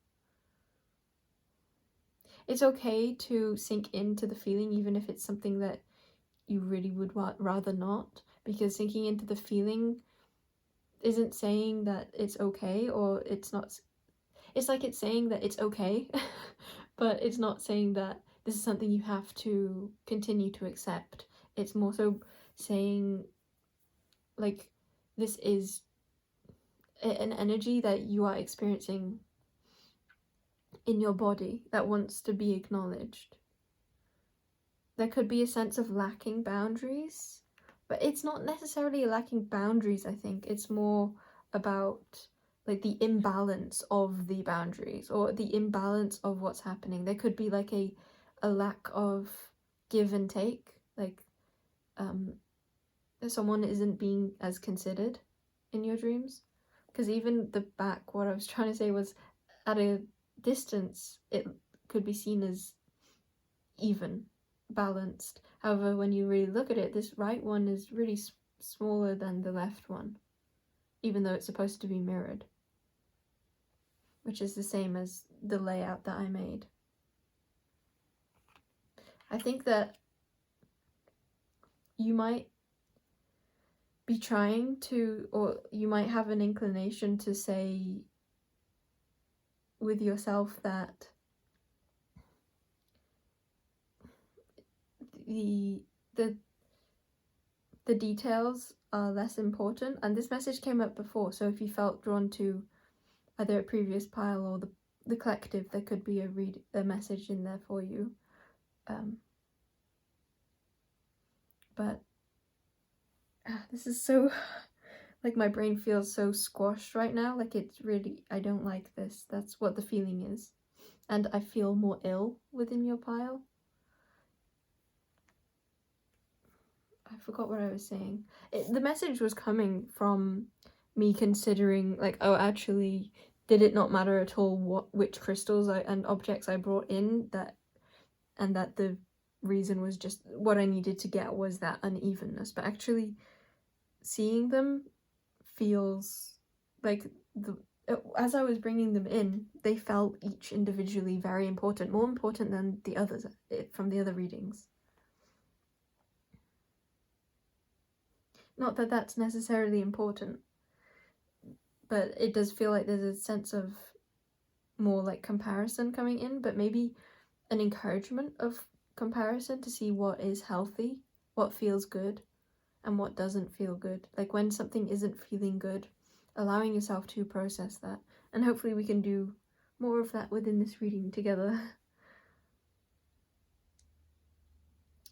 It's okay to sink into the feeling, even if it's something that you really would rather not, because sinking into the feeling isn't saying that it's okay, or it's not. It's like it's saying that it's okay, but it's not saying that this is something you have to continue to accept. It's more so saying, like, this is an energy that you are experiencing in your body that wants to be acknowledged. There could be a sense of lacking boundaries, but it's not necessarily lacking boundaries, I think. It's more about like the imbalance of the boundaries, or the imbalance of what's happening. There could be like a lack of give and take, like someone isn't being as considered in your dreams. Because even the back, what I was trying to say was, at a distance, it could be seen as even, balanced. However, when you really look at it, this right one is really smaller than the left one, even though it's supposed to be mirrored, which is the same as the layout that I made. I think that you might be trying to, or you might have an inclination to say with yourself that the details are less important, and this message came up before, so if you felt drawn to either a previous pile or the collective, there could be a message in there for you. But this is so, like, my brain feels so squashed right now, like it's really, I don't like this. That's what the feeling is. And I feel more ill within your pile. I forgot what I was saying. The message was coming from me considering, like, oh, actually, did it not matter at all which crystals and objects I brought in, and that the reason was just what I needed to get was that unevenness. But actually seeing them feels like as I was bringing them in, they felt each individually very important, more important than the others from the other readings. Not that that's necessarily important, but it does feel like there's a sense of more like comparison coming in, but maybe an encouragement of comparison to see what is healthy, what feels good, and what doesn't feel good. Like when something isn't feeling good, allowing yourself to process that. And hopefully we can do more of that within this reading together.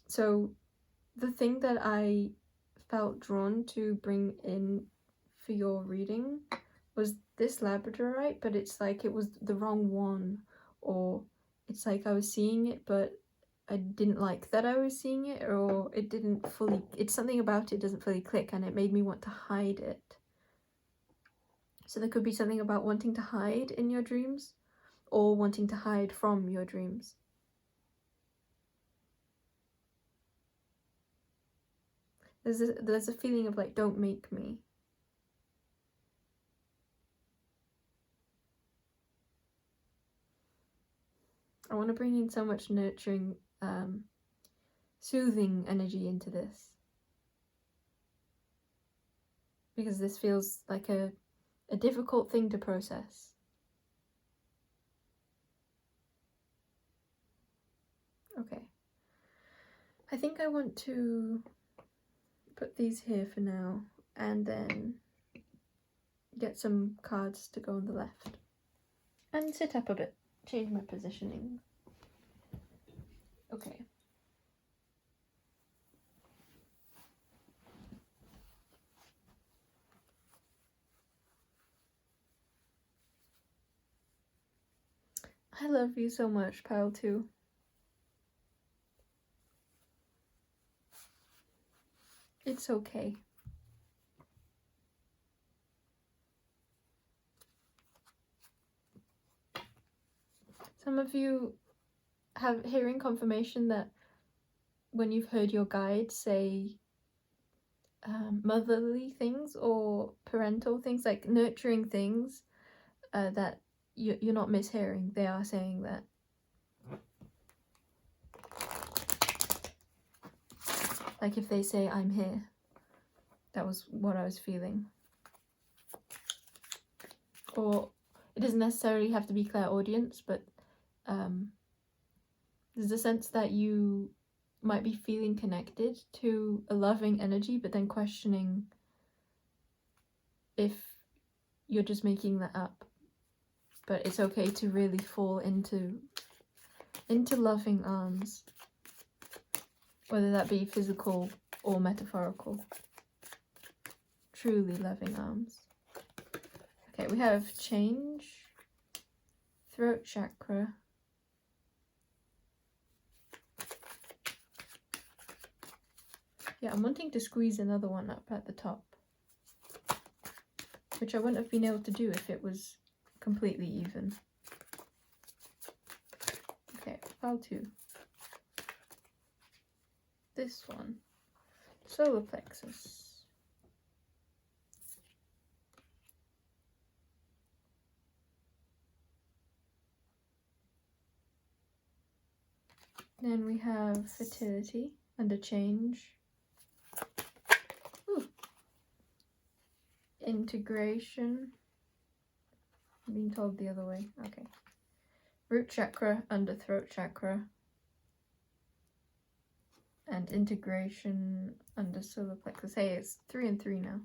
So the thing that I felt drawn to bring in for your reading was this labradorite, but it's like it was the wrong one, or it's like I was seeing it but I didn't like that I was seeing it, or it didn't fully, it's something about it doesn't fully click, and it made me want to hide it. So there could be something about wanting to hide in your dreams, or wanting to hide from your dreams. There's a feeling of like, don't make me. I want to bring in so much nurturing, soothing energy into this, because this feels like a difficult thing to process. Okay. I think I want to put these here for now, and then get some cards to go on the left. And sit up a bit, change my positioning. Okay. I love you so much, pile 2. It's okay. Some of you have hearing confirmation that when you've heard your guide say motherly things or parental things, like nurturing things, that you're not mishearing. They are saying that. Like if they say, I'm here. That was what I was feeling. Or it doesn't necessarily have to be clairaudience, but there's a sense that you might be feeling connected to a loving energy, but then questioning if you're just making that up. But it's okay to really fall into loving arms, whether that be physical or metaphorical. Truly loving arms. Okay, we have change, throat chakra, yeah, I'm wanting to squeeze another one up at the top, which I wouldn't have been able to do if it was completely even. Okay, file 2. this one, solar plexus. Then we have fertility and a change. Ooh. Integration. I'm being told the other way. Okay. Root chakra under throat chakra. And integration under solar plexus. Hey, it's 3 and 3 now.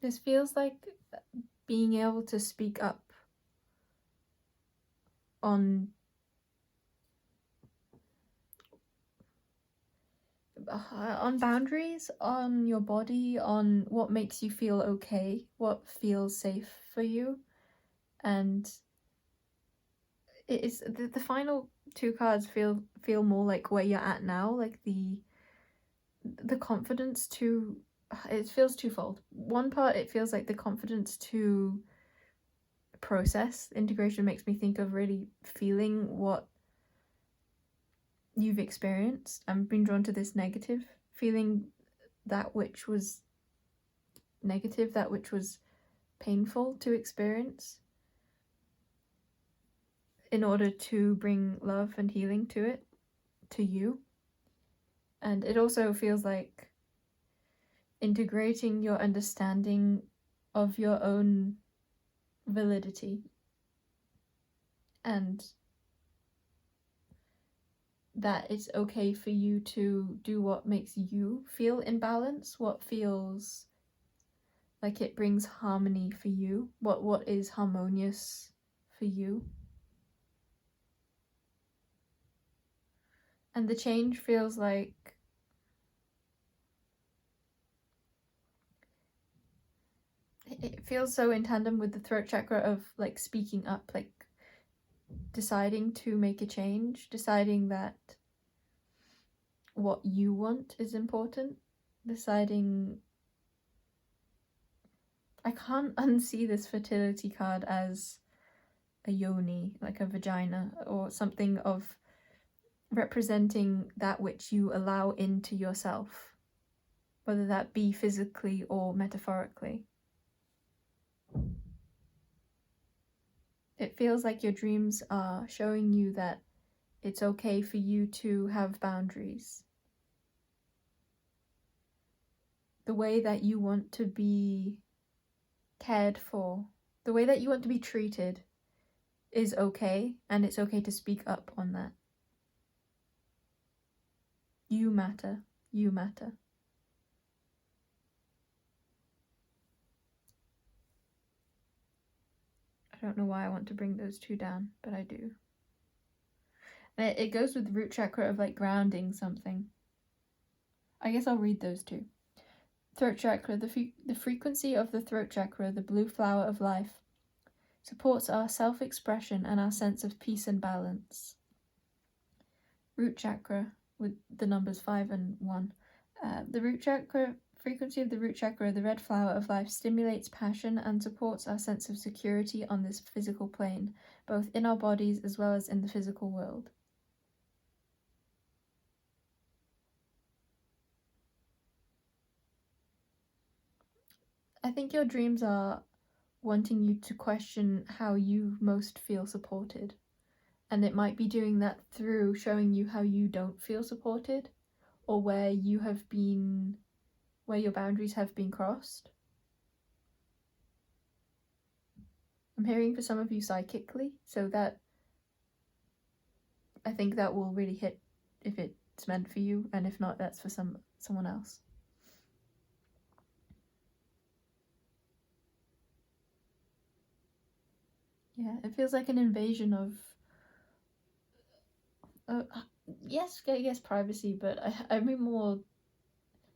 This feels like being able to speak up on boundaries, on your body, on what makes you feel okay, what feels safe for you. And it is the final two cards feel more like where you're at now, like the confidence to, it feels twofold. One part, it feels like the confidence to process. Integration makes me think of really feeling what you've experienced. I'm being drawn to this negative, feeling that which was negative, that which was painful to experience, in order to bring love and healing to it, to you. And it also feels like integrating your understanding of your own validity and that it's okay for you to do what makes you feel in balance, what feels like it brings harmony for you, what is harmonious for you. And the change feels like it feels so in tandem with the throat chakra of like speaking up, like deciding to make a change, deciding that what you want is important, deciding. I can't unsee this fertility card as a yoni, like a vagina, or something of representing that which you allow into yourself, whether that be physically or metaphorically. It feels like your dreams are showing you that it's okay for you to have boundaries. The way that you want to be cared for, the way that you want to be treated is okay, and it's okay to speak up on that. You matter. You matter. I don't know why I want to bring those two down, but I do. And it goes with root chakra of like grounding something. I guess I'll read those two. Throat chakra, the frequency of the throat chakra, the blue flower of life, supports our self-expression and our sense of peace and balance. Root chakra, with the numbers 5 and 1. The root chakra, frequency of the root chakra, the red flower of life, stimulates passion and supports our sense of security on this physical plane, both in our bodies as well as in the physical world. I think your dreams are wanting you to question how you most feel supported. And it might be doing that through showing you how you don't feel supported, or where you have been, where your boundaries have been crossed. I'm hearing for some of you psychically, so that I think that will really hit if it's meant for you, and if not, that's for someone else. Yeah, it feels like an invasion of yes, I guess privacy, but I mean more,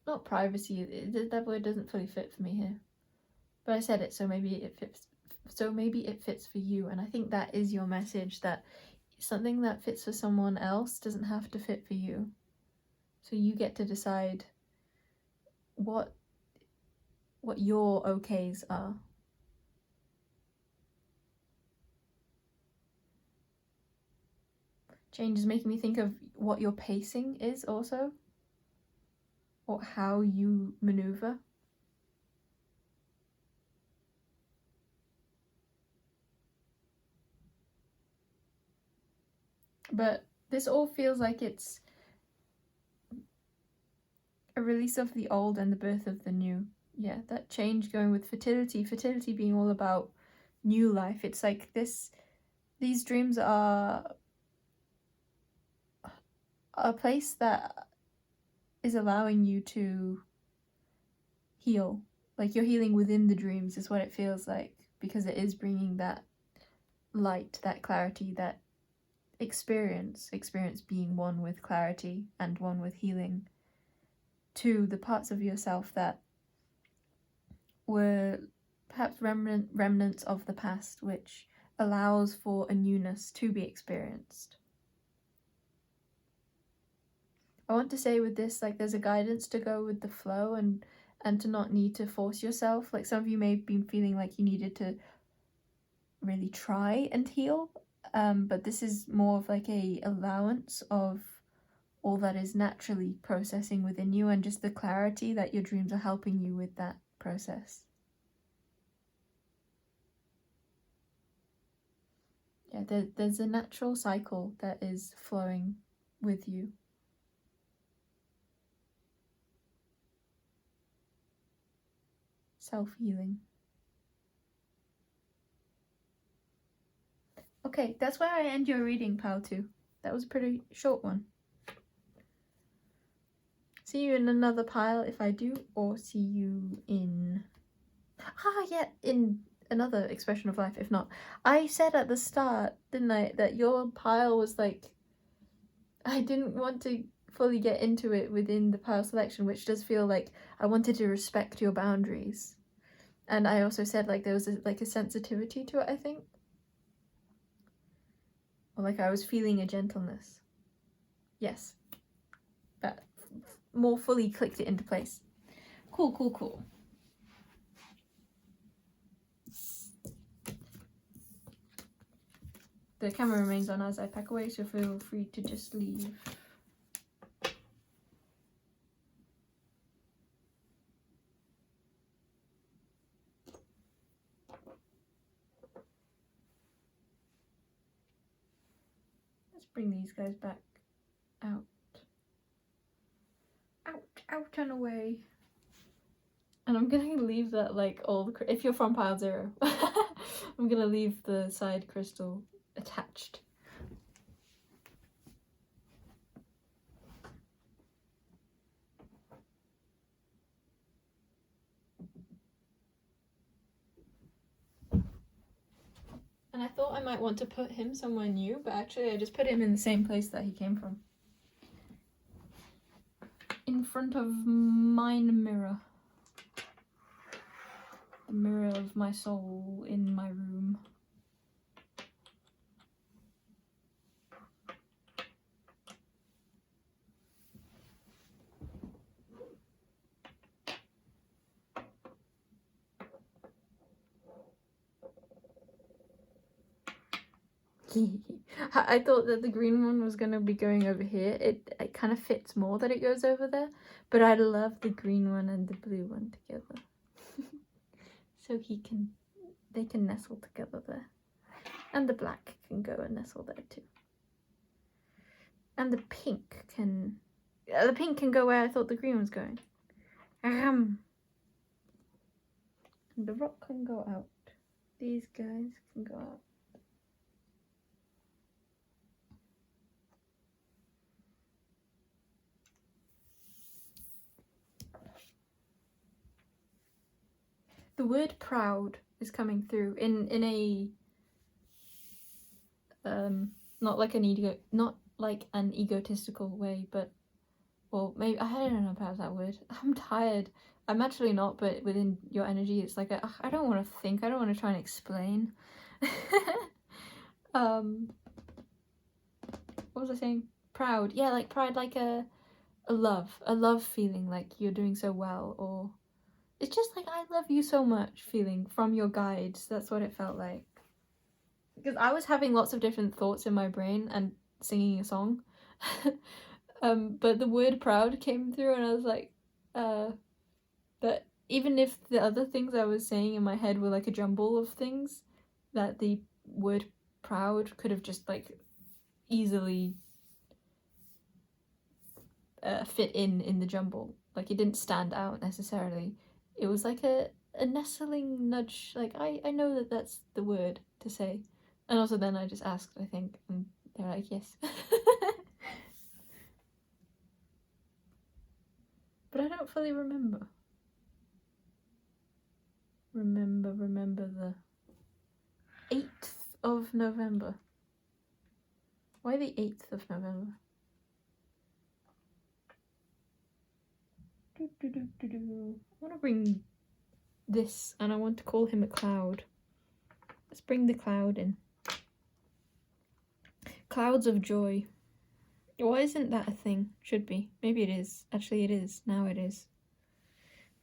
not privacy, that word doesn't fully fit for me here. But I said it, so maybe it fits. So maybe it fits for you, and I think that is your message, that something that fits for someone else doesn't have to fit for you. So you get to decide what your okays are. Change is making me think of what your pacing is also, or how you maneuver. But this all feels like it's a release of the old and the birth of the new. Yeah, that change going with fertility being all about new life. It's like these dreams are a place that is allowing you to heal. Like, you're healing within the dreams is what it feels like, because it is bringing that light, that clarity, that experience being one with clarity and one with healing, to the parts of yourself that were perhaps remnants of the past, which allows for a newness to be experienced. I want to say with this, like, there's a guidance to go with the flow and to not need to force yourself. Like, some of you may have been feeling like you needed to really try and heal, but this is more of like a allowance of all that is naturally processing within you, and just the clarity that your dreams are helping you with that process. Yeah, there's a natural cycle that is flowing with you. Self-healing. Okay, that's where I end your reading, pile 2. That was a pretty short one. See you in another pile if I do, or see you in... in another expression of life if not. I said at the start, didn't I, that your pile was like... I didn't want to fully get into it within the pile selection, which does feel like I wanted to respect your boundaries. And I also said like there was a sensitivity to it, I think. Or like I was feeling a gentleness. Yes. That more fully clicked it into place. Cool. The camera remains on as I pack away, so feel free to just leave. Let's bring these guys back out. Out and away. And I'm gonna leave that, like, all the... If you're from pile 0, I'm gonna leave the side crystal attached. And I thought I might want to put him somewhere new, but actually I just put him in the same place that he came from. In front of mine mirror. The mirror of my soul in my room. I thought that the green one was going to be going over here. It kind of fits more that it goes over there, but I love the green one and the blue one together. So they can nestle together there. And the black can go and nestle there too. And the pink can go where I thought the green was going. And the rock can go out. These guys can go out. The word proud is coming through in a not like an egotistical way, but, well, maybe, I don't know about that word. I'm tired. I'm actually not, but within your energy, it's like I don't want to think. I don't want to try and explain. What was I saying? Proud. Yeah, like pride, like a love feeling, like you're doing so well, or it's just like I love you so much feeling from your guides. That's what it felt like. Because I was having lots of different thoughts in my brain and singing a song. But the word proud came through and I was like, that even if the other things I was saying in my head were like a jumble of things, that the word proud could have just like easily fit in the jumble. Like it didn't stand out necessarily. It was like a nestling nudge. Like I know that that's the word to say. And also then I just asked, I think, and they're like, yes. But I don't fully remember. Remember the 8th of November. Why the 8th of November? I want to bring this, and I want to call him a cloud. Let's bring the cloud in. Clouds of joy. Why isn't that a thing? Should be. Maybe it is. Actually, it is. Now it is.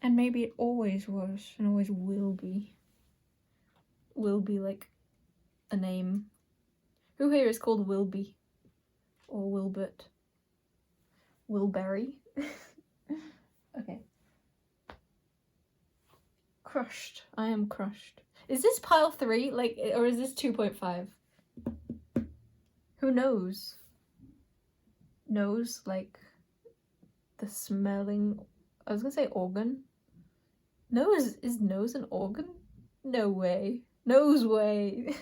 And maybe it always was, and always will be. Will be like a name. Who here is called Wilby? Or Wilbert? Wilberry? Okay. Crushed. I am crushed. Is this pile 3? Like, or is this 2.5? Who knows? Nose, like the smelling. I was gonna say organ. Nose, is nose an organ? No way. Nose way.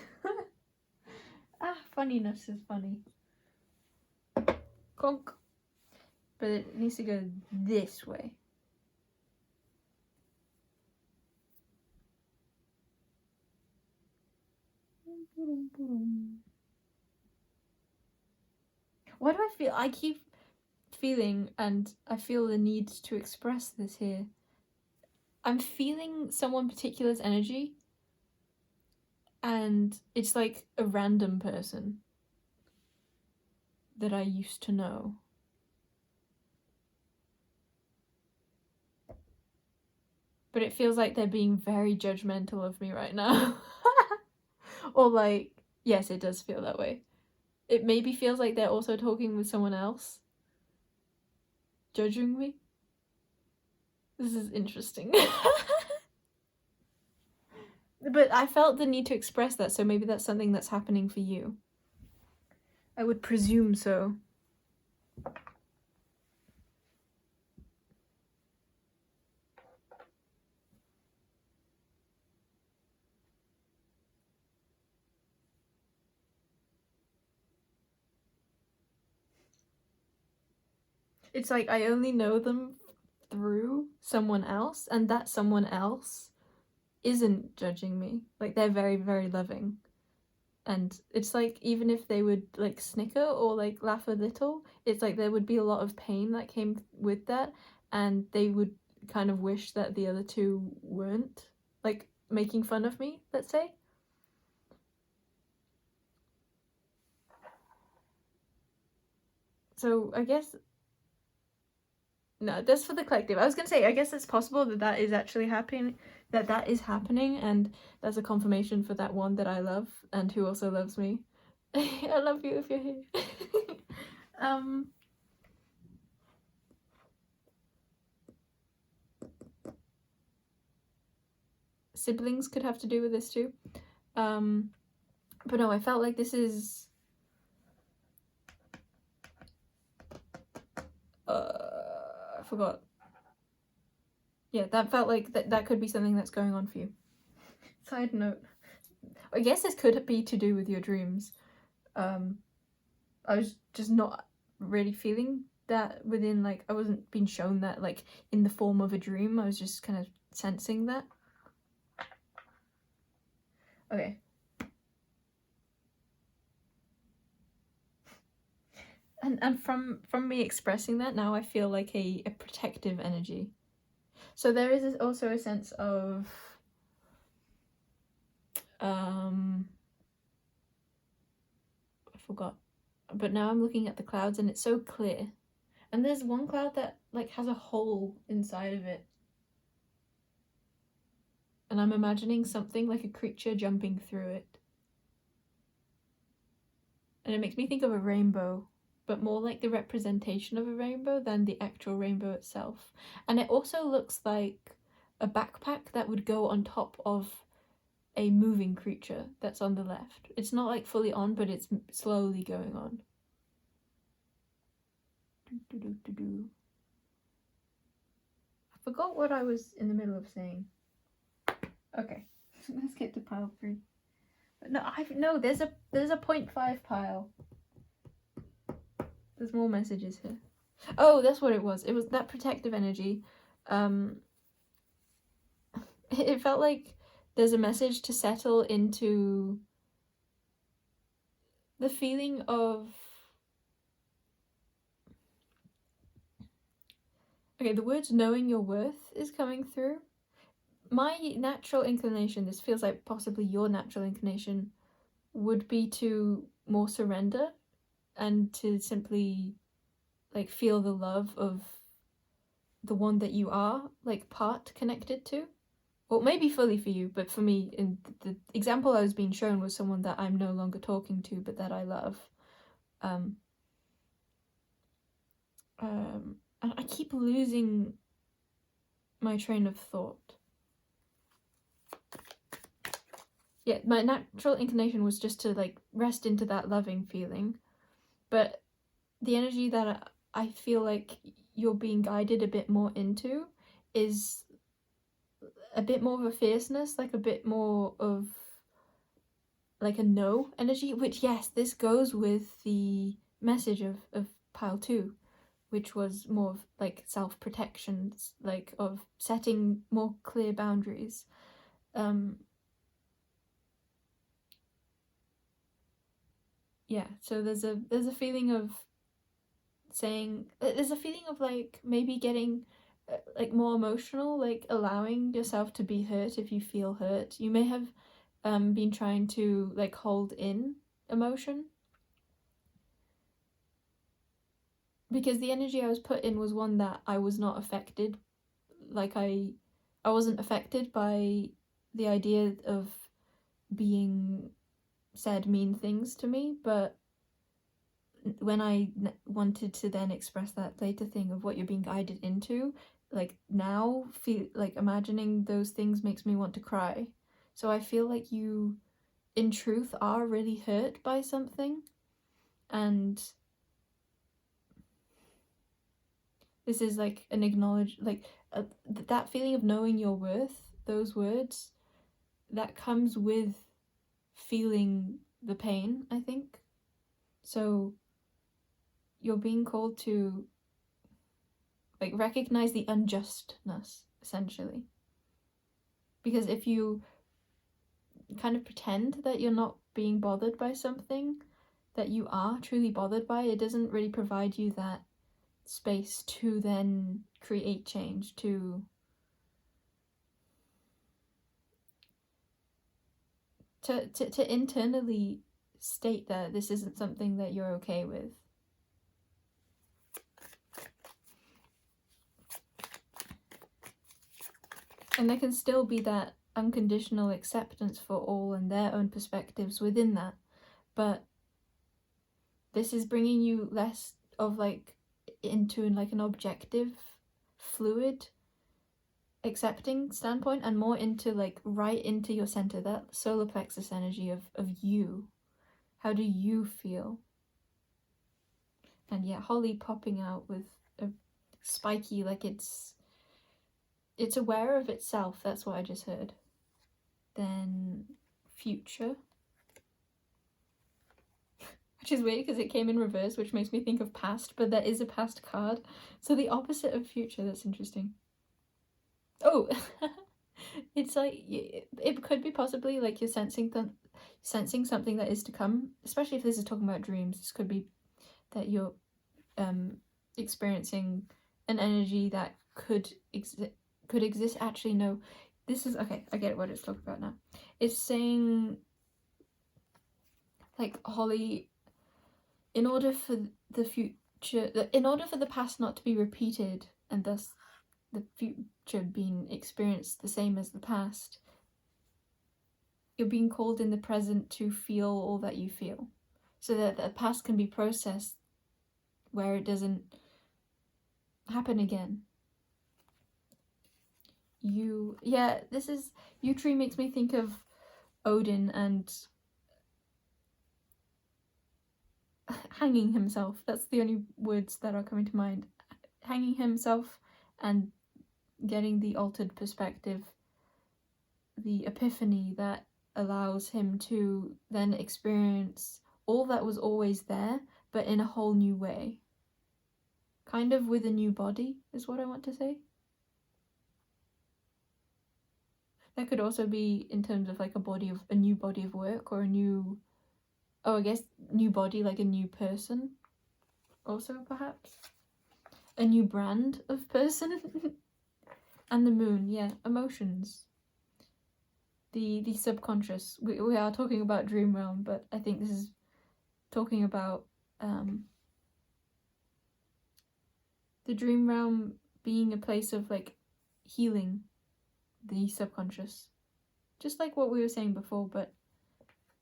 Funniness is funny. Conk. But it needs to go this way. Why do I feel? I keep feeling, and I feel the need to express this here. I'm feeling someone particular's energy, and it's like a random person that I used to know. But it feels like they're being very judgmental of me right now. Or like, yes, it does feel that way. It maybe feels like they're also talking with someone else, judging me. This is interesting. But I felt the need to express that, so maybe that's something that's happening for you. I would presume so. It's like I only know them through someone else, and that someone else isn't judging me. Like, they're very, very loving. And it's like, even if they would like snicker or like laugh a little, it's like there would be a lot of pain that came with that, and they would kind of wish that the other two weren't like making fun of me, let's say. So I guess, no, that's for the collective. I was gonna say, I guess it's possible that that is actually happening, that is happening, and that's a confirmation for that one that I love and who also loves me. I love you if you're here. Siblings could have to do with this too. But no, I felt like this is I forgot. Yeah, that felt like that could be something that's going on for you. Side note, I guess this could be to do with your dreams. I was just not really feeling that within, like, I wasn't being shown that like in the form of a dream. I was just kind of sensing that. Okay. And from me expressing that, now I feel like a protective energy. So there is also a sense of I forgot, but now I'm looking at the clouds and it's so clear, and there's one cloud that like has a hole inside of it, and I'm imagining something like a creature jumping through it, and it makes me think of a rainbow, but more like the representation of a rainbow than the actual rainbow itself. And it also looks like a backpack that would go on top of a moving creature that's on the left. It's not like fully on, but it's slowly going on. I forgot what I was in the middle of saying. Okay, let's get to pile 3. No, there's a 0.5 pile. There's more messages here. Oh, that's what it was. It was that protective energy. It felt like there's a message to settle into the feeling of... Okay, the words knowing your worth is coming through. My natural inclination, this feels like possibly your natural inclination, would be to more surrender and to simply like feel the love of the one that you are like part connected to. Well, maybe fully for you, but for me, in the example I was being shown was someone that I'm no longer talking to, but that I love. And I keep losing my train of thought. Yeah, my natural inclination was just to like rest into that loving feeling, but the energy that I feel like you're being guided a bit more into is a bit more of a fierceness, like a bit more of like a no energy, which yes, this goes with the message of pile 2, which was more of like self-protection, like of setting more clear boundaries. Yeah, so there's a feeling of saying, there's a feeling of like maybe getting like more emotional, like allowing yourself to be hurt if you feel hurt. You may have been trying to like hold in emotion, because the energy I was put in was one that I was not affected. Like I wasn't affected by the idea of being said mean things to me, but when I wanted to then express that later thing of what you're being guided into, like now feel like imagining those things makes me want to cry. So I feel like you in truth are really hurt by something, and this is like an acknowledge, like that feeling of knowing your worth, those words, that comes with feeling the pain, I think. So you're being called to like recognize the unjustness, essentially. Because if you kind of pretend that you're not being bothered by something that you are truly bothered by, it doesn't really provide you that space to then create change, to internally state that this isn't something that you're okay with. And there can still be that unconditional acceptance for all and their own perspectives within that, but this is bringing you less of like into like an objective, fluid, accepting standpoint, and more into like right into your center, that solar plexus energy of you. How do you feel? And yeah, Holly popping out with a spiky, like it's aware of itself. That's what I just heard. Then future, which is weird because it came in reverse, which makes me think of past, but there is a past card. So the opposite of future, that's interesting. Oh, it's like, it could be possibly like you're sensing something that is to come, especially if this is talking about dreams. This could be that you're experiencing an energy that could could exist. Actually, no. This is, okay, I get what it's talking about now. It's saying, like, Holly, in order for the future, in order for the past not to be repeated, and thus the future being experienced the same as the past, you're being called in the present to feel all that you feel, so that the past can be processed where it doesn't happen again. Yew tree makes me think of Odin and hanging himself. That's the only words that are coming to mind. Hanging himself and getting the altered perspective, the epiphany that allows him to then experience all that was always there, but in a whole new way. Kind of with a new body, is what I want to say. That could also be in terms of like a new body of work, or a new, I guess new body, like a new person also, perhaps. A new brand of person. And the moon, yeah, emotions. The subconscious. We are talking about dream realm, but I think this is talking about the dream realm being a place of like healing the subconscious. Just like what we were saying before, but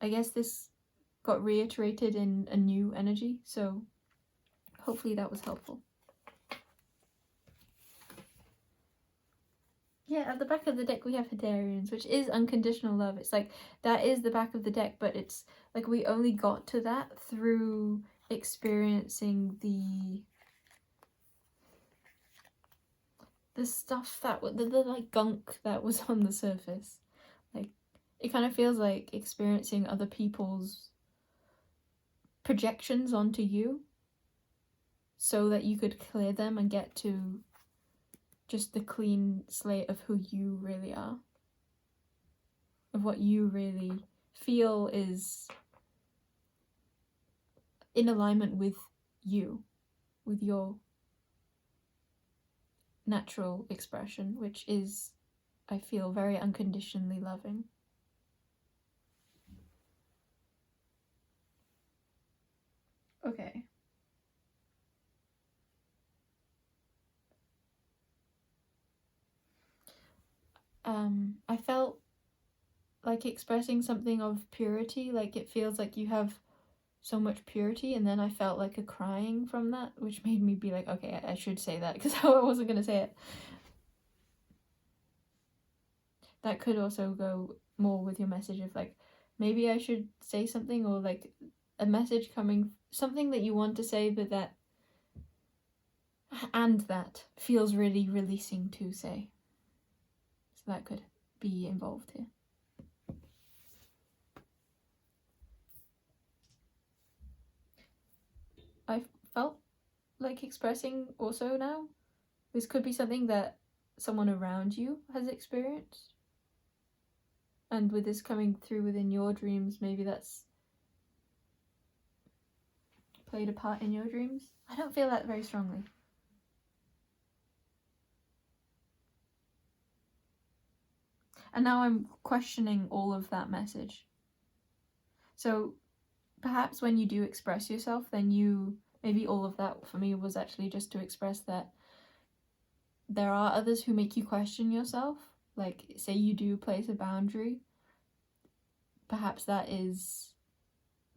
I guess this got reiterated in a new energy, so hopefully that was helpful. Yeah, at the back of the deck we have Hadarians, which is unconditional love. It's like, that is the back of the deck, but it's like we only got to that through experiencing the stuff that, the like gunk that was on the surface. Like, it kind of feels like experiencing other people's projections onto you so that you could clear them and get to just the clean slate of who you really are, of what you really feel is in alignment with you, with your natural expression, which is, I feel, very unconditionally loving. Okay. I felt like expressing something of purity, like it feels like you have so much purity, and then I felt like a crying from that, which made me be like, okay, I should say that, because I wasn't going to say it. That could also go more with your message of like, maybe I should say something, or like a message coming, something that you want to say, but that feels really releasing to say. So that could be involved here. I felt like expressing also now, this could be something that someone around you has experienced. And with this coming through within your dreams, maybe that's played a part in your dreams. I don't feel that very strongly. And now I'm questioning all of that message. So perhaps when you do express yourself, then maybe all of that for me was actually just to express that there are others who make you question yourself. Like, say you do place a boundary, perhaps that is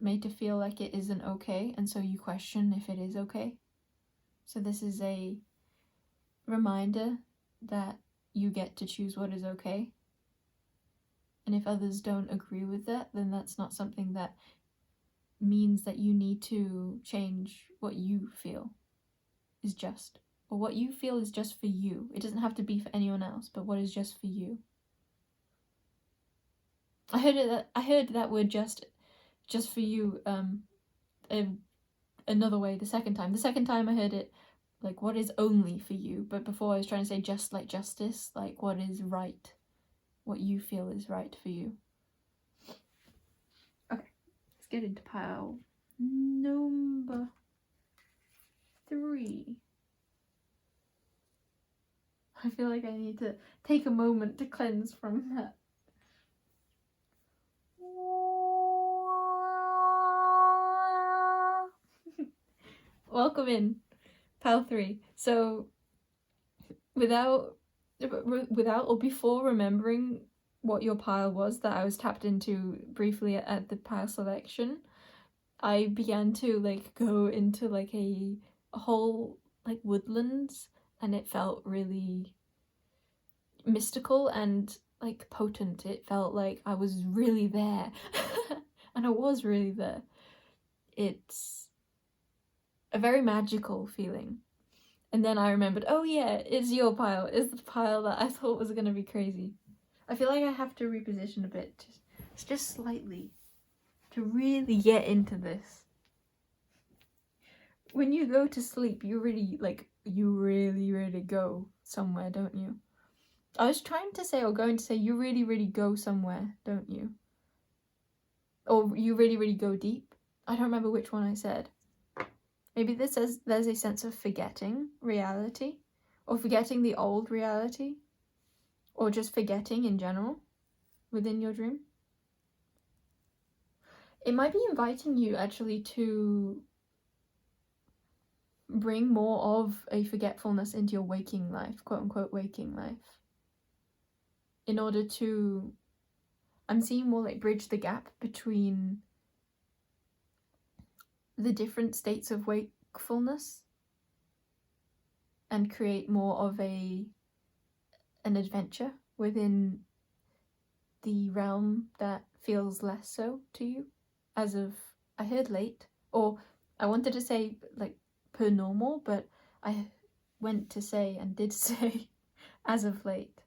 made to feel like it isn't okay, and so you question if it is okay. So this is a reminder that you get to choose what is okay. And if others don't agree with that, then that's not something that means that you need to change what you feel is just, or what you feel is just for you. It doesn't have to be for anyone else, but what is just for you. I heard that word just for you another way the second time. The second time I heard it like, what is only for you, but before I was trying to say just like justice, like what is right, what you feel is right for you. Okay, let's get into pile number 3. I feel like I need to take a moment to cleanse from that. Welcome in, pile 3. So without or before remembering what your pile was that I was tapped into briefly at the pile selection, I began to like go into like a whole like woodlands, and it felt really mystical and like potent. It felt like I was really there. And I was really there. It's a very magical feeling. And then I remembered, oh yeah, it's your pile. It's the pile that I thought was gonna be crazy. I feel like I have to reposition a bit, just slightly, to really get into this. When you go to sleep, you really go somewhere, don't you? I was trying to say, or going to say, you really go somewhere, don't you? Or you really go deep. I don't remember which one I said. Maybe this says there's a sense of forgetting reality, or forgetting the old reality, or just forgetting in general within your dream. It might be inviting you actually to bring more of a forgetfulness into your waking life, quote unquote waking life, in order to, I'm seeing more like bridge the gap between the different states of wakefulness and create more of an adventure within the realm that feels less so to you as of, I heard late, or I wanted to say like per normal, but I went to say and did say as of late.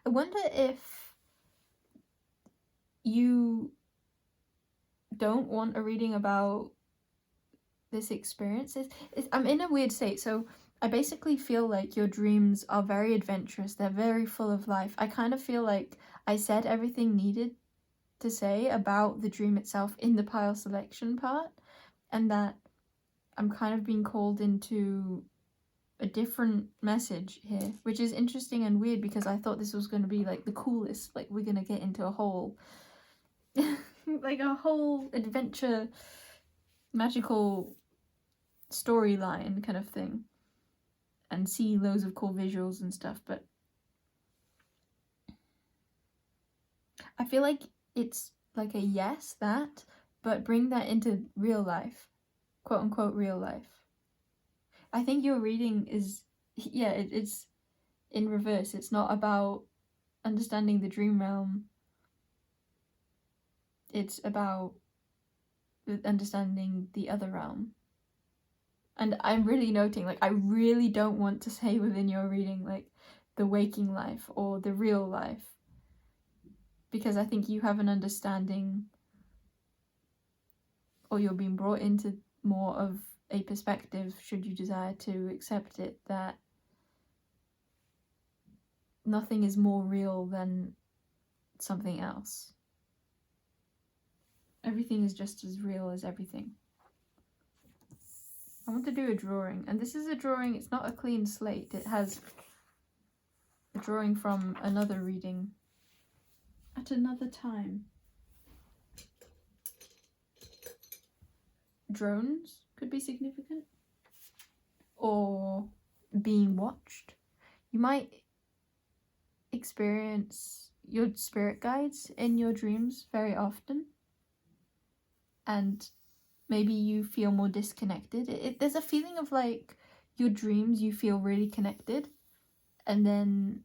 I wonder if you don't want a reading about this experience. I'm in a weird state, so I basically feel like your dreams are very adventurous, they're very full of life. I kind of feel like I said everything needed to say about the dream itself in the pile selection part, and that I'm kind of being called into a different message here, which is interesting and weird because I thought this was going to be like the coolest, like we're going to get into a whole like a whole adventure magical storyline kind of thing and see loads of cool visuals and stuff, but I feel like it's like a yes, that, but bring that into real life, quote unquote real life. I think your reading is, yeah, it's in reverse. It's not about understanding the dream realm, it's about understanding the other realm. And I'm really noting, like, I really don't want to say within your reading, like, the waking life or the real life, because I think you have an understanding, or you're being brought into more of a perspective, should you desire to accept it, that nothing is more real than something else. Everything is just as real as everything. I want to do a drawing, and this is a drawing, it's not a clean slate, it has a drawing from another reading at another time. Drones could be significant, or being watched. You might experience your spirit guides in your dreams very often, and maybe you feel more disconnected. There's a feeling of like your dreams, you feel really connected, and then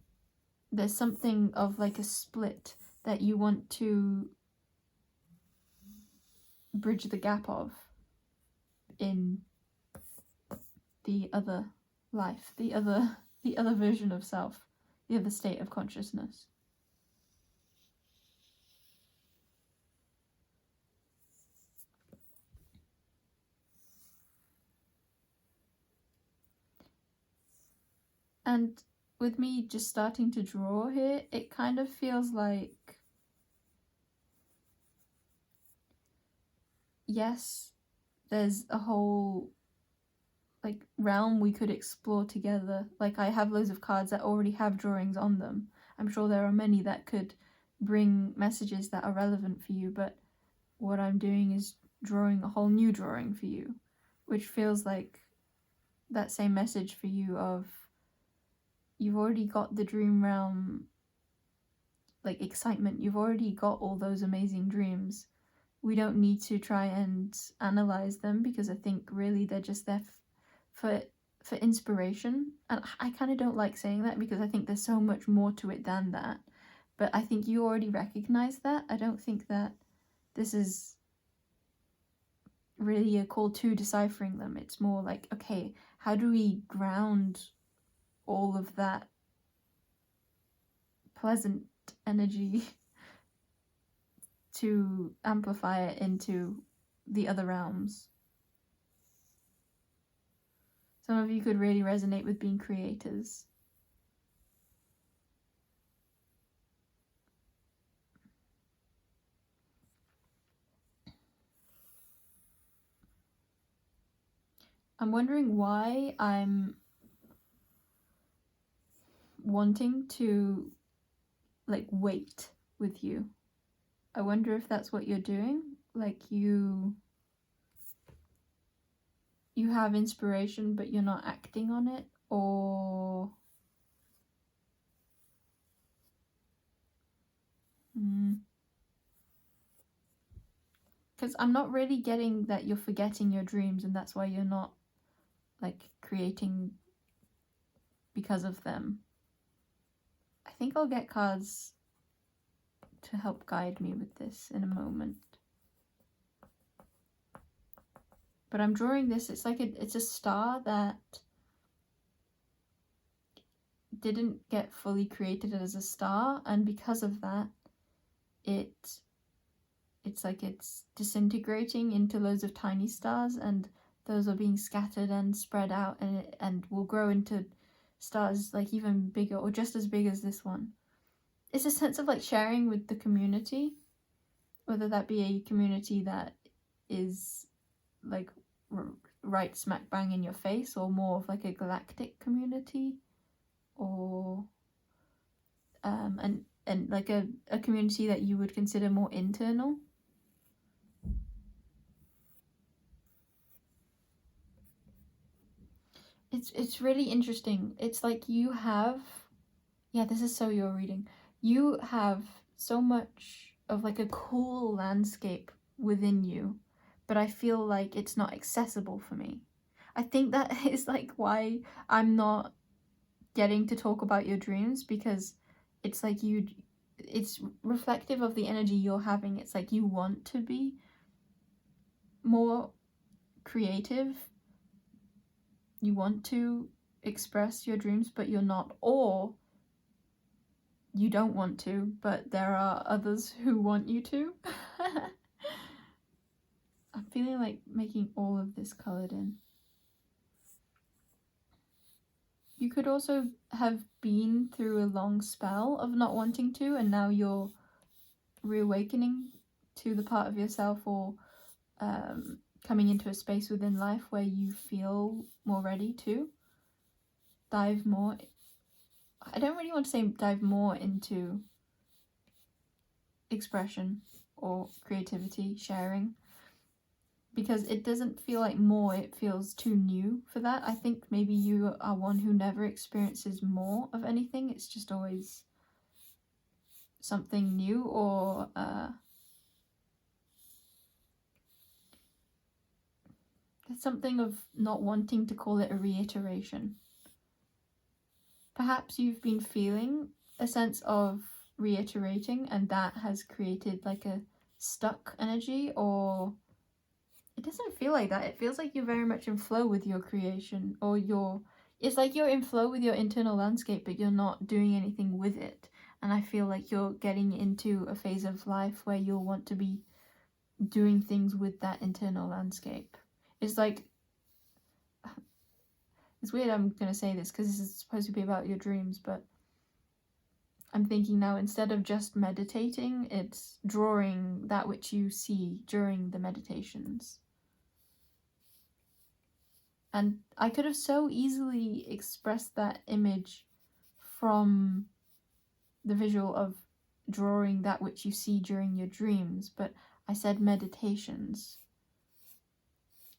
there's something of like a split that you want to bridge the gap of in the other life, the other version of self, the other state of consciousness. And with me just starting to draw here, it kind of feels like, yes, there's a whole like realm we could explore together. Like I have loads of cards that already have drawings on them. I'm sure there are many that could bring messages that are relevant for you, but what I'm doing is drawing a whole new drawing for you, which feels like that same message for you of you've already got the dream realm, like excitement. You've already got all those amazing dreams. We don't need to try and analyze them, because I think really they're just there for inspiration. And I kind of don't like saying that, because I think there's so much more to it than that. But I think you already recognize that. I don't think that this is really a call to deciphering them. It's more like, okay, how do we ground all of that pleasant energy to amplify it into the other realms? Some of you could really resonate with being creators. I'm wondering why I'm wanting to like wait with you. I wonder if that's what you're doing. Like you have inspiration but you're not acting on it, or because I'm not really getting that you're forgetting your dreams and that's why you're not like creating because of them. I think I'll get cards to help guide me with this in a moment. But I'm drawing this, it's like it's a star that didn't get fully created as a star, and because of that, it's like it's disintegrating into loads of tiny stars, and those are being scattered and spread out, and will grow into stars like even bigger or just as big as this one. It's a sense of like sharing with the community, whether that be a community that is like right smack bang in your face, or more of like a galactic community, or and like a community that you would consider more internal. It's really interesting. It's like you have, yeah, this is so your reading. You have so much of like a cool landscape within you, but I feel like it's not accessible for me. I think that is like why I'm not getting to talk about your dreams, because it's like it's reflective of the energy you're having. It's like you want to be more creative, you want to express your dreams but you're not, or you don't want to but there are others who want you to. I'm feeling like making all of this colored in. You could also have been through a long spell of not wanting to, and now you're reawakening to the part of yourself, or coming into a space within life where you feel more ready to dive more. I don't really want to say dive more into expression or creativity, sharing, because it doesn't feel like more, it feels too new for that. I think maybe you are one who never experiences more of anything. It's just always something new, or there's something of not wanting to call it a reiteration. Perhaps you've been feeling a sense of reiterating and that has created like a stuck energy, or it doesn't feel like that. It feels like you're very much in flow with your creation, or it's like you're in flow with your internal landscape but you're not doing anything with it. And I feel like you're getting into a phase of life where you'll want to be doing things with that internal landscape. It's like, it's weird I'm gonna say this because this is supposed to be about your dreams, but I'm thinking now, instead of just meditating, it's drawing that which you see during the meditations. And I could have so easily expressed that image from the visual of drawing that which you see during your dreams, but I said meditations.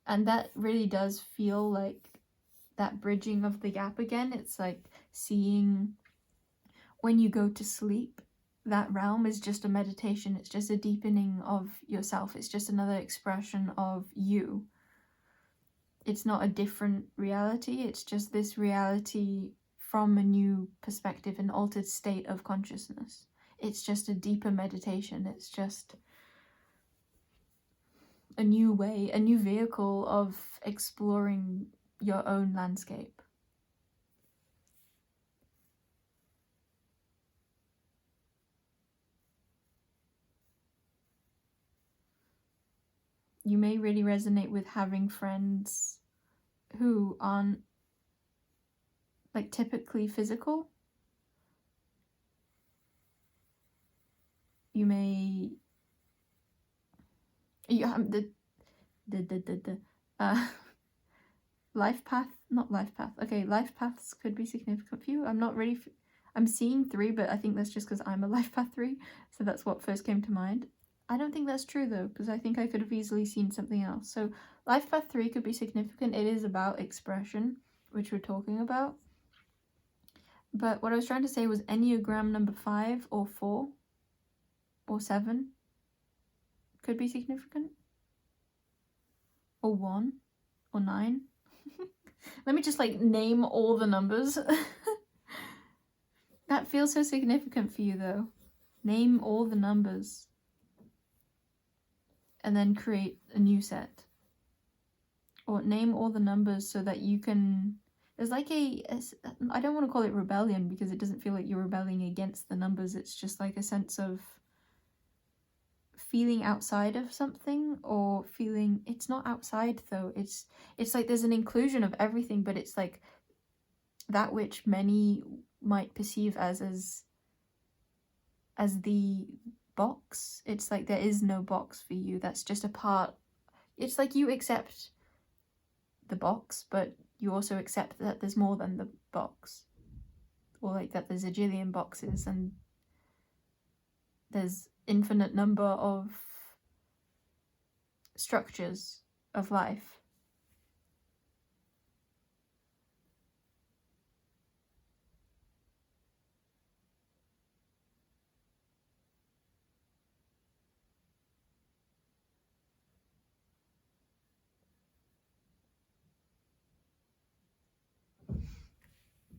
And that really does feel like that bridging of the gap again. It's like seeing when you go to sleep, that realm is just a meditation. It's just a deepening of yourself. It's just another expression of you. It's not a different reality. It's just this reality from a new perspective, an altered state of consciousness. It's just a deeper meditation. It's just a new way, a new vehicle of exploring your own landscape. You may really resonate with having friends who aren't like typically physical. You may have the life path, not life path. Okay, life paths could be significant for you. I'm not really I'm seeing 3, but I think that's just because I'm a life path 3, so that's what first came to mind. I don't think that's true though, because I think I could have easily seen something else. So life path 3 could be significant. It is about expression, which we're talking about. But what I was trying to say was Enneagram number 5 or 4 or 7 could be significant. Or 1 or 9. Let me just like name all the numbers. That feels so significant for you though. Name all the numbers. And then create a new set. Or name all the numbers so that you can... There's like I don't want to call it rebellion because it doesn't feel like you're rebelling against the numbers. It's just like a sense of feeling outside of something, or feeling... It's not outside though. It's like there's an inclusion of everything, but it's like that which many might perceive as the box. It's like there is no box for you. That's just a part. It's like you accept the box, but you also accept that there's more than the box, or like that there's a jillion boxes and there's infinite number of structures of life.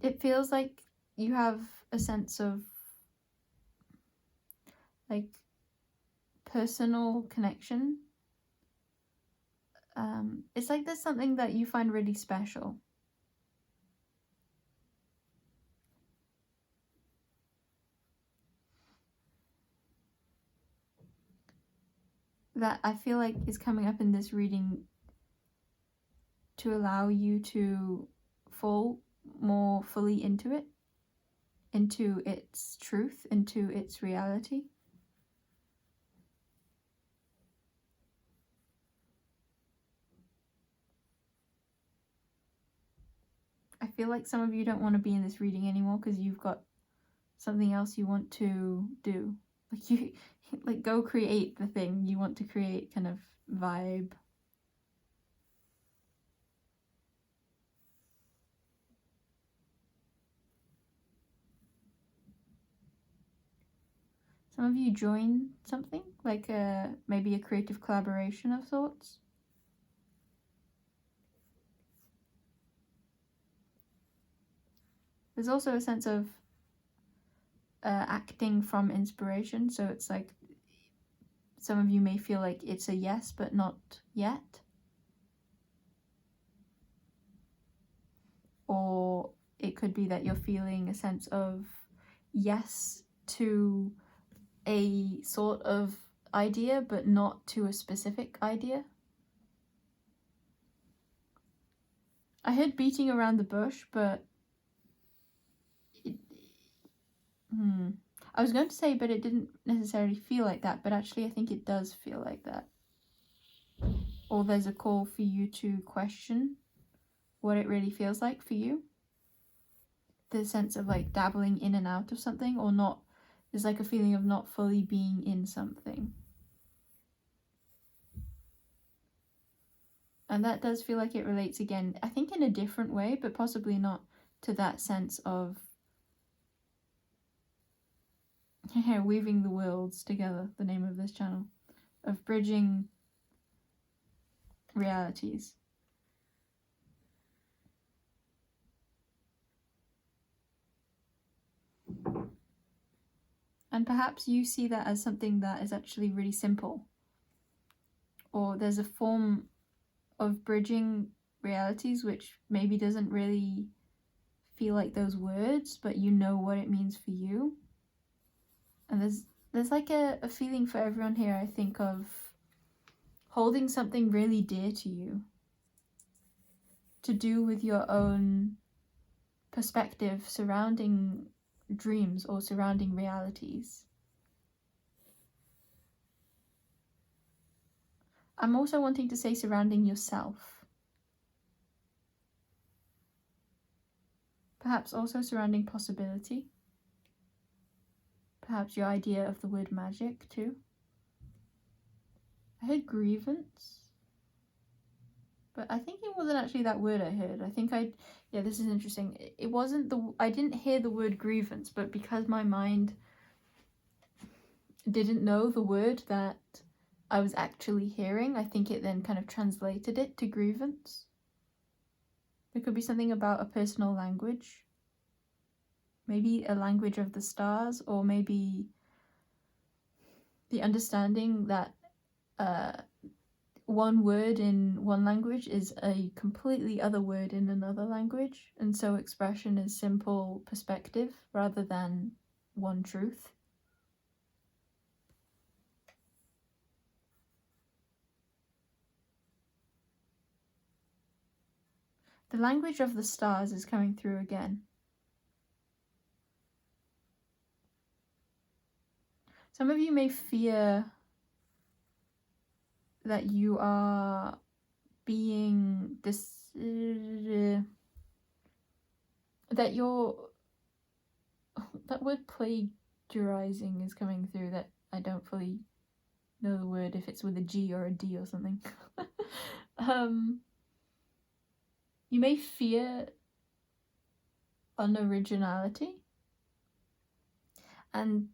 It feels like you have a sense of like personal connection. It's like there's something that you find really special. That I feel like is coming up in this reading to allow you to fall more fully into it, into its truth, into its reality. I feel like some of you don't want to be in this reading anymore because you've got something else you want to do. Like you, like go create the thing you want to create kind of vibe. Some of you join something, like maybe a creative collaboration of sorts. There's also a sense of acting from inspiration, so it's like some of you may feel like it's a yes but not yet, or it could be that you're feeling a sense of yes to a sort of idea but not to a specific idea. I heard beating around the bush, but I was going to say, but it didn't necessarily feel like that, but actually I think it does feel like that. Or there's a call for you to question what it really feels like for you. The sense of like dabbling in and out of something, or not. There's like a feeling of not fully being in something. And that does feel like it relates again, I think in a different way, but possibly not to that sense of weaving the worlds together, the name of this channel, of bridging realities. And perhaps you see that as something that is actually really simple. Or there's a form of bridging realities which maybe doesn't really feel like those words, but you know what it means for you. And there's like a feeling for everyone here, I think, of holding something really dear to you, to do with your own perspective surrounding dreams or surrounding realities. I'm also wanting to say surrounding yourself. Perhaps also surrounding possibility. Perhaps your idea of the word magic too. I heard grievance, but I think it wasn't actually that word I heard. I think yeah, this is interesting. It wasn't I didn't hear the word grievance, but because my mind didn't know the word that I was actually hearing, I think it then kind of translated it to grievance. There could be something about a personal language. Maybe a language of the stars, or maybe the understanding that one word in one language is a completely other word in another language, and so expression is simple perspective rather than one truth. The language of the stars is coming through again. Some of you may fear that you are being that you're, that word plagiarizing is coming through, that I don't fully know the word, if it's with a G or a D or something. You may fear unoriginality, and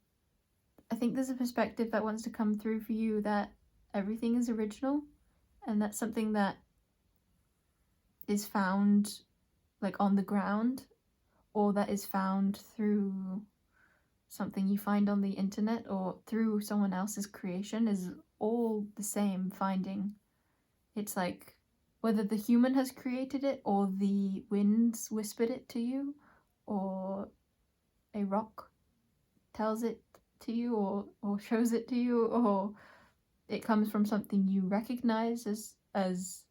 I think there's a perspective that wants to come through for you that everything is original, and that's something that is found like on the ground, or that is found through something you find on the internet or through someone else's creation, is all the same finding. It's like whether the human has created it, or the winds whispered it to you, or a rock tells it to you, or shows it to you, or it comes from something you recognize as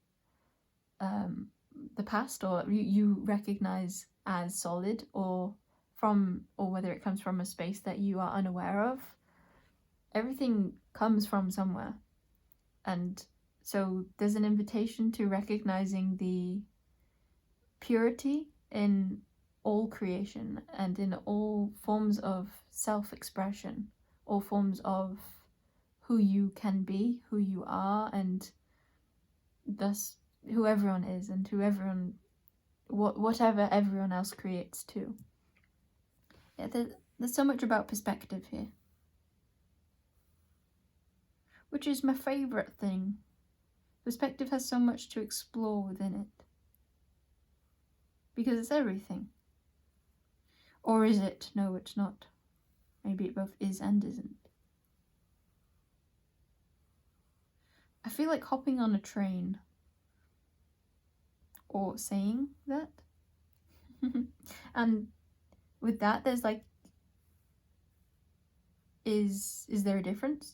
the past, or you recognize as solid, or whether it comes from a space that you are unaware of. Everything comes from somewhere, and so there's an invitation to recognizing the purity in all creation and in all forms of self-expression, all forms of who you can be, who you are, and thus who everyone is, and who everyone, whatever everyone else creates too. Yeah, there's so much about perspective here, which is my favourite thing. Perspective has so much to explore within it, because it's everything. Or is it? No, it's not. Maybe it both is and isn't. I feel like hopping on a train, or saying that. And with that, there's like, is there a difference?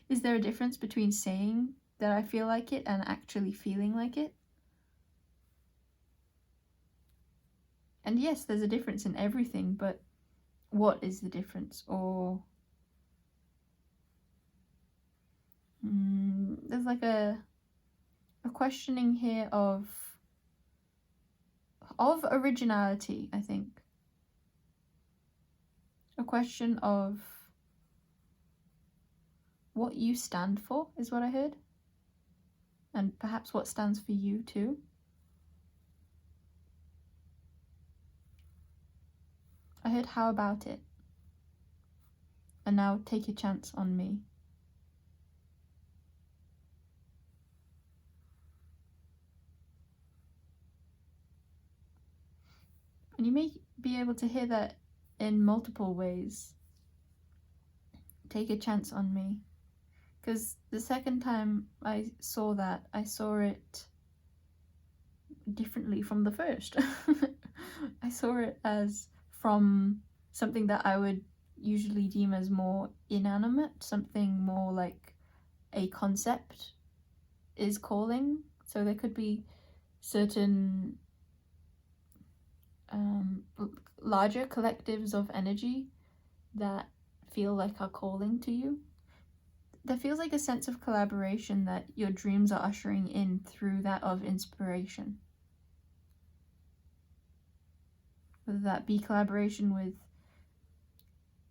Is there a difference between saying that I feel like it and actually feeling like it? And yes, there's a difference in everything, but what is the difference? Or there's like a questioning here of of originality, I think. A question of what you stand for is what I heard. And perhaps what stands for you too. I heard how about it? And now take a chance on me. And you may be able to hear that in multiple ways. Take a chance on me. Because the second time I saw that, I saw it differently from the first. I saw it as from something that I would usually deem as more inanimate, something more like a concept is calling. So there could be certain larger collectives of energy that feel like are calling to you. There feels like a sense of collaboration that your dreams are ushering in through that of inspiration. Whether that be collaboration with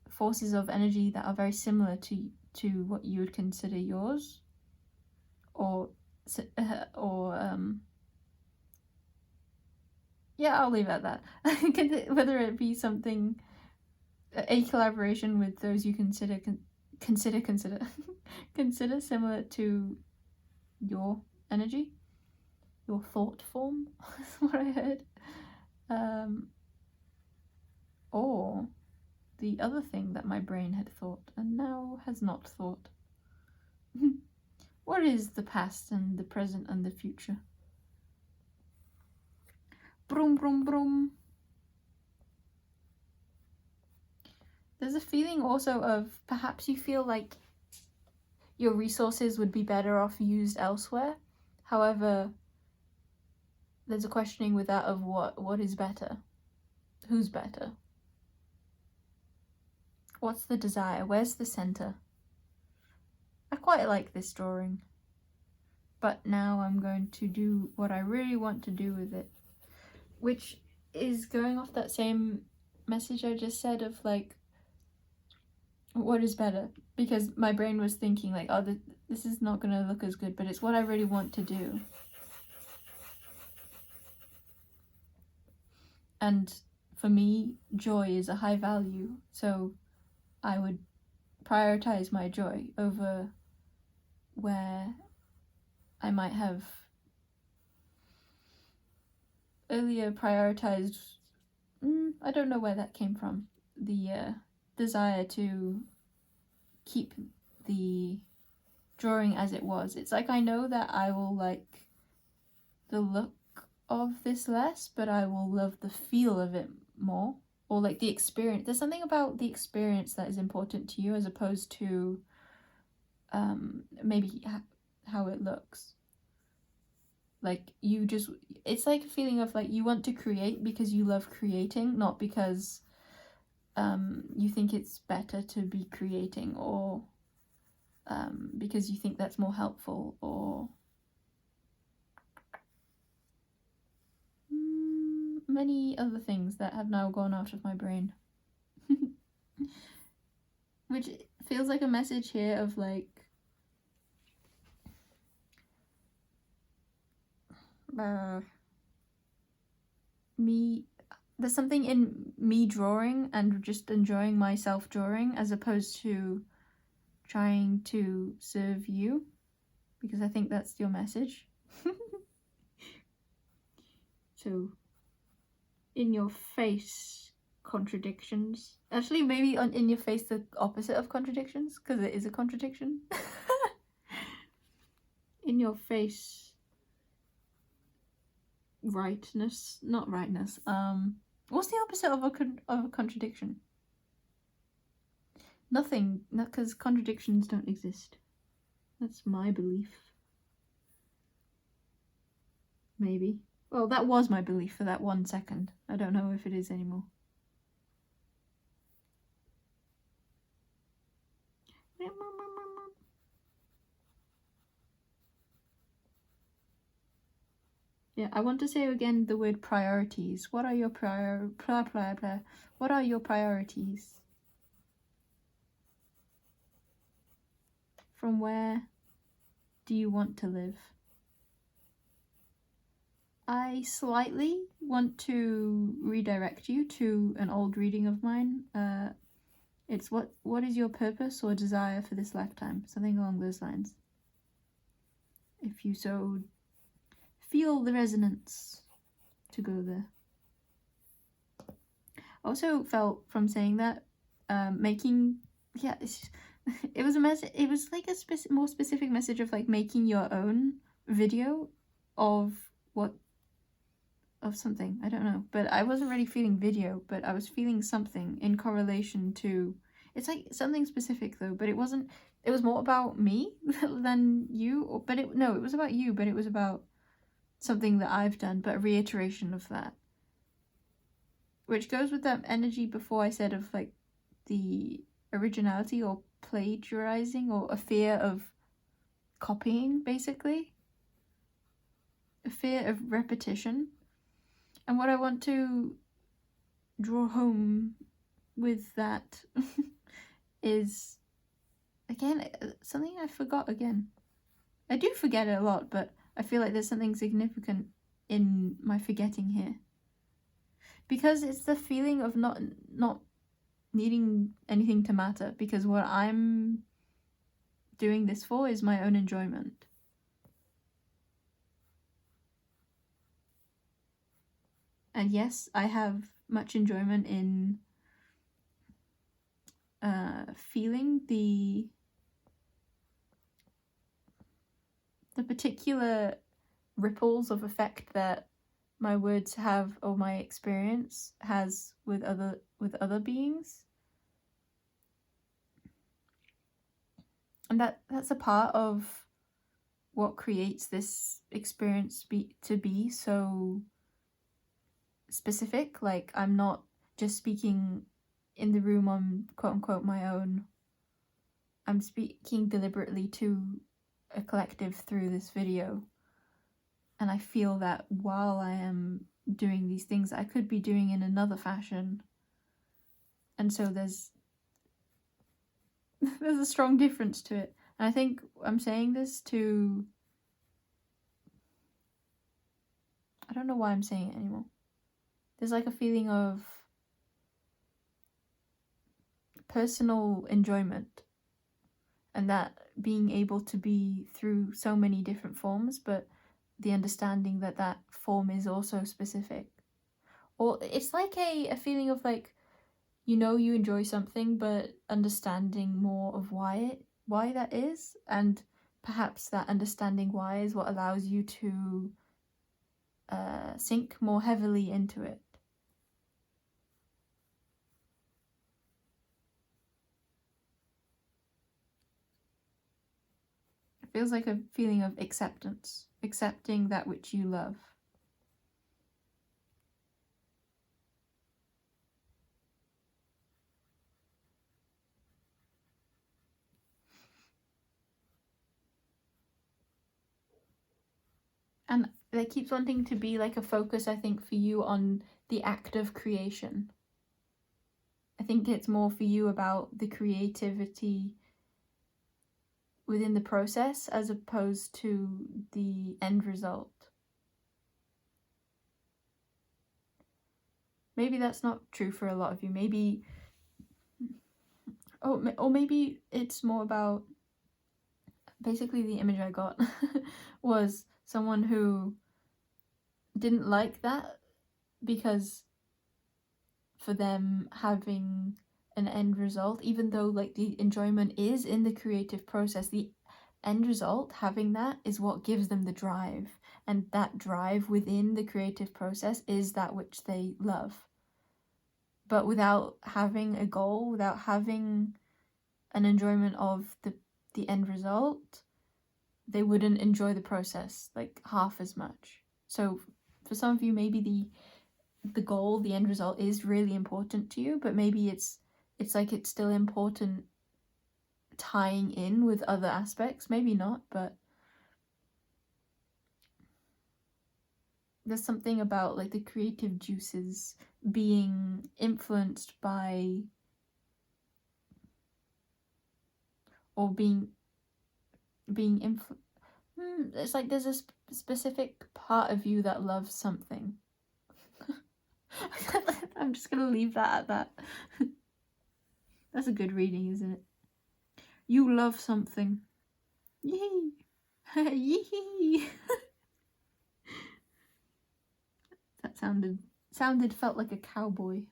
forces of energy that are very similar to what you would consider yours, or yeah, I'll leave it at that. Whether it be something, a collaboration with those you consider consider similar to your energy, your thought form, is what I heard. Or the other thing that my brain had thought and now has not thought. What is the past and the present and the future? Brum, brum, brum. There's a feeling also of perhaps you feel like your resources would be better off used elsewhere. However, there's a questioning with that of what is better? Who's better? What's the desire? Where's the center? I quite like this drawing. But now I'm going to do what I really want to do with it, which is going off that same message I just said of like, what is better? Because my brain was thinking like, oh, this is not going to look as good, but it's what I really want to do. And for me, joy is a high value, so I would prioritize my joy over where I might have earlier prioritized, I don't know where that came from, the desire to keep the drawing as it was. It's like I know that I will like the look of this less, but I will love the feel of it more, or like the experience. There's something about the experience that is important to you as opposed to maybe how it looks. Like you just, it's like a feeling of like you want to create because you love creating, not because you think it's better to be creating, or because you think that's more helpful, or many other things that have now gone out of my brain. Which feels like a message here of like me, there's something in me drawing and just enjoying myself drawing as opposed to trying to serve you, because I think that's your message. So in your face contradictions, actually maybe in your face the opposite of contradictions, because it is a contradiction. In your face rightness, not rightness, what's the opposite of a contradiction? Nothing, not because contradictions don't exist. That's my belief. Maybe. Well, that was my belief for that 1 second. I don't know if it is anymore. Yeah, I want to say again the word priorities. What are your What are your priorities? From where do you want to live? I slightly want to redirect you to an old reading of mine. It's what is your purpose or desire for this lifetime? Something along those lines. If you so feel the resonance to go there. Also felt from saying that, making, yeah, it was a message. It was like a more specific message of like making your own video of something. I don't know, but I wasn't really feeling video, but I was feeling something in correlation to. It's like something specific though, but it wasn't. It was more about me than you. But it was about you, but it was about something that I've done, but a reiteration of that. Which goes with that energy before I said of like the originality or plagiarizing or a fear of copying, basically. A fear of repetition. And what I want to draw home with that is, again, something I forgot again. I do forget it a lot, but I feel like there's something significant in my forgetting here. Because it's the feeling of not needing anything to matter, because what I'm doing this for is my own enjoyment. And yes, I have much enjoyment in feeling the particular ripples of effect that my words have, or my experience has with other beings. And that's a part of what creates this experience to be so specific. Like, I'm not just speaking in the room on quote unquote my own. I'm speaking deliberately to a collective through this video. And I feel that while I am doing these things, I could be doing in another fashion. And so there's a strong difference to it. And I think I'm saying this to... I don't know why I'm saying it anymore. There's like a feeling of personal enjoyment, and that being able to be through so many different forms, but the understanding that form is also specific. Or it's like a feeling of like, you enjoy something, but understanding more of why that is, and perhaps that understanding why is what allows you to sink more heavily into it. It feels like a feeling of acceptance, accepting that which you love. And there keeps wanting to be like a focus, I think, for you on the act of creation. I think it's more for you about the creativity within the process as opposed to the end result. Maybe that's not true for a lot of you. Maybe, or maybe it's more about, basically the image I got was someone who didn't like that because for them having an end result, even though like the enjoyment is in the creative process, the end result, having that, is what gives them the drive, and that drive within the creative process is that which they love. But without having a goal, without having an enjoyment of the end result, they wouldn't enjoy the process like half as much. So for some of you, maybe the goal, the end result, is really important to you, but maybe it's like it's still important tying in with other aspects. Maybe not, but there's something about like the creative juices being influenced by or being it's like there's a specific part of you that loves something. I'm just gonna leave that at that. That's a good reading, isn't it? You love something. Yee! Yee! That felt like a cowboy.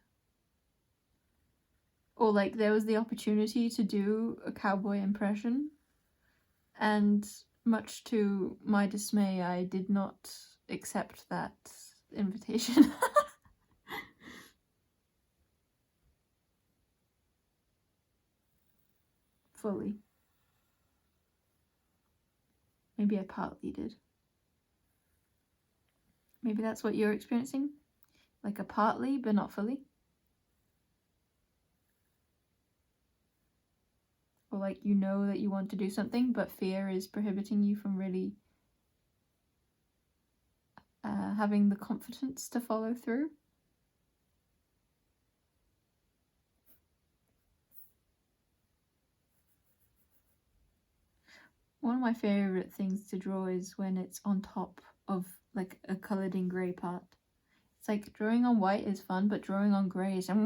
Or like there was the opportunity to do a cowboy impression, and much to my dismay, I did not accept that invitation. Fully. Maybe I partly did. Maybe that's what you're experiencing? Like a partly, but not fully? Or like you know that you want to do something, but fear is prohibiting you from really having the confidence to follow through? One of my favourite things to draw is when it's on top of like a coloured in grey part. It's like drawing on white is fun, but drawing on grey is okay.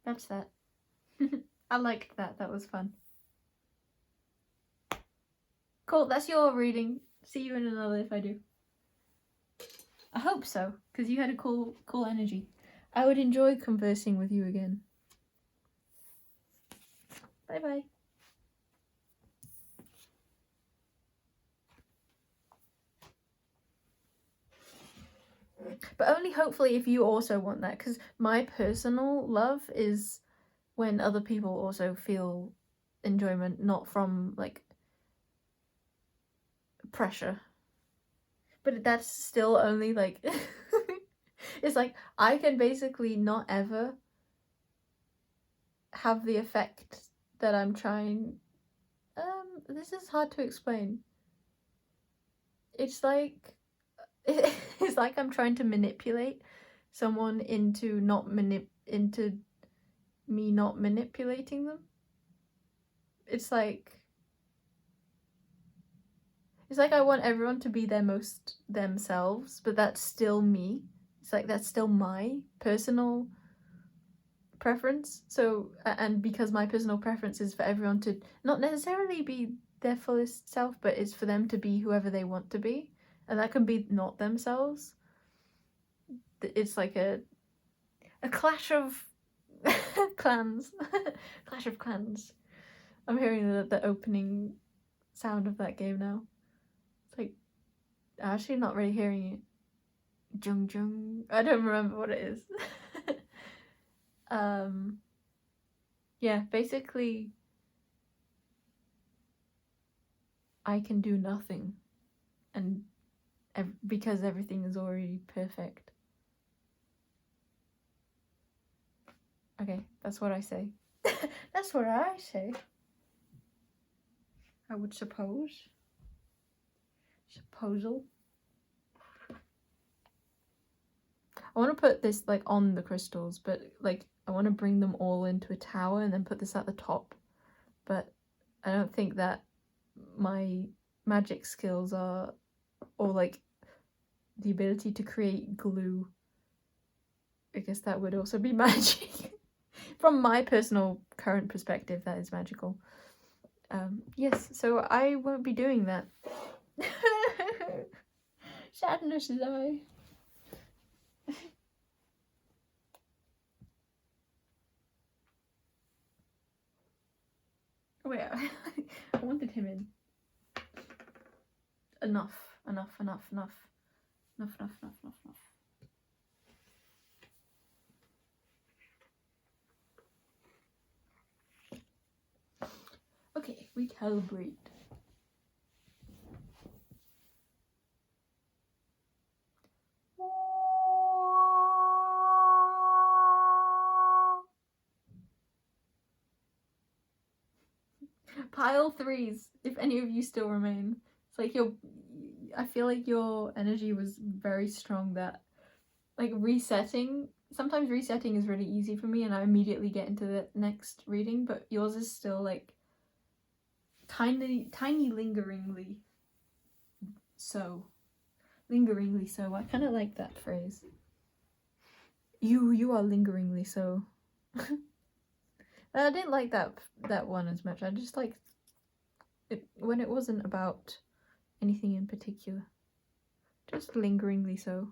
That's that. I liked that. That was fun. Cool, that's your reading. See you in another if I do. I hope so, because you had a cool energy. I would enjoy conversing with you again. Bye bye. But only hopefully if you also want that, because my personal love is when other people also feel enjoyment, not from like pressure. But that's still only like it's like I can basically not ever have the effect that I'm trying. This is hard to explain. It's like it's like I'm trying to manipulate someone into me not manipulating them. It's like I want everyone to be their most themselves, but that's still me. It's like that's still my personal preference. So, and because my personal preference is for everyone to not necessarily be their fullest self, but it's for them to be whoever they want to be, and that can be not themselves. It's like a clash of clans. Clash of Clans. I'm hearing the opening sound of that game now. It's like I'm actually not really hearing it. Jung Jung. I don't remember what it is. Yeah, basically I can do nothing, and because everything is already perfect. Okay, that's what I say. That's what I say. I would suppose. Supposal. I want to put this like on the crystals, but like I want to bring them all into a tower and then put this at the top. But I don't think that my magic skills are, or like the ability to create glue. I guess that would also be magic. From my personal current perspective, that is magical. Yes, so I won't be doing that. Sadness is I. Wait, I wanted him in. Enough. Okay, recalibrate. Pile threes, if any of you still remain. It's like I feel like your energy was very strong, that like resetting, sometimes resetting is really easy for me and I immediately get into the next reading, but yours is still like tiny lingeringly so. Lingeringly so. I kind of like that phrase. You are lingeringly so. I didn't like that one as much. I just liked it when it wasn't about anything in particular. Just lingeringly so.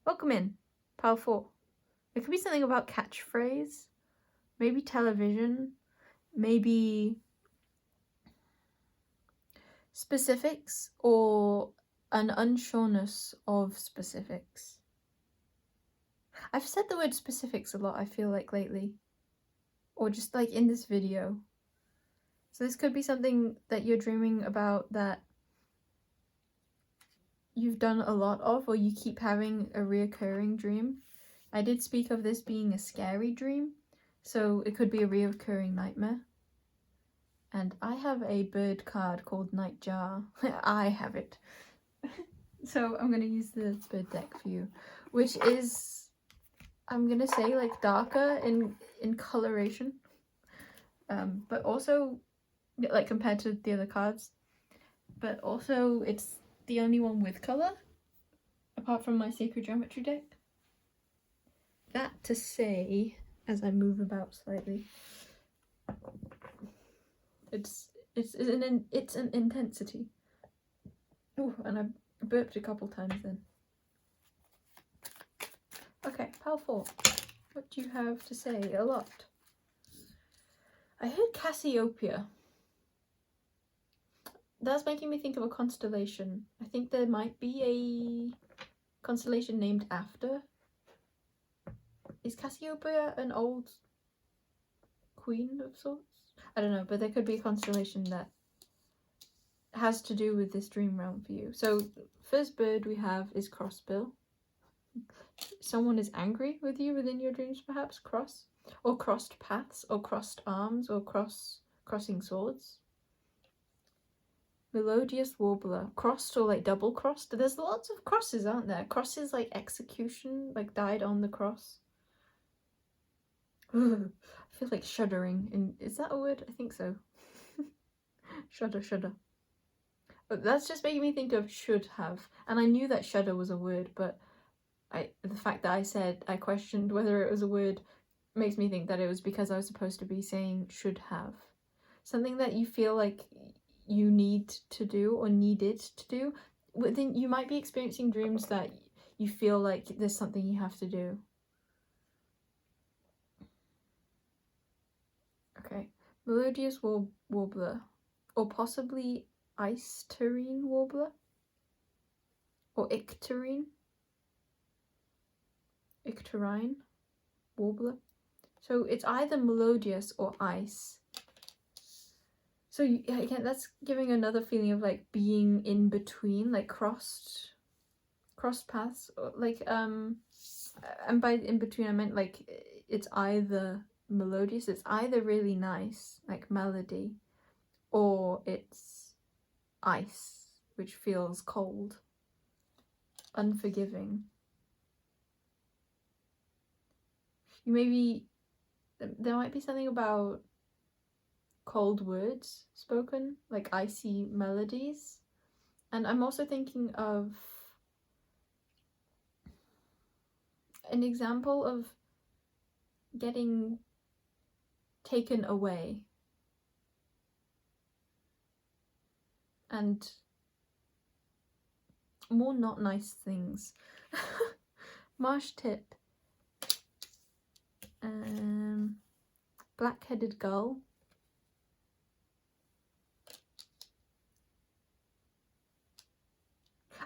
Welcome in. Pile 4. It could be something about catchphrase. Maybe television. Maybe specifics or an unsureness of specifics. I've said the word specifics a lot, I feel like, lately. Or just like in this video. So this could be something that you're dreaming about that you've done a lot of, or you keep having a reoccurring dream. I did speak of this being a scary dream, so it could be a reoccurring nightmare. And I have a bird card called Nightjar. I have it. So I'm going to use the bird deck for you, which is, I'm going to say, like darker in coloration. But also, like compared to the other cards. But also, it's the only one with colour, apart from my Sacred Geometry deck. That to say, as I move about slightly, it's an intensity. Oh, and I burped a couple times then. Okay, pile 4. What do you have to say? A lot. I heard Cassiopeia. That's making me think of a constellation. I think there might be a constellation named after. Is Cassiopeia an old queen of sorts? I don't know, but there could be a constellation that has to do with this dream realm for you. So, first bird we have is Crossbill. Someone is angry with you within your dreams, perhaps. Cross. Or crossed paths, or crossed arms, or crossing swords. Melodious warbler. Crossed or like double crossed. There's lots of crosses, aren't there? Crosses like execution, like died on the cross. I feel like shuddering. Is that a word? I think so. Shudder. But that's just making me think of should have. And I knew that shudder was a word, but the fact that I questioned whether it was a word makes me think that it was because I was supposed to be saying should have. Something that you feel like you need to do or needed to do. Then you might be experiencing dreams that you feel like there's something you have to do. Okay, melodious warbler, or possibly ice-terrene warbler, or icterine warbler. So it's either melodious or ice. So again, that's giving another feeling of like being in between, like crossed paths, or like and by in between I meant like it's either melodious, it's either really nice, like melody, or it's ice, which feels cold, unforgiving. There might be something about cold words spoken, like icy melodies. And I'm also thinking of an example of getting taken away and more not nice things. Marsh tit. Black-headed gull.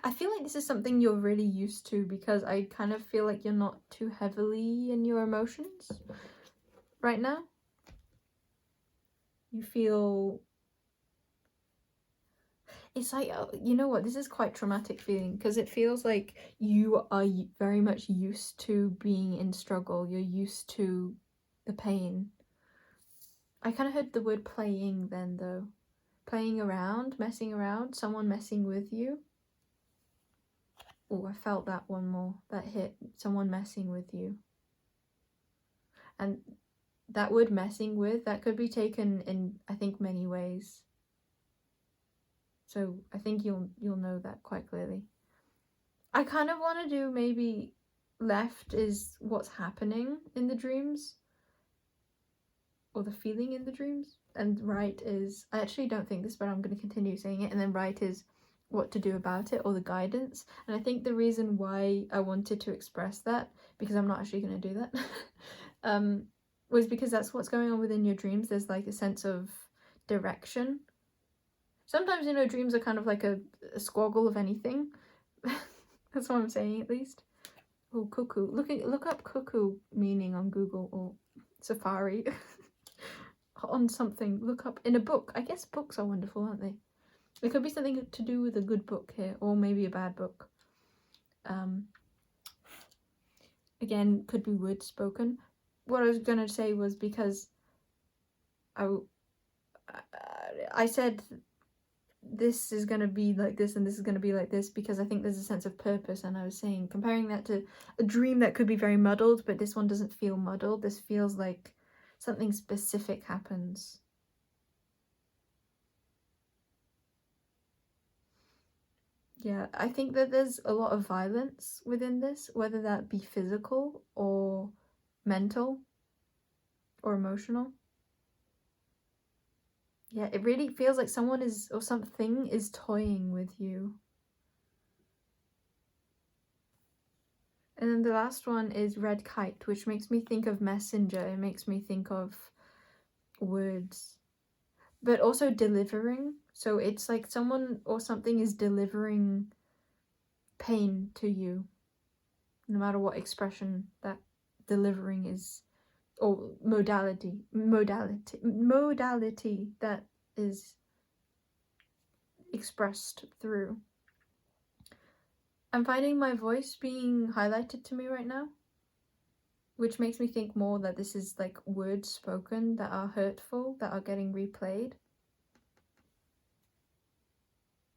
I feel like this is something you're really used to, because I kind of feel like you're not too heavily in your emotions right now. You feel... it's like, you know what, this is quite traumatic feeling, because it feels like you are very much used to being in struggle. You're used to the pain. I kind of heard the word playing then, though. Playing around, messing around, someone messing with you. Oh, I felt that one more. That hit. Someone messing with you. And that word messing with, that could be taken in, I think, many ways. So I think you'll know that quite clearly. I kind of want to do maybe left is what's happening in the dreams, or the feeling in the dreams, and right is, I actually don't think this, but I'm going to continue saying it, and then right is what to do about it, or the guidance. And I think the reason why I wanted to express that, because I'm not actually going to do that, was because that's what's going on within your dreams. There's like a sense of direction. Sometimes, you know, dreams are kind of like a squabble of anything. That's what I'm saying, at least. Oh, cuckoo. Look up cuckoo meaning on Google or Safari. On something. Look up in a book. I guess books are wonderful, aren't they? It could be something to do with a good book here, or maybe a bad book. Again, could be words spoken. What I was gonna say was, because I said this is going to be like this and this is going to be like this, because I think there's a sense of purpose. And I was saying, comparing that to a dream that could be very muddled, but this one doesn't feel muddled. This feels like something specific happens. Yeah, I think that there's a lot of violence within this, whether that be physical or mental or emotional. Yeah, it really feels like someone is, or something is toying with you. And then the last one is red kite, which makes me think of messenger. It makes me think of words, but also delivering. So it's like someone or something is delivering pain to you, no matter what expression that delivering is, or modality that is expressed through. I'm finding my voice being highlighted to me right now, which makes me think more that this is like words spoken that are hurtful, that are getting replayed.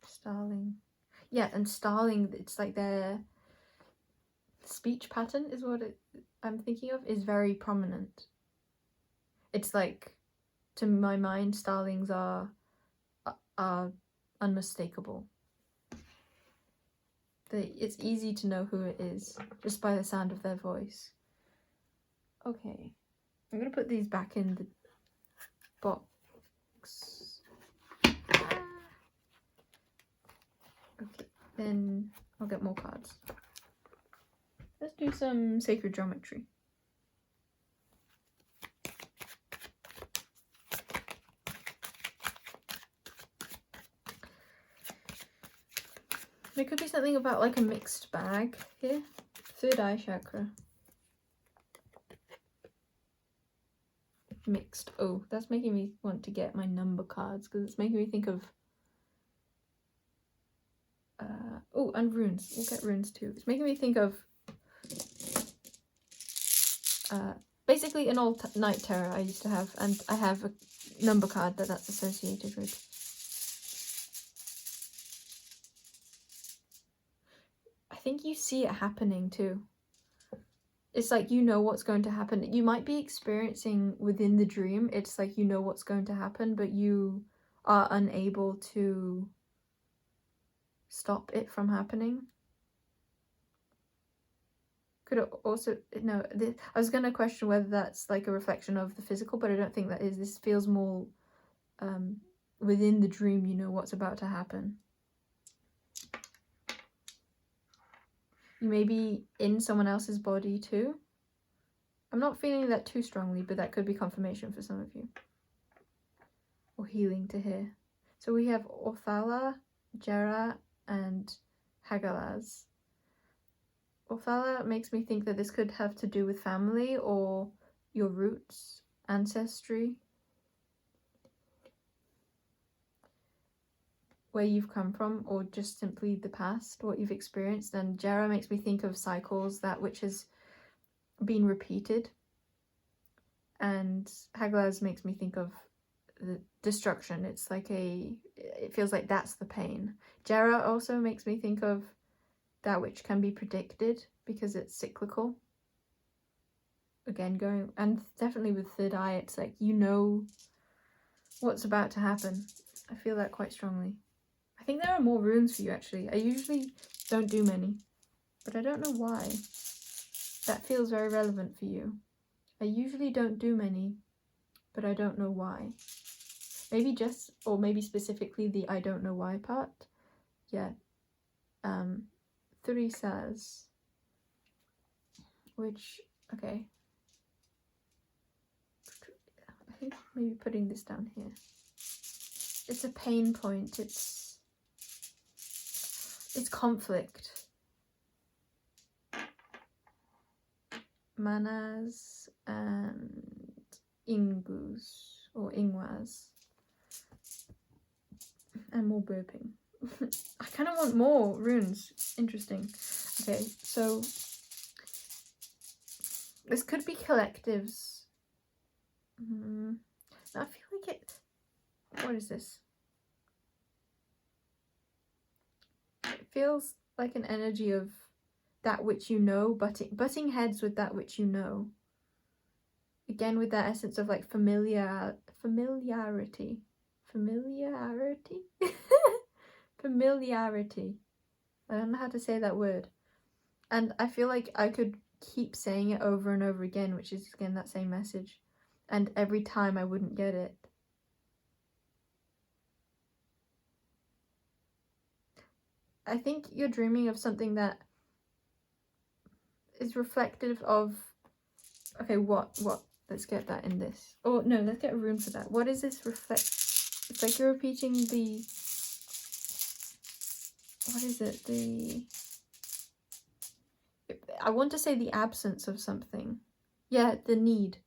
Starling. Yeah, and starling, it's like their speech pattern is what I'm thinking of, is very prominent. It's like, to my mind, starlings are unmistakable. It's easy to know who it is just by the sound of their voice. Okay, I'm gonna put these back in the box. Okay, then I'll get more cards. Let's do some sacred geometry. There could be something about like a mixed bag here. Third eye chakra. Mixed. Oh, that's making me want to get my number cards, because it's making me think of oh, and runes. We'll get runes too. It's making me think of basically an old night terror I used to have, and I have a number card that's associated with. I think you see it happening too. It's like you know what's going to happen. You might be experiencing within the dream, it's like you know what's going to happen, but you are unable to stop it from happening. Could it also, no, I was going to question whether that's like a reflection of the physical, but I don't think that is. This feels more within the dream, you know what's about to happen. You may be in someone else's body too. I'm not feeling that too strongly, but that could be confirmation for some of you. Or healing to hear. So we have Othala, Jera, and Hagalaz. Othala makes me think that this could have to do with family or your roots, ancestry. where you've come from, or just simply the past, what you've experienced. And Jera makes me think of cycles, that which has been repeated. And Haglaz makes me think of the destruction. It's like it feels like that's the pain. Jera also makes me think of that which can be predicted because it's cyclical. Again, going, and definitely with third eye, it's like you know what's about to happen. I feel that quite strongly. I think there are more runes for you actually. I usually don't do many, but I don't know why. That feels very relevant for you. I usually don't do many, but I don't know why. Maybe just, or maybe specifically the I don't know why part. Yeah. 3 says, which, okay. I think maybe putting this down here. It's a pain point. It's conflict. Manas and Ingus or Ingwas. And more burping. I kind of want more runes. Interesting. Okay, so this could be collectives. I feel like it. What is this? It feels like an energy of that which you know, butting heads with that which you know. Again, with that essence of like familiarity. Familiarity. I don't know how to say that word. And I feel like I could keep saying it over and over again, which is again that same message. And every time I wouldn't get it. I think you're dreaming of something that is reflective of, okay, what? Let's get that in this. Oh, no, let's get a rune for that. What is this reflect? It's like you're repeating the, what is it? I want to say the absence of something. Yeah, the need.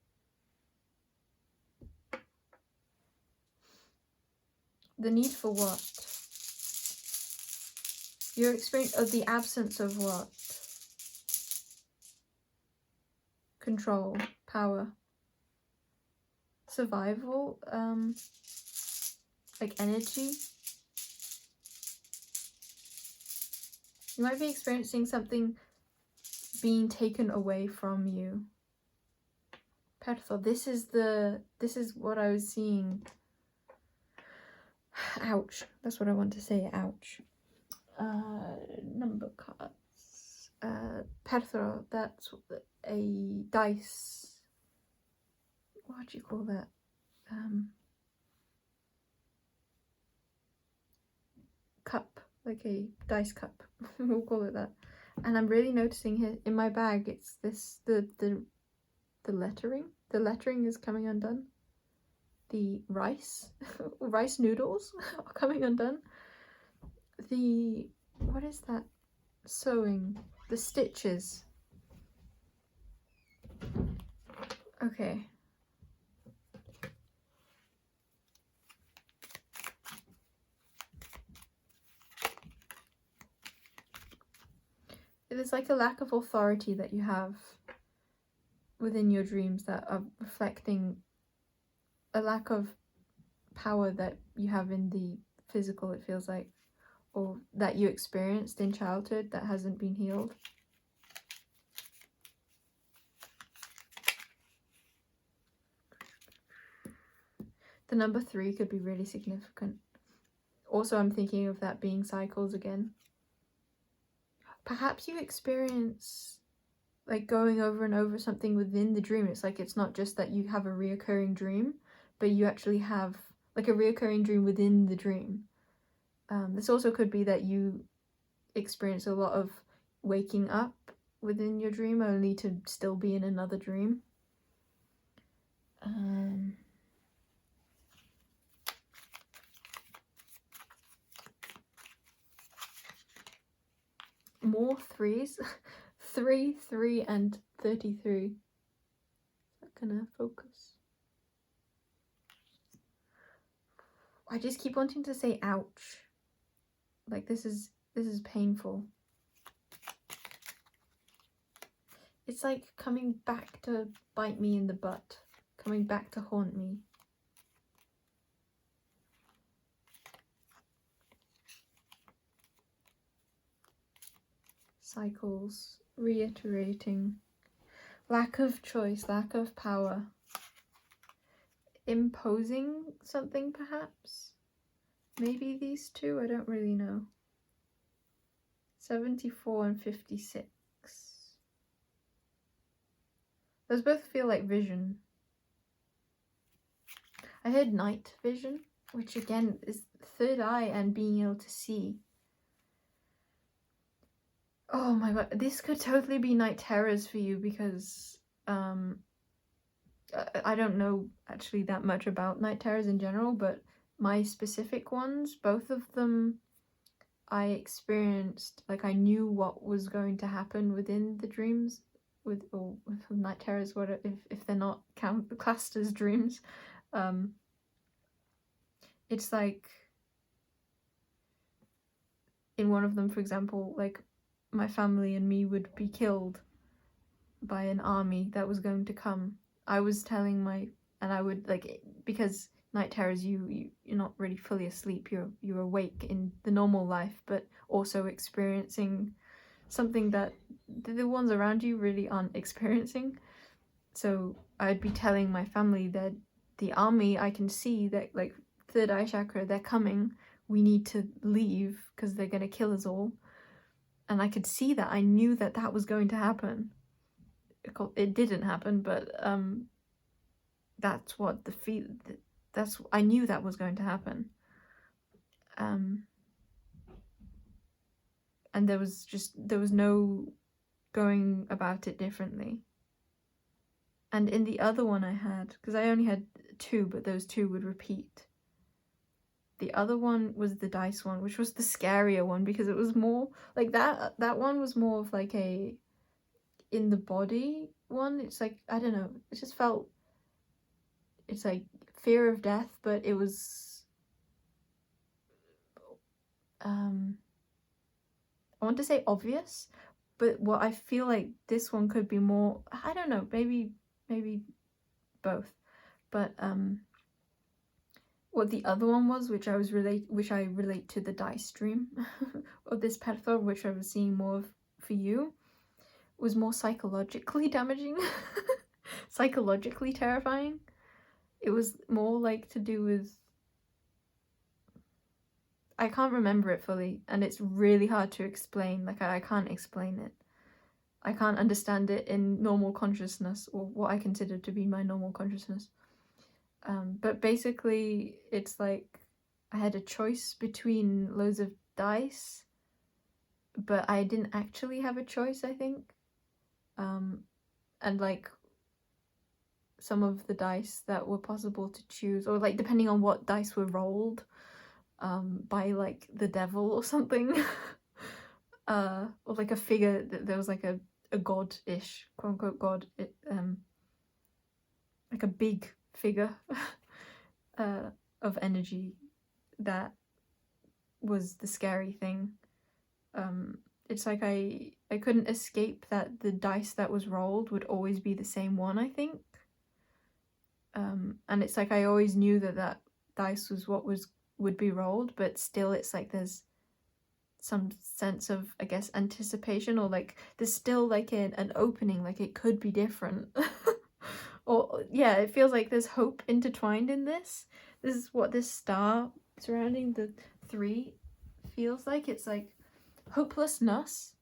The need for what? Your experience of the absence of what? Control, power, survival, like energy. You might be experiencing something being taken away from you. Perthel, this is what I was seeing. Ouch. That's what I want to say, ouch. Number cards. Perthel, that's a dice. What do you call that? Cup, like a dice cup. We'll call it that. And I'm really noticing here in my bag, it's this the lettering. The lettering is coming undone. The rice noodles are coming undone. The, what is that? Sewing, the stitches. Okay. There's like a lack of authority that you have within your dreams that are reflecting a lack of power that you have in the physical, it feels like, or that you experienced in childhood that hasn't been healed. The number 3 could be really significant. Also, I'm thinking of that being cycles again. Perhaps you experience like going over and over something within the dream. It's like it's not just that you have a reoccurring dream, but you actually have like a reoccurring dream within the dream. This also could be that you experience a lot of waking up within your dream only to still be in another dream. More 3s. 3, 3, and 33. Is that gonna focus? I just keep wanting to say ouch. Like this is painful. It's like coming back to bite me in the butt, coming back to haunt me. Cycles, reiterating. Lack of choice, lack of power. Imposing something, perhaps? Maybe these two? I don't really know. 74 and 56. Those both feel like vision. I heard night vision, which again is third eye and being able to see. Oh my god, this could totally be night terrors for you because I don't know actually that much about night terrors in general, but my specific ones, both of them I experienced, like I knew what was going to happen within the dreams, with night terrors, what if they're not classed as dreams. It's like in one of them, for example, like my family and me would be killed by an army that was going to come. I was telling and I would, like, because night terrors, you're not really fully asleep, you're awake in the normal life, but also experiencing something that the ones around you really aren't experiencing. So I'd be telling my family that the army, I can see that, like, third eye chakra, they're coming, we need to leave because they're going to kill us all. And I could see that. I knew that that was going to happen. It didn't happen, but that's what I knew that was going to happen. And there was no going about it differently. And in the other one I had, because I only had 2, but those 2 would repeat. The other one was the dice one, which was the scarier one, because it was more like that one was more of like a in the body one. It's like, I don't know, it just felt, it's like fear of death, but it was I want to say obvious, but what I feel like this one could be more, I don't know, maybe both, but what the other one was, which I relate to the dice stream of this pedophile, which I was seeing more of for you, was more psychologically damaging, psychologically terrifying. It was more like to do with, I can't remember it fully, and it's really hard to explain. Like, I can't explain it. I can't understand it in normal consciousness, or what I consider to be my normal consciousness. But basically, it's like I had a choice between loads of dice, but I didn't actually have a choice, I think. And like some of the dice that were possible to choose, or like depending on what dice were rolled by like the devil or something, or like a figure, there was like a god-ish, quote-unquote god, like a big figure of energy that was the scary thing. It's like I couldn't escape that the dice that was rolled would always be the same one, I think. And it's like I always knew that dice was what would be rolled, but still it's like there's some sense of, I guess, anticipation, or like there's still like an opening, like it could be different. Or yeah, it feels like there's hope intertwined in this. This is what this star surrounding the 3 feels like. It's like hopelessness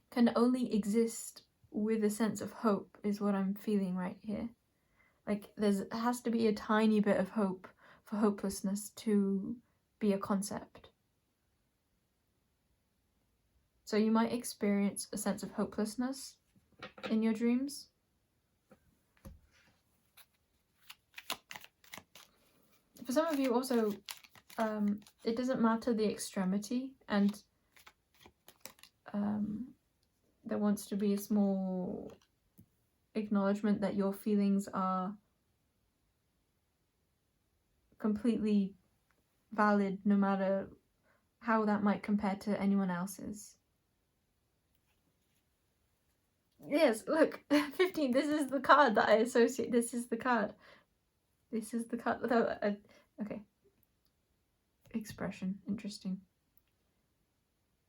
can only exist with a sense of hope, is what I'm feeling right here. Like there has to be a tiny bit of hope for hopelessness to be a concept. So you might experience a sense of hopelessness in your dreams. For some of you also, it doesn't matter the extremity, and there wants to be a small acknowledgement that your feelings are completely valid no matter how that might compare to anyone else's. Yes, look, 15, this is the card that I associate, this is the card. This is the card, okay. Expression, interesting.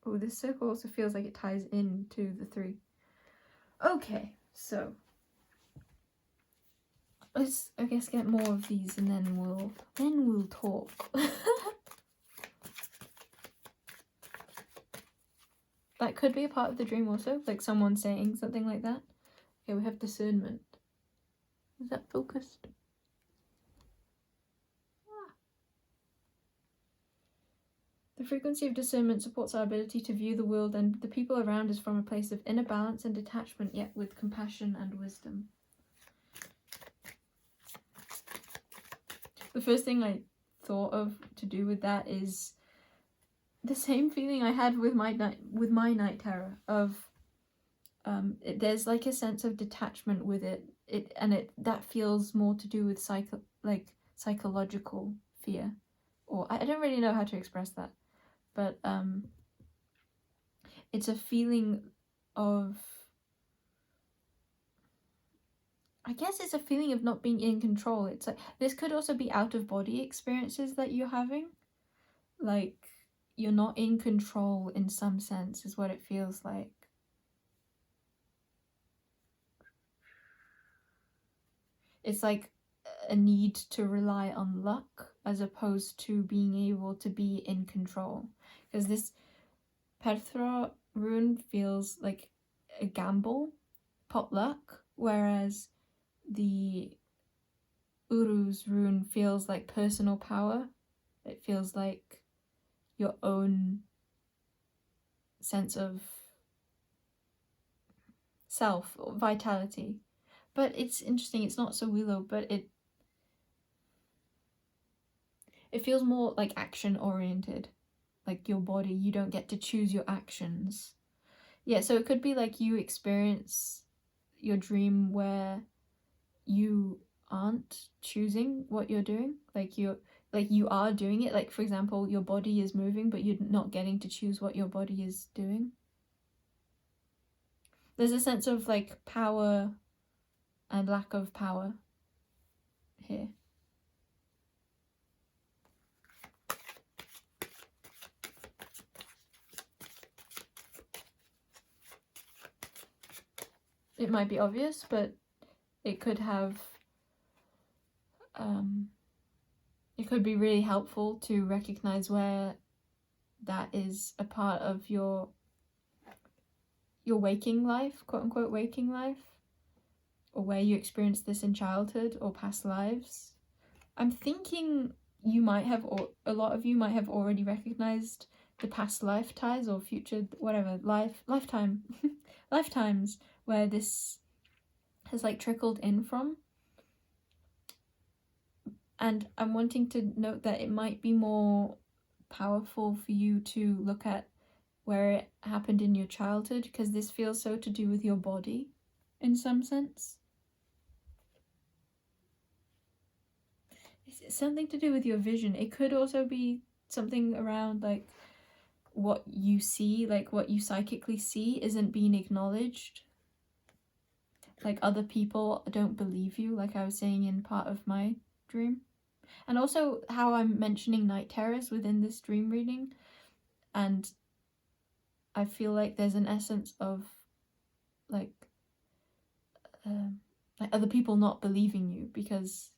Oh, this circle also feels like it ties into the 3. Okay, so let's, I guess, get more of these and then we'll talk. That could be a part of the dream also, like someone saying something like that. Okay, we have discernment. Is that focused? The frequency of discernment supports our ability to view the world and the people around us from a place of inner balance and detachment, yet with compassion and wisdom. The first thing I thought of to do with that is the same feeling I had with my night terror of there's like a sense of detachment with it, that feels more to do with psychological fear, or I don't really know how to express that, but it's a feeling of, I guess it's a feeling of not being in control. It's like, this could also be out of body experiences that you're having, like you're not in control in some sense is what it feels like. It's like a need to rely on luck as opposed to being able to be in control, because this Perthra rune feels like a gamble, potluck, whereas the Uru's rune feels like personal power. It feels like your own sense of self or vitality. But it's interesting, it's not so willow, but it feels more like action oriented, like your body, you don't get to choose your actions. Yeah, so it could be like you experience your dream where you aren't choosing what you're doing, like you are doing it, like for example your body is moving but you're not getting to choose what your body is doing. There's a sense of like power and lack of power here. It might be obvious, but it could have it could be really helpful to recognize where that is a part of your waking life, quote unquote waking life, or where you experienced this in childhood or past lives. I'm thinking you might have, or a lot of you might have already recognized the past life ties or future, whatever, lifetime, lifetimes where this has like trickled in from. And I'm wanting to note that it might be more powerful for you to look at where it happened in your childhood, because this feels so to do with your body in some sense. It's something to do with your vision. It could also be something around like what you see, like what you psychically see isn't being acknowledged. Like other people don't believe you, like I was saying in part of my dream. And also how I'm mentioning night terrors within this dream reading, and I feel like there's an essence of like other people not believing you because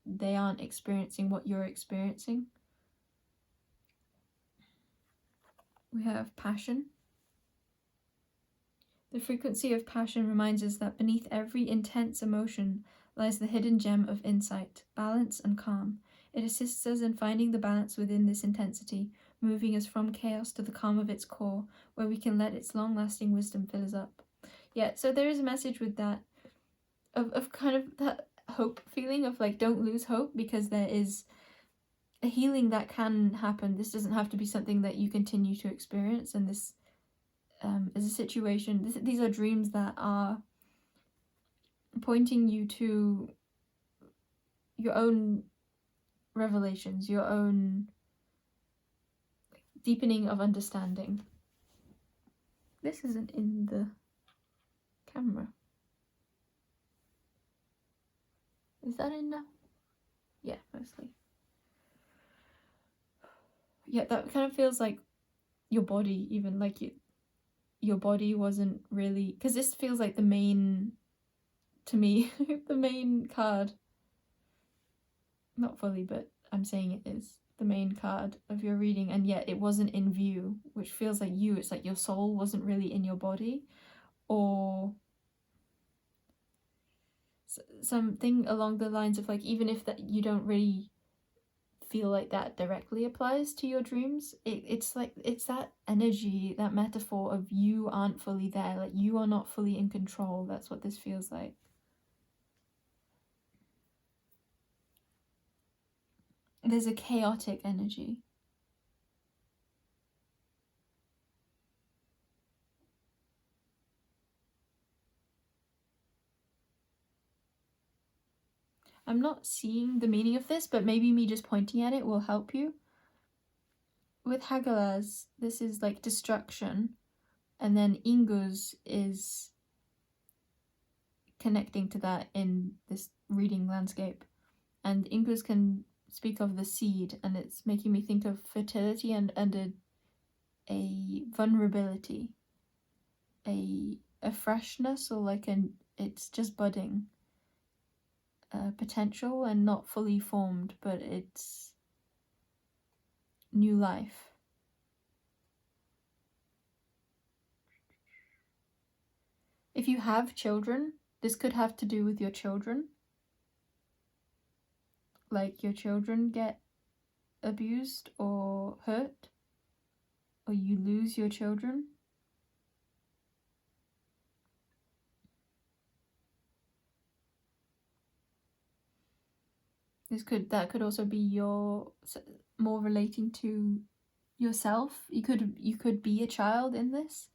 they aren't experiencing what you're experiencing. We have passion. The frequency of passion reminds us that beneath every intense emotion lies the hidden gem of insight, balance, and calm. It assists us in finding the balance within this intensity, moving us from chaos to the calm of its core, where we can let its long-lasting wisdom fill us up. Yeah, so there is a message with that, of kind of that hope feeling of like, don't lose hope, because there is a healing that can happen. This doesn't have to be something that you continue to experience, and this is a situation, these are dreams that are pointing you to your own revelations, your own deepening of understanding. This isn't in the camera. Is that in now? Yeah, mostly. Yeah, that kind of feels like your body, even like your body wasn't really, because this feels like the main, to me, the main card. Not fully, but I'm saying it is the main card of your reading, and yet it wasn't in view, which feels like it's like your soul wasn't really in your body, or something along the lines of like, even if that you don't really feel like that directly applies to your dreams, it's like it's that energy, that metaphor of you aren't fully there, like you are not fully in control. That's what this feels like. There's a chaotic energy. I'm not seeing the meaning of this, but maybe me just pointing at it will help you. With Hagalaz, this is like destruction, and then Inguz is connecting to that in this reading landscape. And Inguz can speak of the seed, and it's making me think of fertility and a vulnerability, a freshness, or like it's just budding, potential and not fully formed, but it's new life. If you have children, this could have to do with your children. Like your children get abused or hurt, or you lose your children. That could also be your more relating to yourself. You could be a child in this,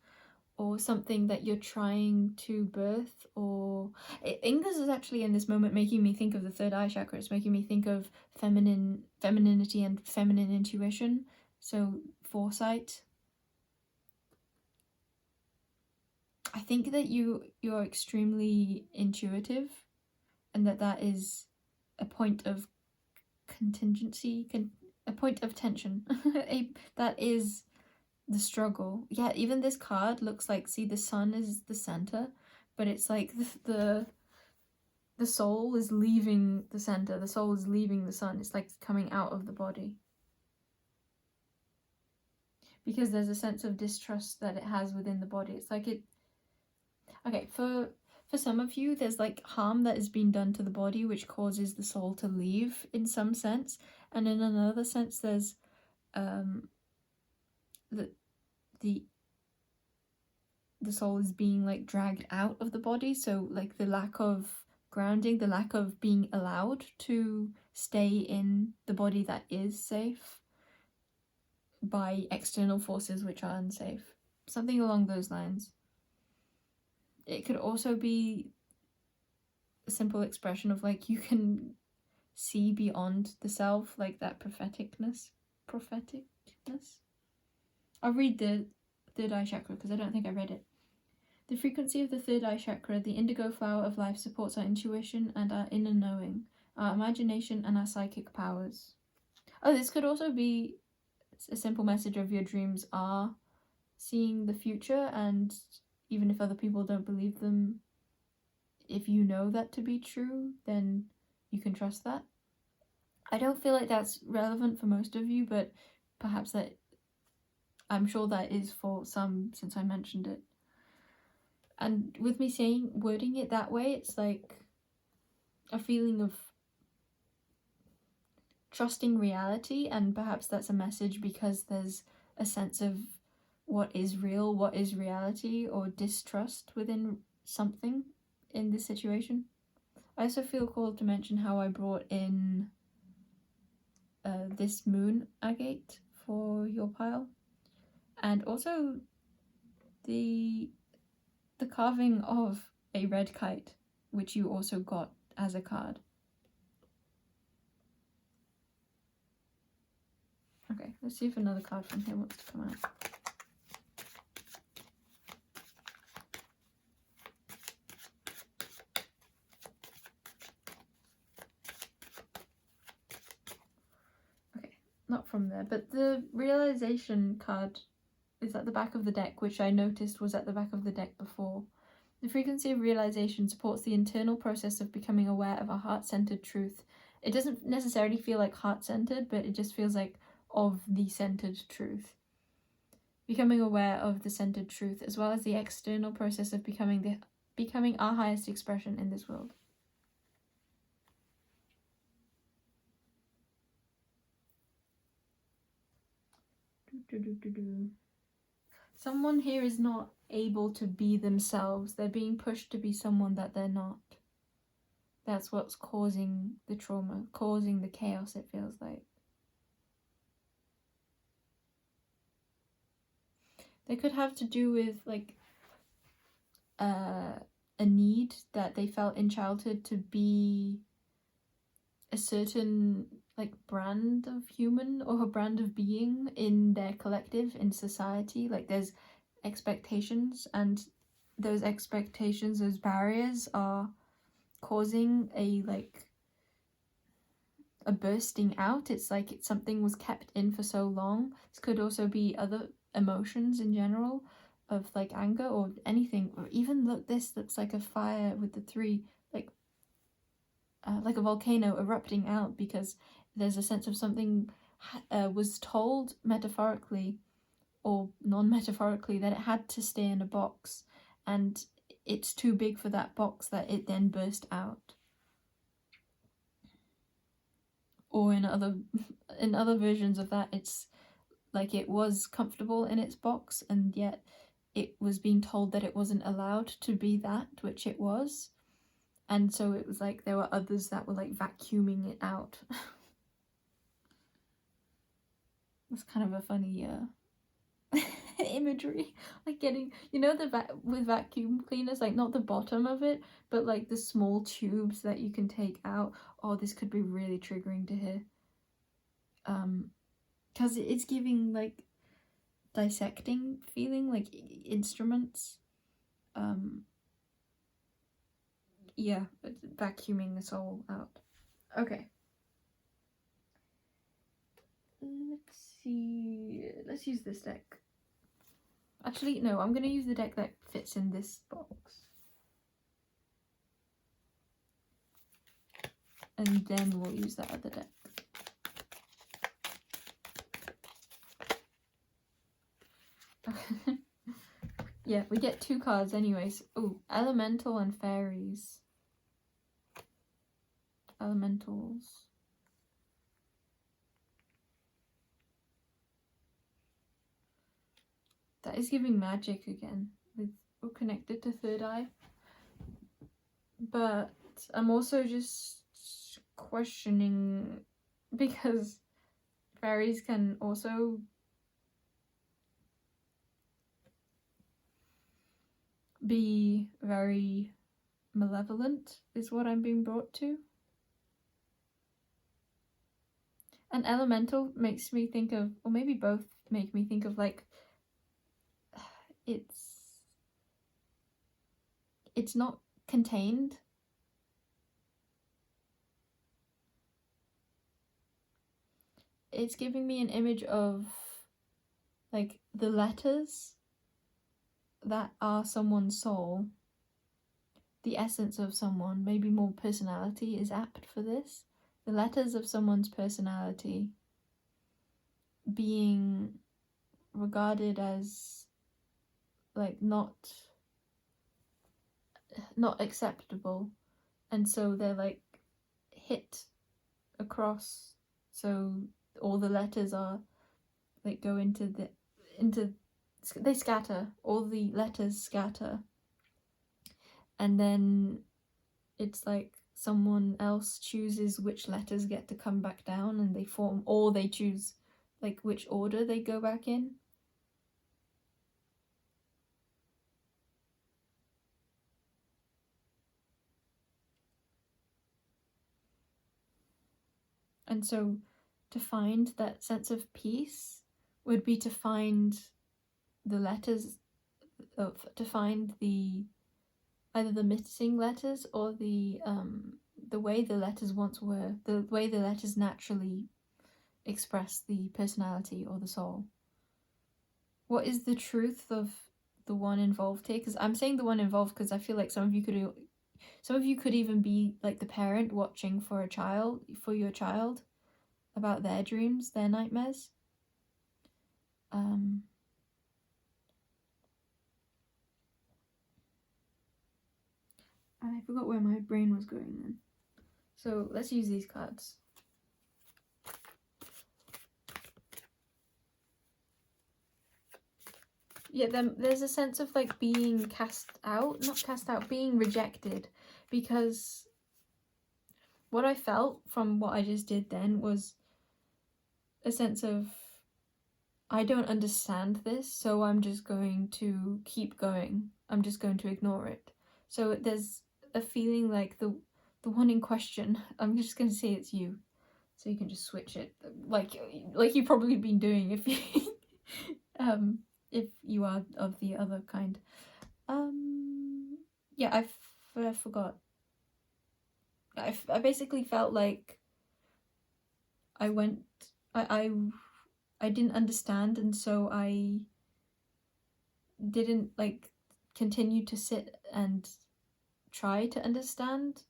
or something that you're trying to birth. Or Ingas is actually in this moment making me think of the third eye chakra. It's making me think of femininity and feminine intuition, so foresight. I think that you're extremely intuitive, and that is a point of contingency, a point of tension. That is the struggle. Yeah, even this card looks like, see, the sun is the center, but it's like the soul is leaving the center, the soul is leaving the sun. It's like coming out of the body, because there's a sense of distrust that it has within the body. It's like okay, for some of you, there's like harm that has been done to the body, which causes the soul to leave in some sense, and in another sense, there's the soul is being like dragged out of the body. So like the lack of grounding, the lack of being allowed to stay in the body that is safe by external forces which are unsafe. Something along those lines. It could also be a simple expression of like you can see beyond the self, like that propheticness. I'll read the third eye chakra because I don't think I read it. The frequency of the third eye chakra, the indigo flower of life, supports our intuition and our inner knowing, our imagination and our psychic powers. Oh, this could also be a simple message of your dreams are seeing the future, and even if other people don't believe them, if you know that to be true, then you can trust that. I don't feel like that's relevant for most of you, but perhaps that, I'm sure that is for some, since I mentioned it. And with me wording it that way, it's like a feeling of trusting reality, and perhaps that's a message because there's a sense of what is real, what is reality, or distrust within something in this situation. I also feel called to mention how I brought in this moon agate for your pile, and also the carving of a red kite, which you also got as a card. Okay, Let's see if another card from here wants to come out. Okay, not from there, but the realization card is at the back of the deck, which I noticed was at the back of the deck before. The frequency of realization supports the internal process of becoming aware of a heart-centered truth. It doesn't necessarily feel like heart-centered, but it just feels like of the centered truth. Becoming aware of the centered truth, as well as the external process of becoming our highest expression in this world. Someone here is not able to be themselves. They're being pushed to be someone that they're not. That's what's causing the trauma, causing the chaos, it feels like. They could have to do with like a need that they felt in childhood to be a certain like brand of human or a brand of being in their collective, in society. Like there's expectations, and those expectations, those barriers are causing a bursting out. It's like something was kept in for so long. This could also be other emotions in general, of like anger or anything, or even look, this looks like a fire with the three, like a volcano erupting out, because there's a sense of something was told metaphorically or non-metaphorically that it had to stay in a box, and it's too big for that box, that it then burst out. Or in other versions of that, it's like it was comfortable in its box, and yet it was being told that it wasn't allowed to be that which it was, and so it was like there were others that were like vacuuming it out. It's kind of a funny imagery, like getting, you know, with vacuum cleaners, like not the bottom of it, but like the small tubes that you can take out. Oh, this could be really triggering to hear, because it's giving like dissecting feeling, like instruments. Yeah, vacuuming the soul out. Okay, let's see, let's use this deck. Actually, no, I'm gonna use the deck that fits in this box, and then we'll use that other deck. Yeah, we get 2 cards anyways. Oh, elemental and fairies. Elementals. That is giving magic again. We're connected to third eye. But I'm also just questioning, because fairies can also be very malevolent, is what I'm being brought to. And elemental makes me think of, or maybe both make me think of, like, it's not contained. It's giving me an image of like the letters that are someone's soul, the essence of someone. Maybe more personality is apt for this. The letters of someone's personality being regarded as like not acceptable, and so they're like hit across, so all the letters are like go into they scatter, all the letters scatter, and then it's like someone else chooses which letters get to come back down, and they form, or they choose like which order they go back in. And so to find that sense of peace would be to find the letters, to find either the missing letters or the way the letters once were, the way the letters naturally express the personality or the soul. What is the truth of the one involved here? Because I'm saying the one involved because I feel like some of you could even be like the parent watching for your child about their dreams, their nightmares. I forgot where my brain was going then. So let's use these cards. Yeah, there's a sense of like being being rejected, because what I felt from what I just did then was a sense of, I don't understand this, so I'm just going to keep going. I'm just going to ignore it. So there's a feeling like the one in question, I'm just going to say it's you, so you can just switch it, like you've probably been doing if you if you are of the other kind. Yeah, I forgot. I basically felt like I didn't understand, and so I didn't like continue to sit and try to understand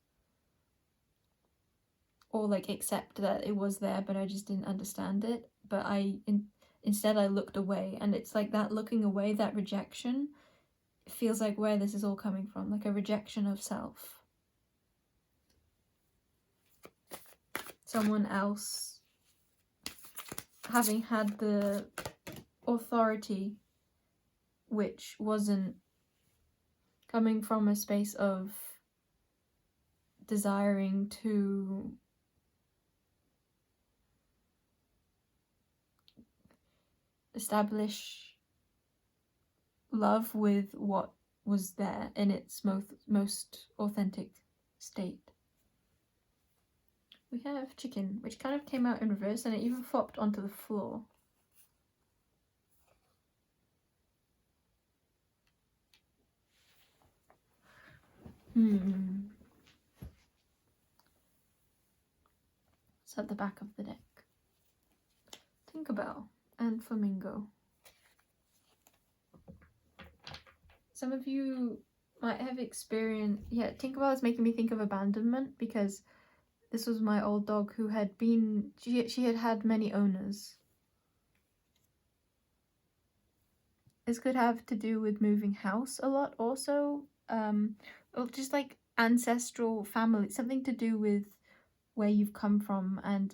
or like accept that it was there, but I just didn't understand it. But instead I looked away, and it's like that looking away, that rejection, feels like where this is all coming from, like a rejection of self. Someone else having had the authority which wasn't coming from a space of desiring to establish love with what was there in its most authentic state. We have chicken, which kind of came out in reverse, and it even flopped onto the floor. It's at the back of the deck. Tinkerbell and Flamingo. Some of you might have experienced... Yeah, Tinkerbell is making me think of abandonment, because this was my old dog who had been... She had had many owners. This could have to do with moving house a lot also. Or just like ancestral family, something to do with where you've come from and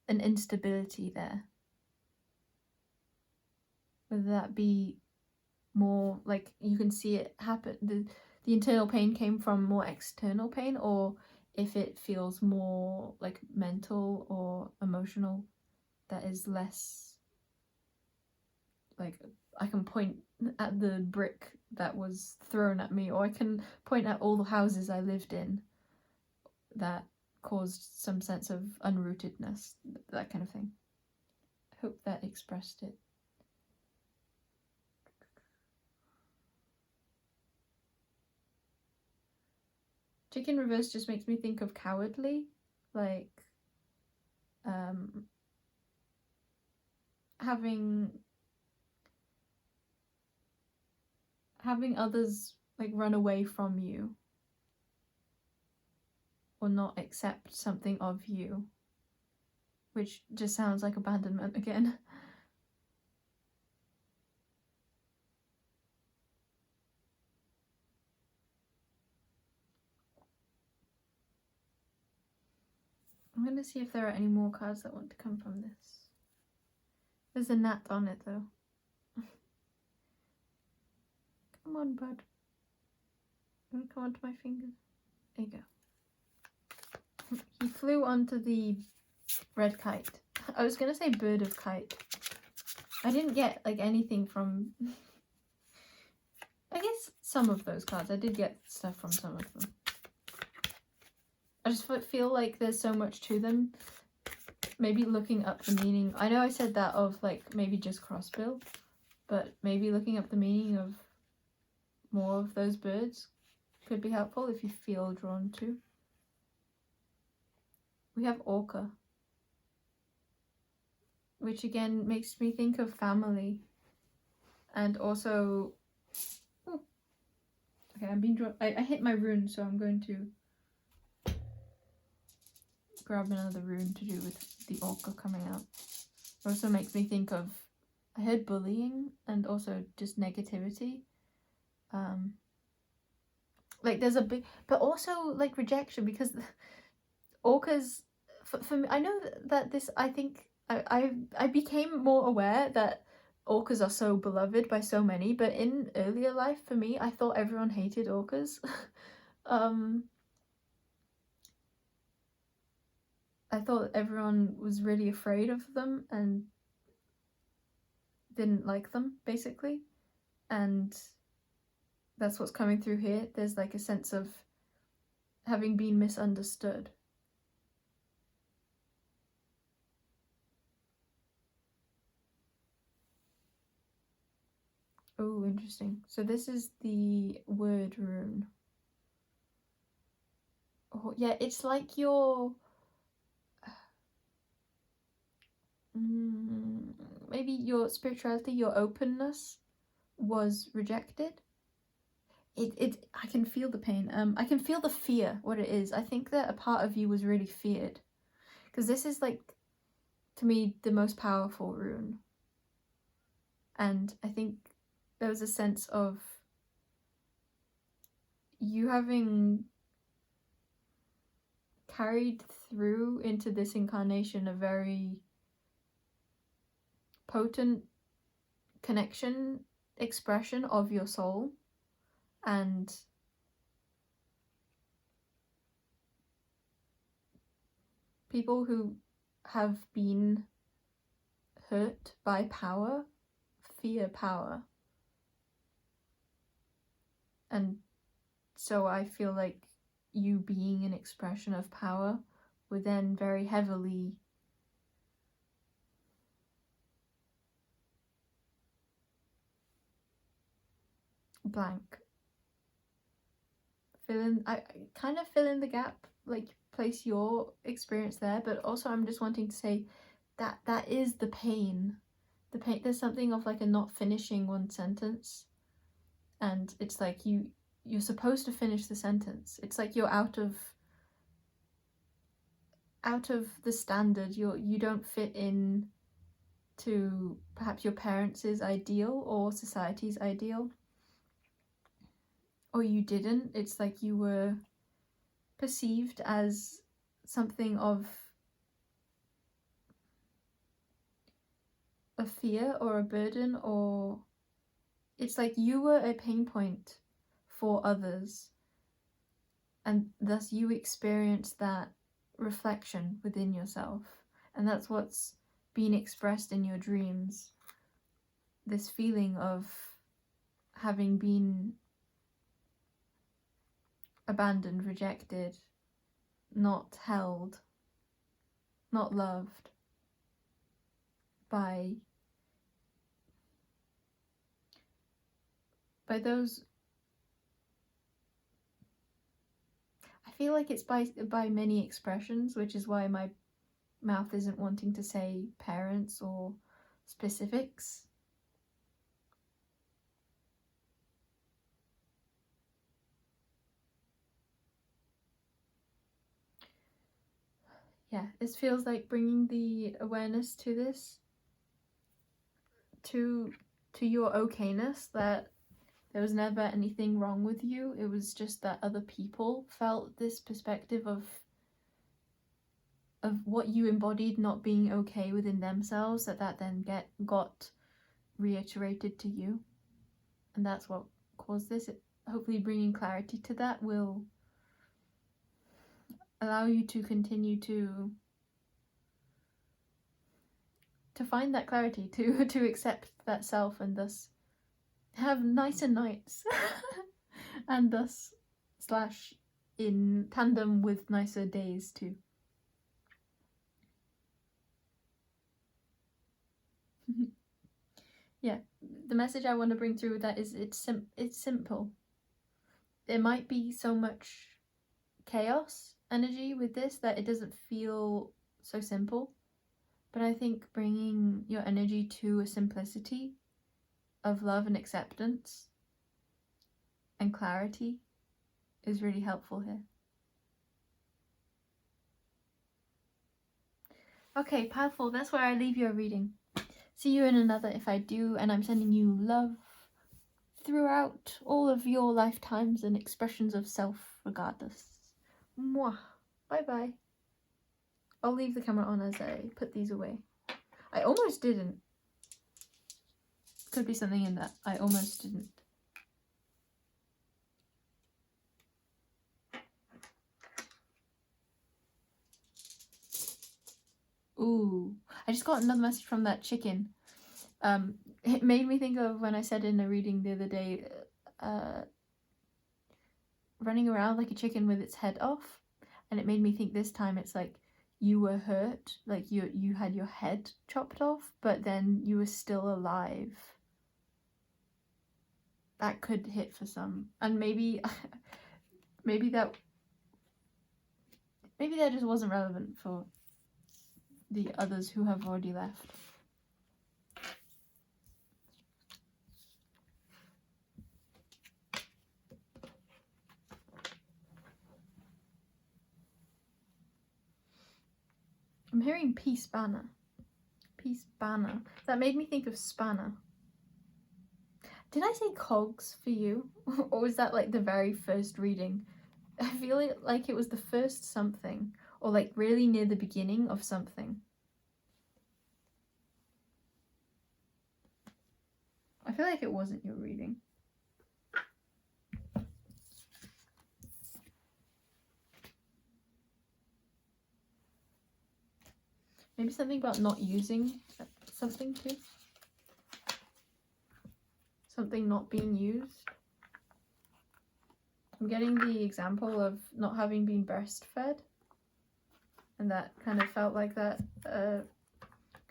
an instability there. Whether that be more like you can see it happen, the internal pain came from more external pain, or if it feels more like mental or emotional, that is less like, I can point at the brick that was thrown at me, or I can point at all the houses I lived in that caused some sense of unrootedness, that kind of thing. I hope that expressed it. Chicken reverse just makes me think of cowardly, like having others like run away from you or not accept something of you, which just sounds like abandonment again. I'm going to see if there are any more cards that want to come from this. There's a gnat on it though. Come on, bud. Come onto my finger. There you go. He flew onto the red kite. I was going to say bird of kite. I didn't get like anything from... I guess some of those cards. I did get stuff from some of them. I just feel like there's so much to them maybe looking up the meaning. I know I said that of like maybe just crossbill, but maybe looking up the meaning of more of those birds could be helpful if you feel drawn to. We have orca, which again makes me think of family, and also, oh, okay, I'm being drawn. I hit my rune, so I'm going to grab another rune to do with the orca coming out. It also makes me think of, I heard bullying and also just negativity. Like there's a big, but also like rejection, because orcas, for me, I know that this, I think I became more aware that orcas are so beloved by so many, but in earlier life for me, I thought everyone hated orcas. I thought everyone was really afraid of them and didn't like them, basically. And that's what's coming through here. There's like a sense of having been misunderstood. Oh, interesting. So this is the word rune. Oh, yeah, it's like your... maybe your spirituality, your openness was rejected. I can feel the pain. I can feel the fear, what it is. I think that a part of you was really feared. Because this is like, to me, the most powerful rune. And I think there was a sense of you having carried through into this incarnation a very potent connection, expression of your soul, and people who have been hurt by power fear power. And so I feel like you being an expression of power would then very heavily blank. I kind of fill in the gap, like place your experience there, but also I'm just wanting to say that that is the pain. The pain, there's something of like a not finishing one sentence, and it's like you're supposed to finish the sentence. It's like you're out of the standard. You don't fit in to perhaps your parents' ideal or society's ideal, or you didn't. It's like you were perceived as something of a fear or a burden, or it's like you were a pain point for others, and thus you experienced that reflection within yourself, and that's what's being expressed in your dreams, this feeling of having been abandoned, rejected, not held, not loved by those. I feel like it's by many expressions, which is why my mouth isn't wanting to say parents or specifics. Yeah, this feels like bringing the awareness to this, to your okayness, that there was never anything wrong with you. It was just that other people felt this perspective of what you embodied not being okay within themselves, that then got reiterated to you, and that's what caused this. Hopefully bringing clarity to that will allow you to continue to find that clarity, to accept that self, and thus have nicer nights and thus / in tandem with nicer days too. Yeah, the message I want to bring through with that is it's simple. There might be so much chaos energy with this that it doesn't feel so simple, but I think bringing your energy to a simplicity of love and acceptance and clarity is really helpful here. Okay, powerful. That's where I leave your reading. See you in another if I do, and I'm sending you love throughout all of your lifetimes and expressions of self regardless. Mwah. Bye bye. I'll leave the camera on as I put these away. I almost didn't. Could be something in that. I almost didn't. Ooh. I just got another message from that chicken. It made me think of when I said in a reading the other day, running around like a chicken with its head off. And it made me think this time it's like you were hurt, like you had your head chopped off, but then you were still alive. That could hit for some. And maybe that just wasn't relevant for the others who have already left. I'm hearing peace banner. Peace banner. That made me think of spanner. Did I say cogs for you? Or was that like the very first reading? I feel like it was the first something, or like really near the beginning of something. I feel like it wasn't your reading. Maybe something about not using something too. Something not being used. I'm getting the example of not having been breastfed. And that kind of felt like that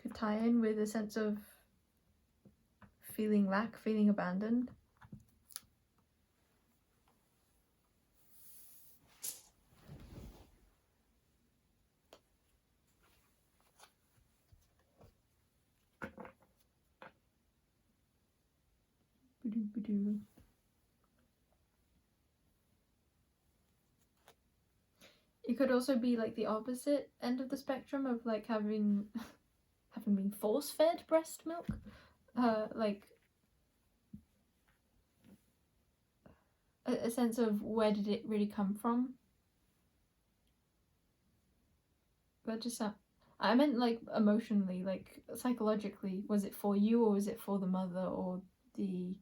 could tie in with a sense of feeling lack, feeling abandoned. It could also be like the opposite end of the spectrum of like having been force-fed breast milk. Like a sense of where did it really come from? But just I meant like emotionally, like psychologically. Was it for you, or was it for the mother, or the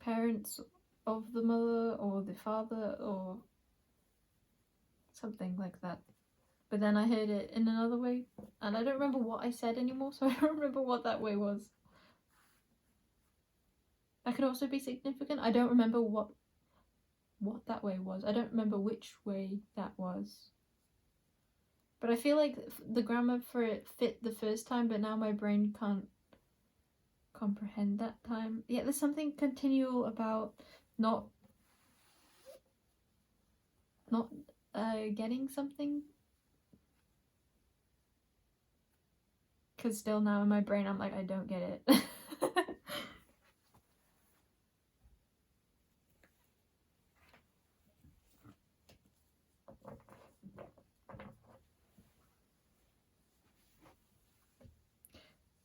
parents of the mother, or the father, or something like that? But then I heard it in another way, and I don't remember what I said anymore, so I don't remember what that way was. That could also be significant. I don't remember what that way was. I don't remember which way that was. But I feel like the grammar for it fit the first time, but now my brain can't comprehend that time. Yeah, there's something continual about not getting something. Because still now in my brain I'm like, I don't get it.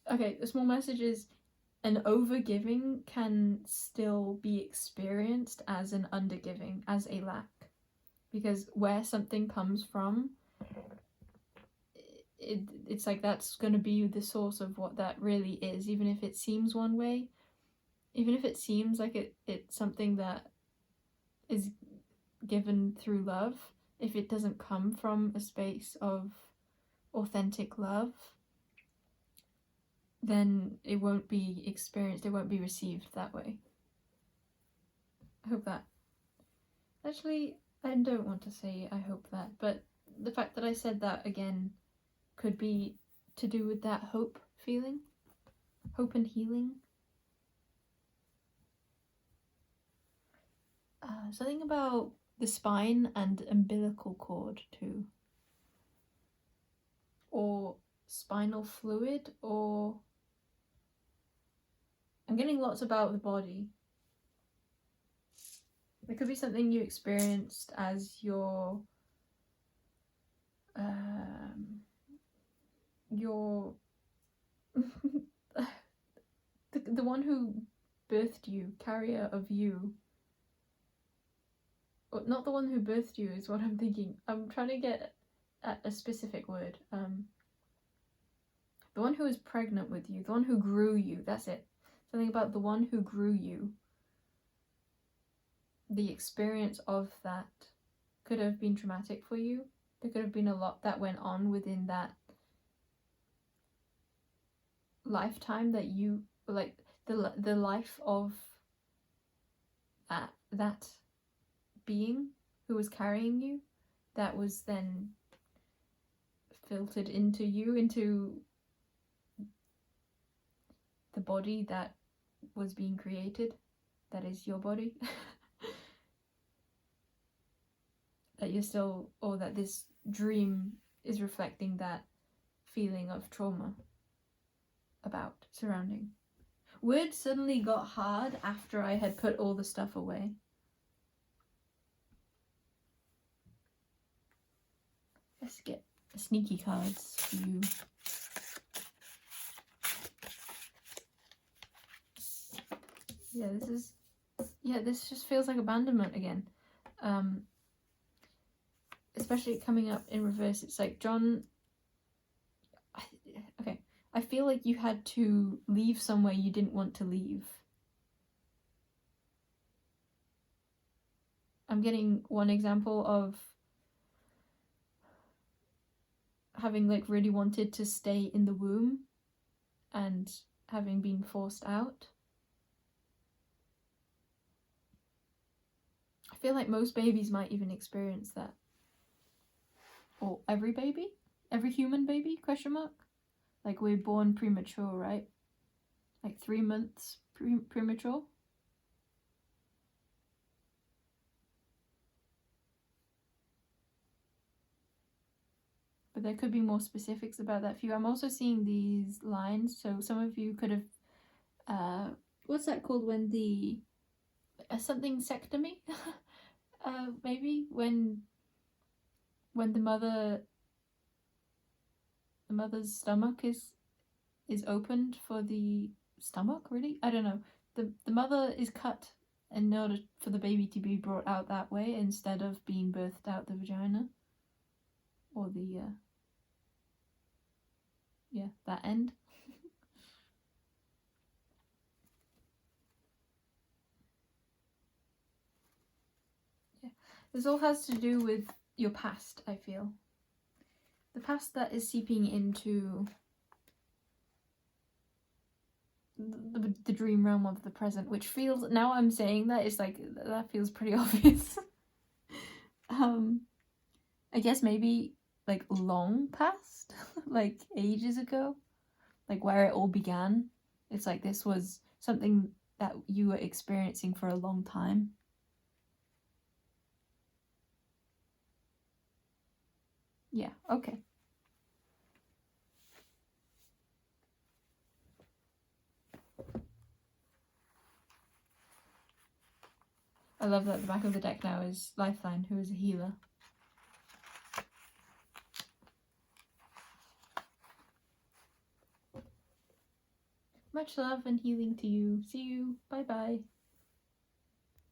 Okay, the small message is an overgiving can still be experienced as an undergiving, as a lack. Because where something comes from, it's like that's going to be the source of what that really is, even if it seems one way, even if it seems like it's something that is given through love. If it doesn't come from a space of authentic love, then it won't be experienced, it won't be received that way. I hope that. Actually, I don't want to say I hope that, but the fact that I said that again could be to do with that hope feeling. Hope and healing. Something about the spine and umbilical cord too. Or spinal fluid, or I'm getting lots about the body. There could be something you experienced as your the one who birthed you, carrier of you. Or not the one who birthed you is what I'm thinking. I'm trying to get at a specific word. The one who was pregnant with you, the one who grew you, that's it. Something about the one who grew you. The experience of that could have been traumatic for you. There could have been a lot that went on within that lifetime that you, like, the life of that being who was carrying you, that was then filtered into you, into the body that was being created, that is your body. That you're still, or that this dream is reflecting that feeling of trauma about surrounding. Words suddenly got hard after I had put all the stuff away. Let's get sneaky cards for you. This just feels like abandonment again. Especially coming up in reverse. It's like John, I feel like you had to leave somewhere you didn't want to leave. I'm getting one example of having like really wanted to stay in the womb and having been forced out. I feel like most babies might even experience that. Or every baby? Every human baby? Question mark? Like we're born premature, right? Like 3 months premature. But there could be more specifics about that for you. I'm also seeing these lines, so some of you could have, what's that called when the, something sectomy? Maybe when the mother's stomach is opened for the stomach, really? I don't know. The mother is cut in order for the baby to be brought out that way instead of being birthed out the vagina. Or the, that end. Yeah. This all has to do with your past, I feel. The past that is seeping into the dream realm of the present, which feels, now I'm saying that, it's like, that feels pretty obvious. I guess maybe like long past, like ages ago, like where it all began. It's like this was something that you were experiencing for a long time. Yeah, okay. I love that the back of the deck now is Lifeline, who is a healer. Much love and healing to you. See you. Bye bye.